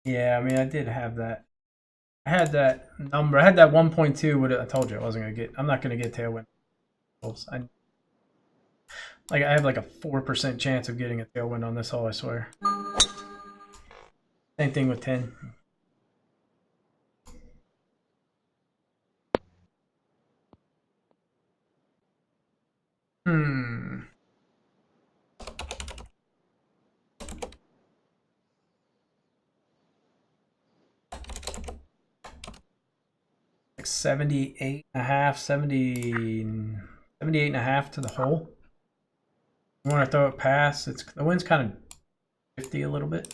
Yeah, I mean, I did have that. I had that number. I had that 1.2. What I told you I wasn't gonna get. I'm not gonna get tailwind. I have like a 4% chance of getting a tailwind on this hole. I swear. Same thing with 10. Hmm. 78.5, 78.5 to the hole. You want to throw it past. The wind's kind of 50 a little bit.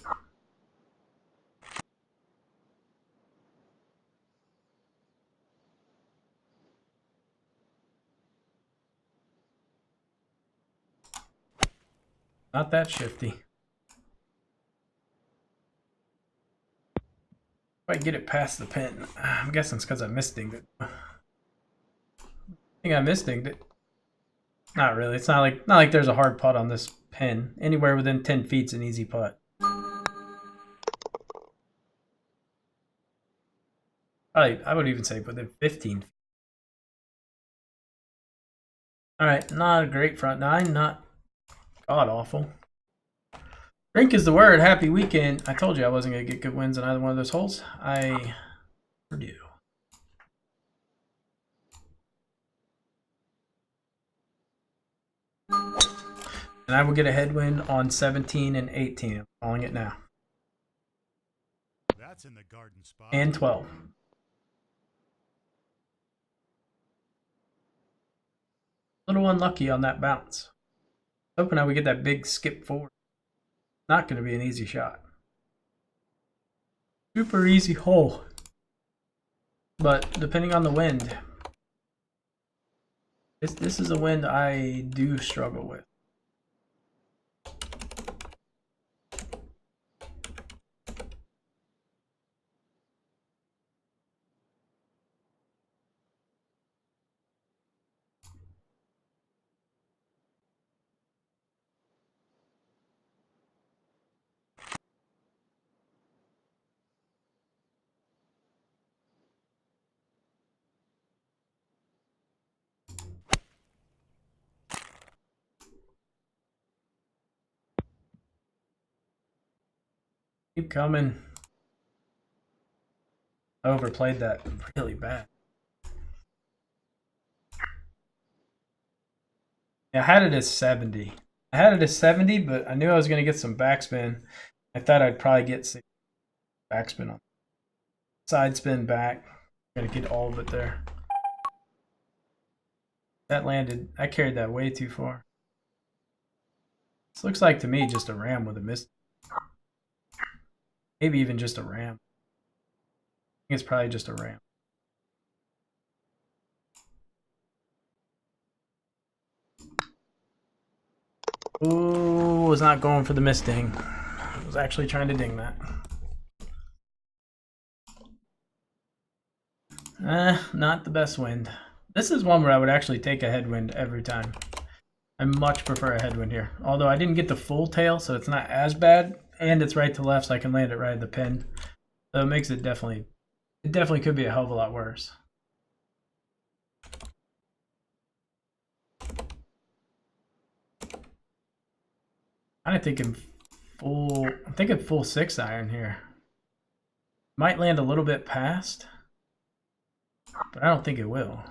Not that shifty. If I get it past the pin, I'm guessing it's because I misdinged it. I think I misdinged it. Not really. It's not like there's a hard putt on this pin. Anywhere within 10 feet's an easy putt. I would even say within 15 feet. All right, not a great front nine, not god awful. Drink is the word. Happy weekend. I told you I wasn't going to get good wins on either one of those holes. I do. And I will get a headwind on 17 and 18. I'm calling it now. That's in the garden spot. And 12. A little unlucky on that bounce. Hoping I would get that big skip forward. Not going to be an easy shot. Super easy hole. But depending on the wind, this is a wind I do struggle with. Keep coming. I overplayed that really bad. Yeah, I had it as 70. I had it as 70, but I knew I was going to get some backspin. I thought I'd probably get 6 backspin on side spin back. I'm going to get all of it there. That landed. I carried that way too far. This looks like to me just a ram with a miss. Maybe even just a ram. I think it's probably just a ram. Ooh, was not going for the miss ding. I was actually trying to ding that. Not the best wind. This is one where I would actually take a headwind every time. I much prefer a headwind here. Although I didn't get the full tail, so it's not as bad. And it's right to left, so I can land it right at the pin. So it makes it definitely could be a hell of a lot worse. I'm thinking full 6 iron here. Might land a little bit past, but I don't think it will.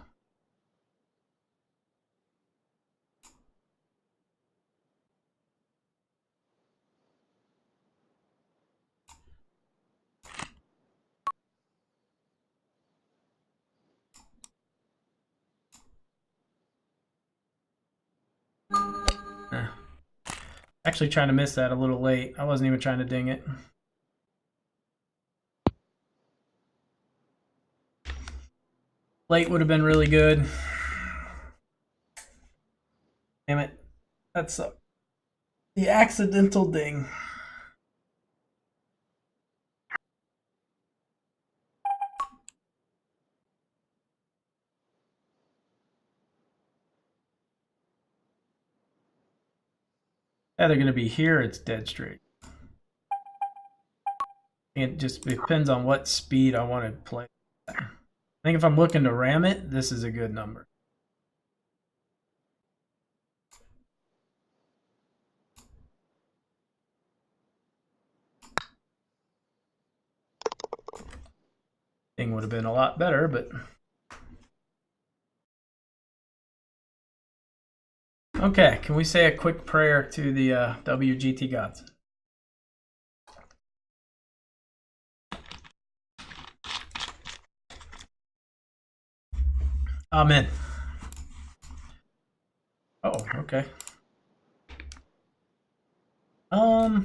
Actually trying to miss that a little late. I wasn't even trying to ding it. Late would have been really good. Damn it. That's the accidental ding. Either going to be here, it's dead straight. It just depends on what speed I want to play. I think if I'm looking to ram it, this is a good number. Thing would have been a lot better, but okay, can we say a quick prayer to the WGT gods? I'm in. Oh, okay. Oh.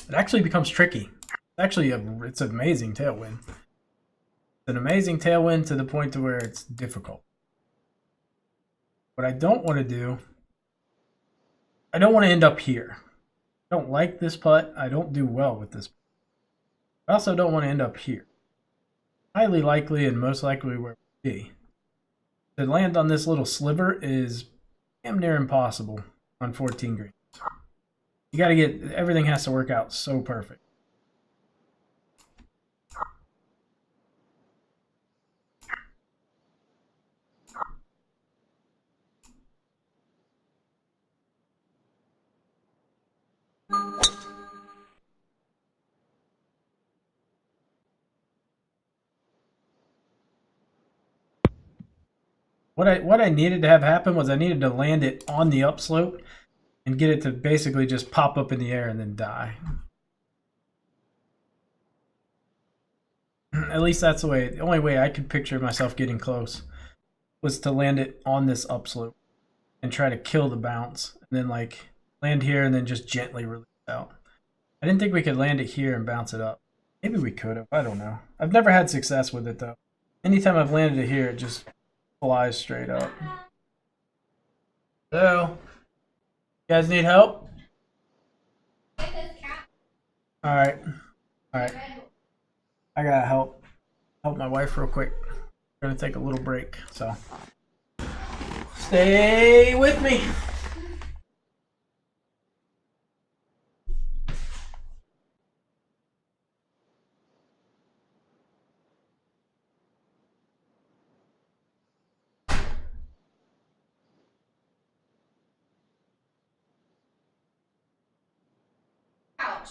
It actually becomes tricky. Actually, it's an amazing tailwind. It's an amazing tailwind to the point to where it's difficult. What I don't want to do, I don't want to end up here. I don't like this putt. I don't do well with this. I also don't want to end up here. Highly likely and most likely where we'll be. To land on this little sliver is damn near impossible on 14 green. You got to get, everything has to work out so perfect. What I needed to have happen was I needed to land it on the upslope and get it to basically just pop up in the air and then die. At least that's the only way I could picture myself getting close was to land it on this upslope and try to kill the bounce and then like land here and then just gently release out. I didn't think we could land it here and bounce it up. Maybe we could have, I don't know. I've never had success with it though. Anytime I've landed it here, it just flies straight up. So, you guys need help? Alright. Alright. I gotta help my wife real quick. We're gonna take a little break, so stay with me. Ouch.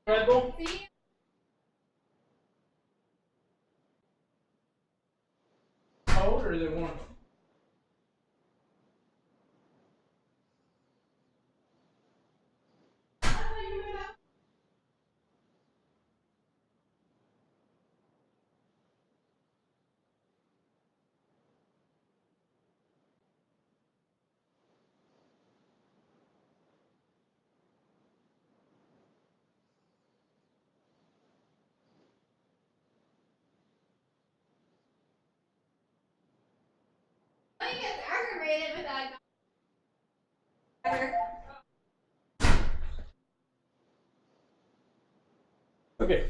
Red Bull? Cold or is it warm? He gets aggravated with that. Okay.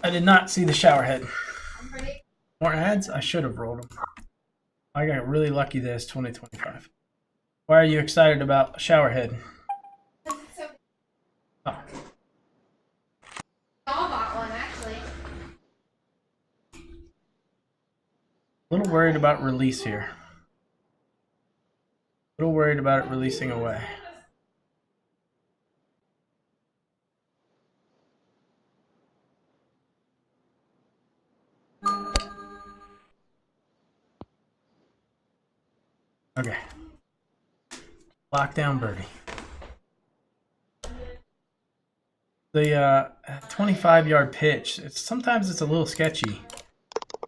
I did not see the shower head. More ads? I should have rolled them. I got really lucky this 2025. Why are you excited about shower head? Oh. Bought one actually. A little worried about release here. A little worried about it releasing away. Okay. Lockdown birdie. The 25-yard pitch, sometimes it's a little sketchy.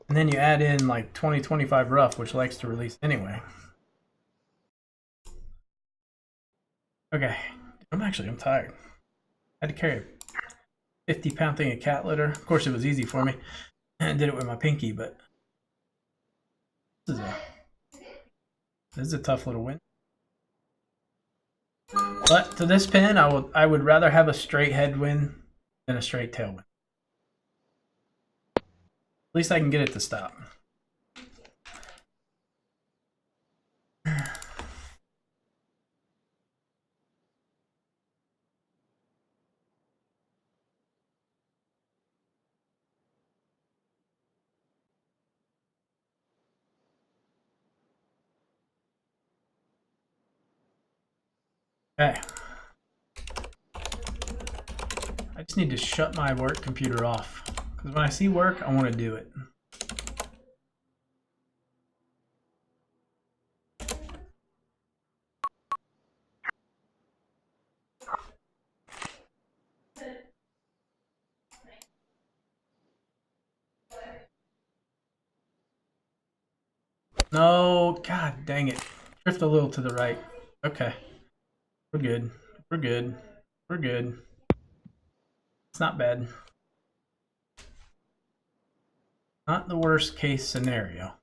And then you add in like 20-25 rough, which likes to release anyway. Okay. I'm tired. I had to carry a 50-pound thing of cat litter. Of course, it was easy for me. I did it with my pinky, but this is a tough little win. But to this pin, I would rather have a straight head win than a straight tail win. At least I can get it to stop. Okay. I just need to shut my work computer off. Because when I see work, I want to do it. No, god dang it. Drift a little to the right. Okay. We're good. We're good. We're good. It's not bad. Not the worst case scenario.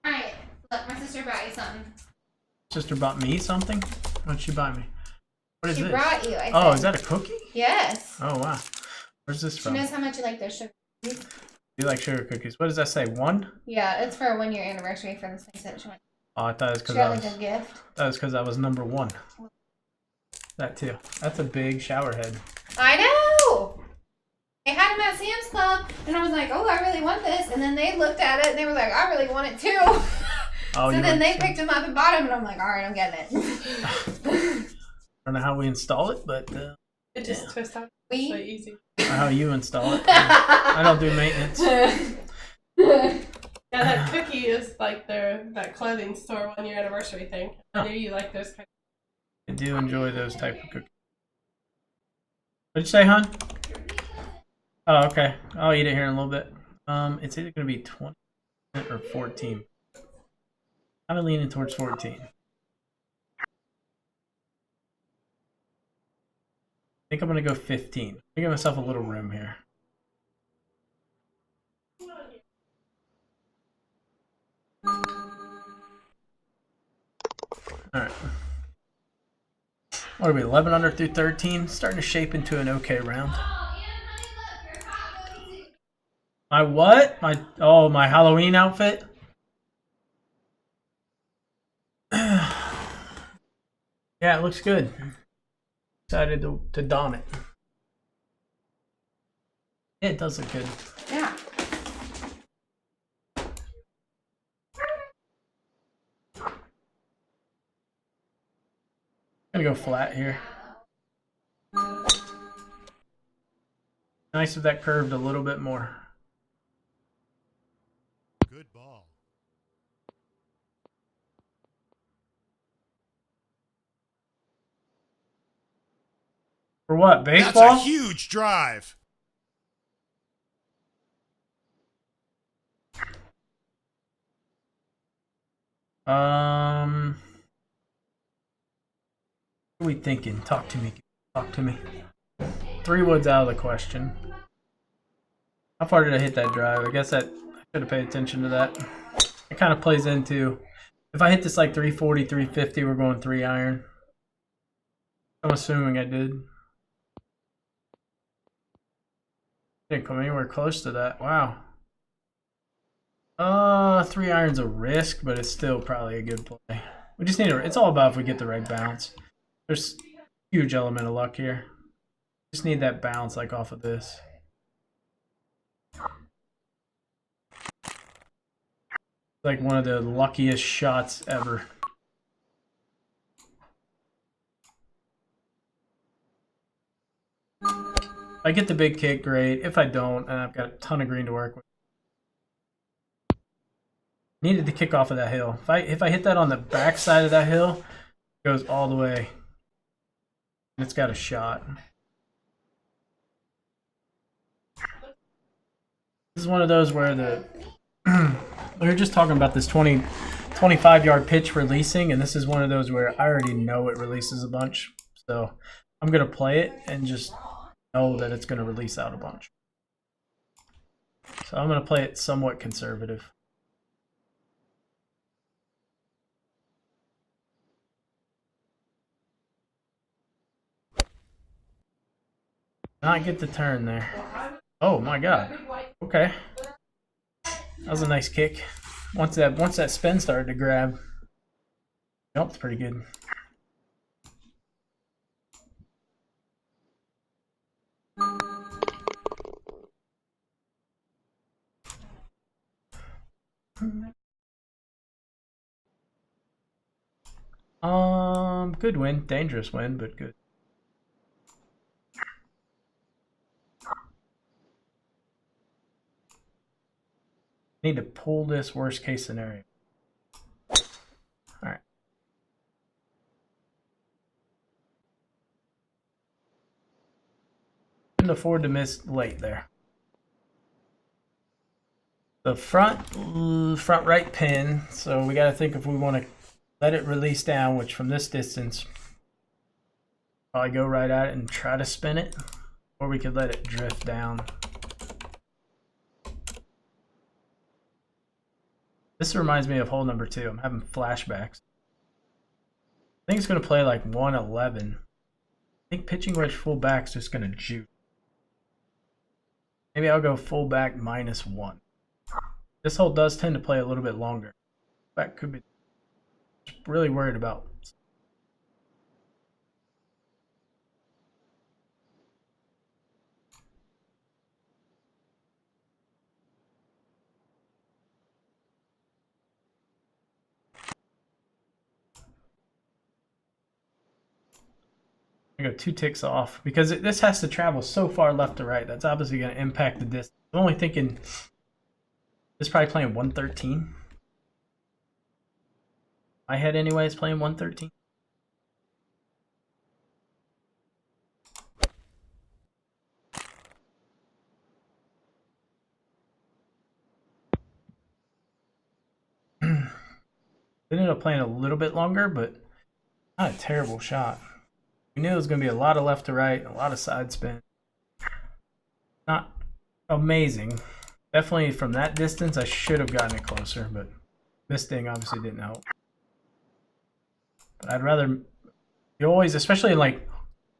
Alright, look, my sister brought you something. Sister bought me something? What'd she buy me? What is She this? brought you, I Oh, said. is that a cookie? Yes. Oh, wow. Where's this She from? knows how much you like their sugar. Do you like sugar cookies? What does that say? 1? Yeah, it's for a 1-year anniversary for this thing that she went. Oh, I thought it was She because got like a gift. I was number 1. That too. That's a big shower head. I know! They had them at Sam's Club, and I was like, oh, I really want this. And then they looked at it, and they were like, I really want it too. Oh, So then they picked them up and bought them, and I'm like, all right, I'm getting it. I don't know how we install it, but It just twists out. We- It's so easy. how you install it. I don't do maintenance. Yeah, that cookie is like that clothing store 1-year anniversary thing. I knew you like those kind I do enjoy those type of cookies. What'd you say, hon? Oh, okay. I'll eat it here in a little bit. It's either gonna be 20 or 14. I'm leaning towards 14. I think I'm gonna go 15. I give myself a little room here. Alright. What are we, 11 under through 13? Starting to shape into an okay round. Oh, Ian, honey, look, your hot baby. My what? My Halloween outfit? Yeah, it looks good. Excited to don it. Yeah, it does look good. Yeah. I'm gonna go flat here. Nice if that curved a little bit more. Good ball. For what, That's baseball? a huge drive. What are we thinking? Talk to me. Talk to me. 3 woods out of the question. How far did I hit that drive? I guess I should have paid attention to that. It kind of plays into, if I hit this like 340, 350, we're going 3 iron. I'm assuming I did. Didn't come anywhere close to that. Wow. 3 iron's a risk, but it's still probably a good play. We just need it's all about if we get the right bounce. There's a huge element of luck here. Just need that bounce like off of this. Like one of the luckiest shots ever. If I get the big kick, great. If I don't, and I've got a ton of green to work with. Needed to kick off of that hill. If I hit that on the back side of that hill, it goes all the way. It's got a shot. This is one of those where the we were just talking about this 25-yard pitch releasing, and this is one of those where I already know it releases a bunch. So I'm going to play it and just know that it's going to release out a bunch. So I'm going to play it somewhat conservative. Not get the turn there. Oh my god. Okay. That was a nice kick. Once that spin started to grab, jumped pretty good. Good win. Dangerous win, but good. Need to pull this worst case scenario. Alright. Couldn't afford to miss late there. The front right pin, so we got to think if we want to let it release down, which from this distance, probably go right at it and try to spin it, or we could let it drift down. This reminds me of hole number 2. I'm having flashbacks. I think it's going to play like 111. I think pitching wedge full back is just going to juke. Maybe I'll go full back -1. This hole does tend to play a little bit longer. That could be really worried about. I go 2 ticks off because this has to travel so far left to right. That's obviously going to impact the distance. I'm only thinking this is probably playing 113. My head anyway is playing 113. Ended up playing a little bit longer, but not a terrible shot. We knew it was going to be a lot of left to right, a lot of side spin. Not amazing. Definitely from that distance, I should have gotten it closer, but missing obviously didn't help. But I'd rather, you always, especially in like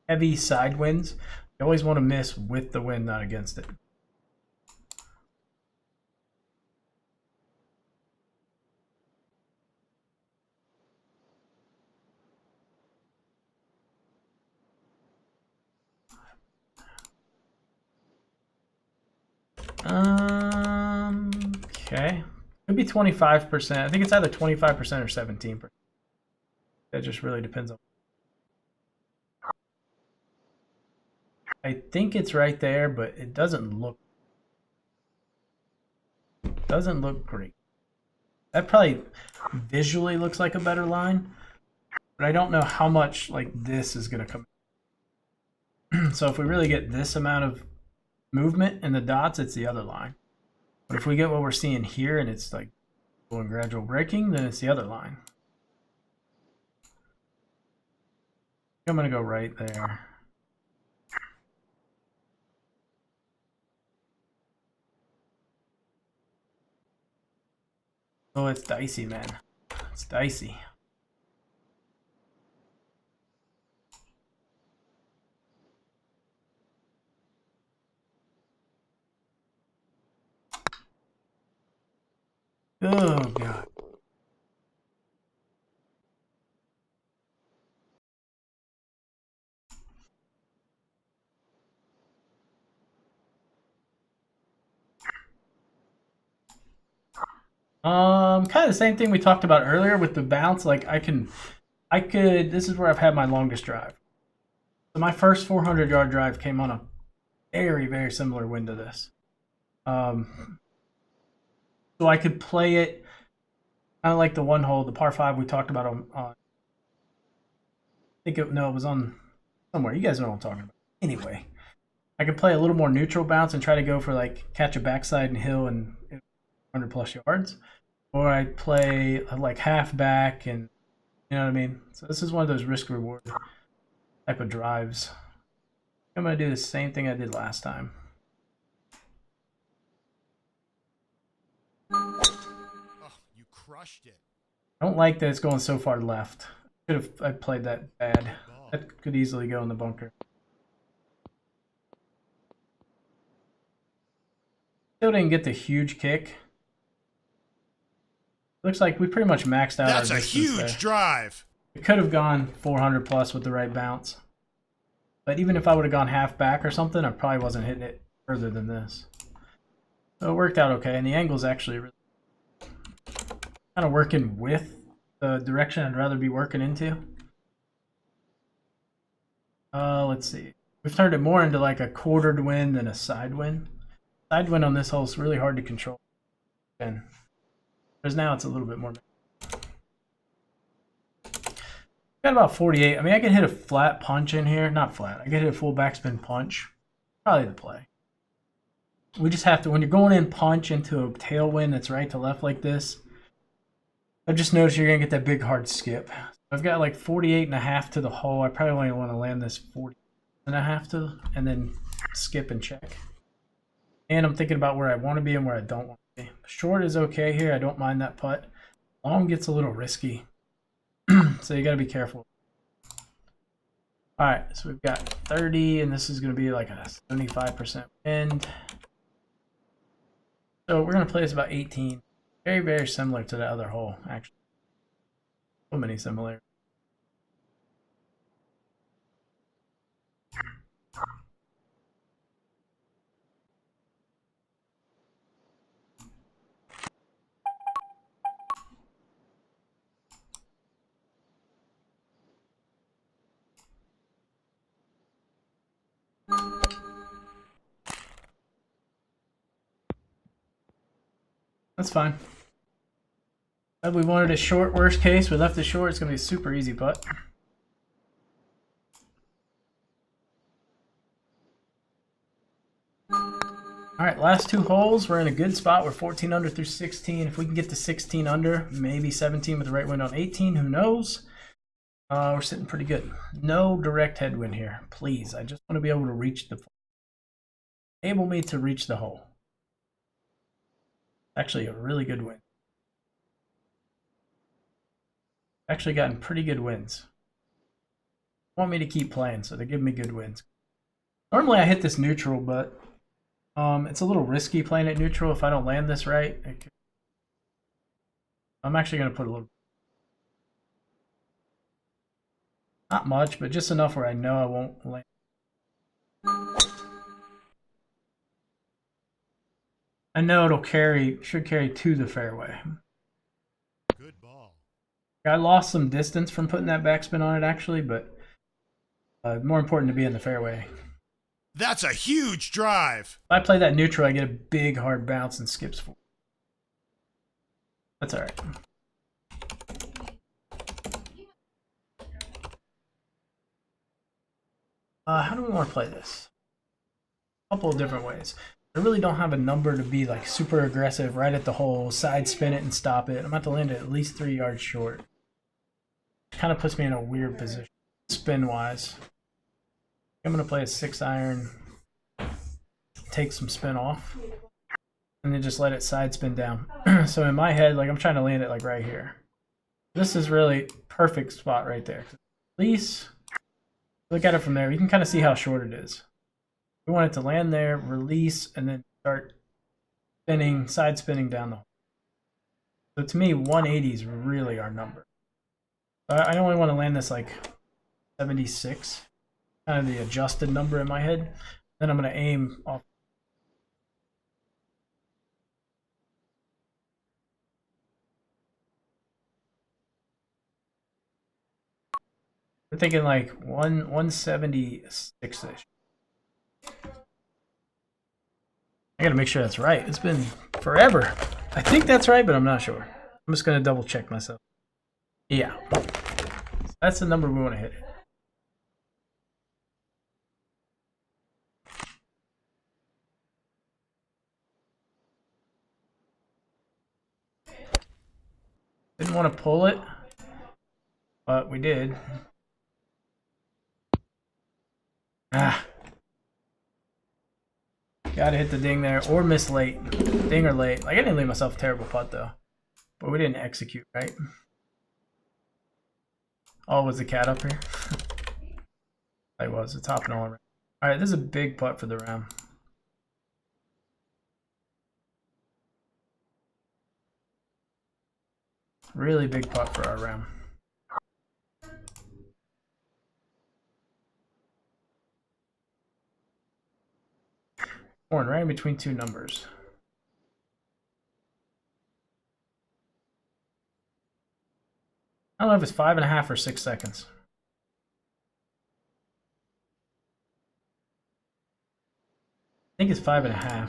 heavy side winds, you always want to miss with the wind, not against it. Okay. Could be 25%. I think it's either 25% or 17%. That just really depends on. I think it's right there, but it doesn't look great. That probably visually looks like a better line, but I don't know how much like this is going to come. So if we really get this amount of movement in the dots, it's the other line. But if we get what we're seeing here and it's like going gradual breaking, then it's the other line. I'm going to go right there. Oh, it's dicey, man. It's dicey. Oh, God. Kind of the same thing we talked about earlier with the bounce. Like I could, this is where I've had my longest drive. So my first 400-yard drive came on a very, very similar wind to this. So I could play it kind of like the one hole, the par 5 we talked about on I think it was on somewhere. You guys know what I'm talking about. Anyway, I could play a little more neutral bounce and try to go for like catch a backside and hill and 100 plus yards. Or I'd play like half back and, you know what I mean? So this is one of those risk reward type of drives. I'm going to do the same thing I did last time. Oh, you crushed it. I don't like that it's going so far left. I played that bad. That could easily go in the bunker. Still didn't get the huge kick. Looks like we pretty much maxed out. That's our a huge there. drive. It could have gone 400 plus with the right bounce. But even if I would have gone half back or something, I probably wasn't hitting it further than this. So it worked out okay, and the angle's actually really kind of working with the direction I'd rather be working into. Let's see. We've turned it more into like a quartered wind than a side wind. Side wind on this hole is really hard to control. And whereas now it's a little bit more. Got about 48. I mean, I could hit a flat punch in here. Not flat. I could hit a full backspin punch. Probably the play. We just have to, when you're going in punch into a tailwind that's right to left like this, I've just noticed you're going to get that big hard skip. I've got like 48.5 to the hole. I probably only want to land this 40.5 to, and then skip and check. And I'm thinking about where I want to be and where I don't want to be. Short is okay here. I don't mind that putt. Long gets a little risky. So you got to be careful. All right, so we've got 30, and this is going to be like a 75% wind. So we're going to play this about 18. Very, very similar to the other hole, actually. So many similarities. That's fine. We wanted a short, worst case. We left it short. It's going to be a super easy putt. Alright, last two holes. We're in a good spot. We're 14 under through 16. If we can get to 16 under, maybe 17 with the right wind on 18, who knows? We're sitting pretty good. No direct headwind here. Please, I just want to be able to reach the... Enable me to reach the hole. Actually, a really good win. Actually gotten pretty good wins. Want me to keep playing, so they're giving me good wins. Normally I hit this neutral, but it's a little risky playing it neutral. If I don't land this right, I'm actually going to put a little... Not much, but just enough where I know I won't land. I know it'll should carry to the fairway. Good ball. I lost some distance from putting that backspin on it, actually, but more important to be in the fairway. That's a huge drive. If I play that neutral, I get a big hard bounce and skips forward. That's all right. How do we want to play this? A couple of different ways. I really don't have a number to be like super aggressive right at the hole, side spin it and stop it. I'm about to land it at least 3 yards short. Kind of puts me in a weird position, spin wise. I'm going to play a 6-iron, take some spin off, and then just let it side spin down. So in my head, like I'm trying to land it like right here. This is really perfect spot right there. At least look at it from there. You can kind of see how short it is. We want it to land there, release, and then start spinning, side spinning down the hole. So to me, 180 is really our number. I only want to land this like 76, kind of the adjusted number in my head. Then I'm going to aim off. We're thinking like 176-ish. I gotta make sure that's right. It's been forever. I think that's right, but I'm not sure. I'm just gonna double check myself. Yeah. That's the number we want to hit. Didn't want to pull it, but we did. Ah. Gotta hit the ding there, or miss late. Ding or late. Like, I didn't leave myself a terrible putt, though. But we didn't execute, right? Oh, was the cat up here? I was. It's hopping all around. Alright, this is a big putt for the round. Really big putt for our round. Horn right in between two numbers. I don't know if it's 5.5 or 6 seconds. I think it's 5.5.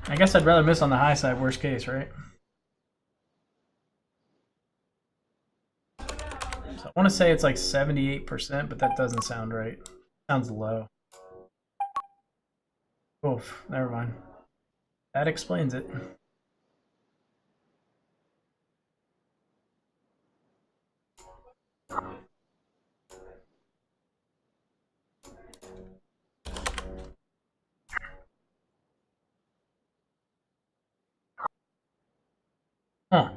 I guess I'd rather miss on the high side, worst case, right? So I want to say it's like 78%, but that doesn't sound right. Sounds low. Oof, never mind. That explains it. Huh.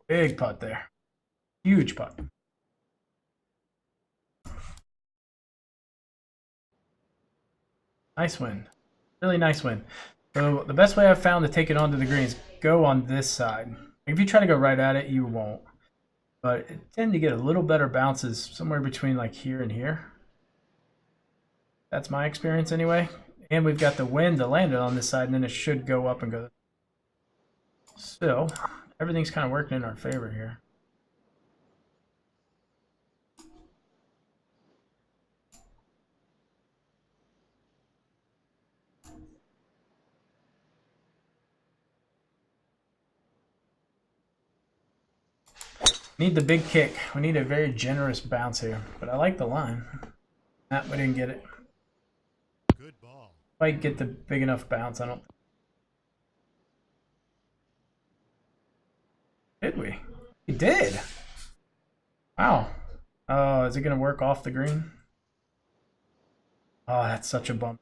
Big putt there. Huge putt. Nice win. Really nice win. So the best way I've found to take it onto the greens, go on this side. If you try to go right at it, you won't. But it tend to get a little better bounces somewhere between like here and here. That's my experience anyway. And we've got the wind to land it on this side, and then it should go up and go. So everything's kind of working in our favor here. Need the big kick. We need a very generous bounce here. But I like the line. Nah, we didn't get it. Good ball. If I get the big enough bounce, I don't. Did we? We did. Wow. Oh, is it going to work off the green? Oh, that's such a bump.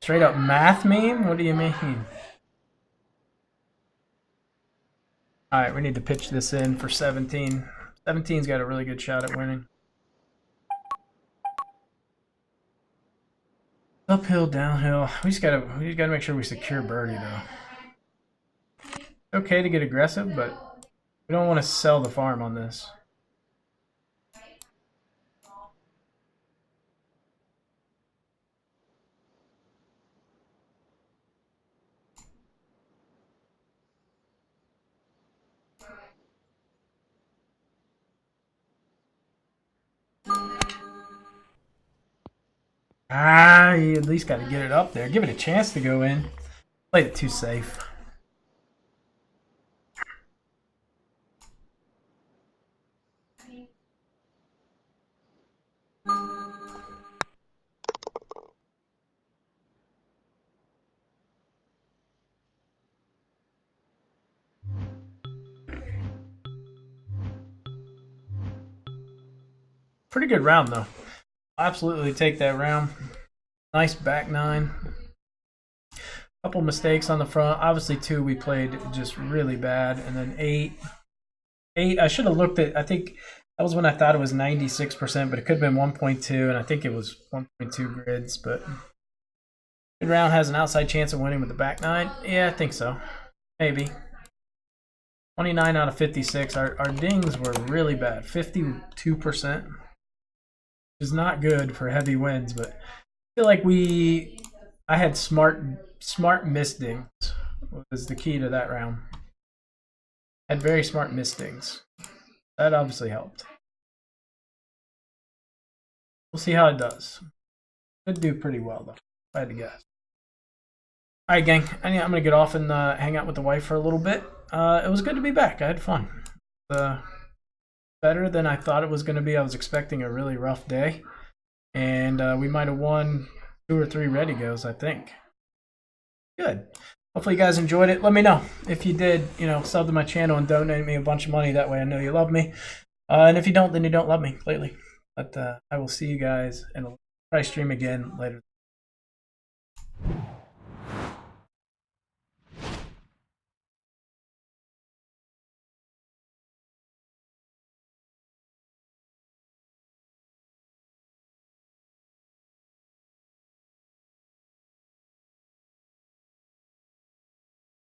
Straight up math meme? What do you mean? Alright, we need to pitch this in for 17. 17's got a really good shot at winning. Uphill, downhill. We just gotta make sure we secure birdie though. Okay to get aggressive, but we don't want to sell the farm on this. Ah, you at least got to get it up there. Give it a chance to go in. Played it too safe. Pretty good round though. Absolutely take that round. Nice back nine. Couple mistakes on the front. Obviously 2 we played just really bad. And then 8. I should have looked at, I think that was when I thought it was 96%, but it could have been 1.2, and I think it was 1.2 grids, but good round. Has an outside chance of winning with the back nine. Yeah, I think so. Maybe. 29 out of 56. Our dings were really bad. 52%. Is not good for heavy winds, but I feel like I had smart missed dings was the key to that round. Had very smart missed dings. That obviously helped. We'll see how it does. Could do pretty well though, if I had to guess. All right, gang. I'm gonna get off and hang out with the wife for a little bit. It was good to be back. I had fun. Better than I thought it was gonna be. I was expecting a really rough day, and we might have won 2 or 3 ready goes. I think. Good. Hopefully you guys enjoyed it. Let me know if you did. Sub to my channel and donate me a bunch of money. That way I know you love me. And if you don't, then you don't love me lately. But I will see you guys in a price stream again later.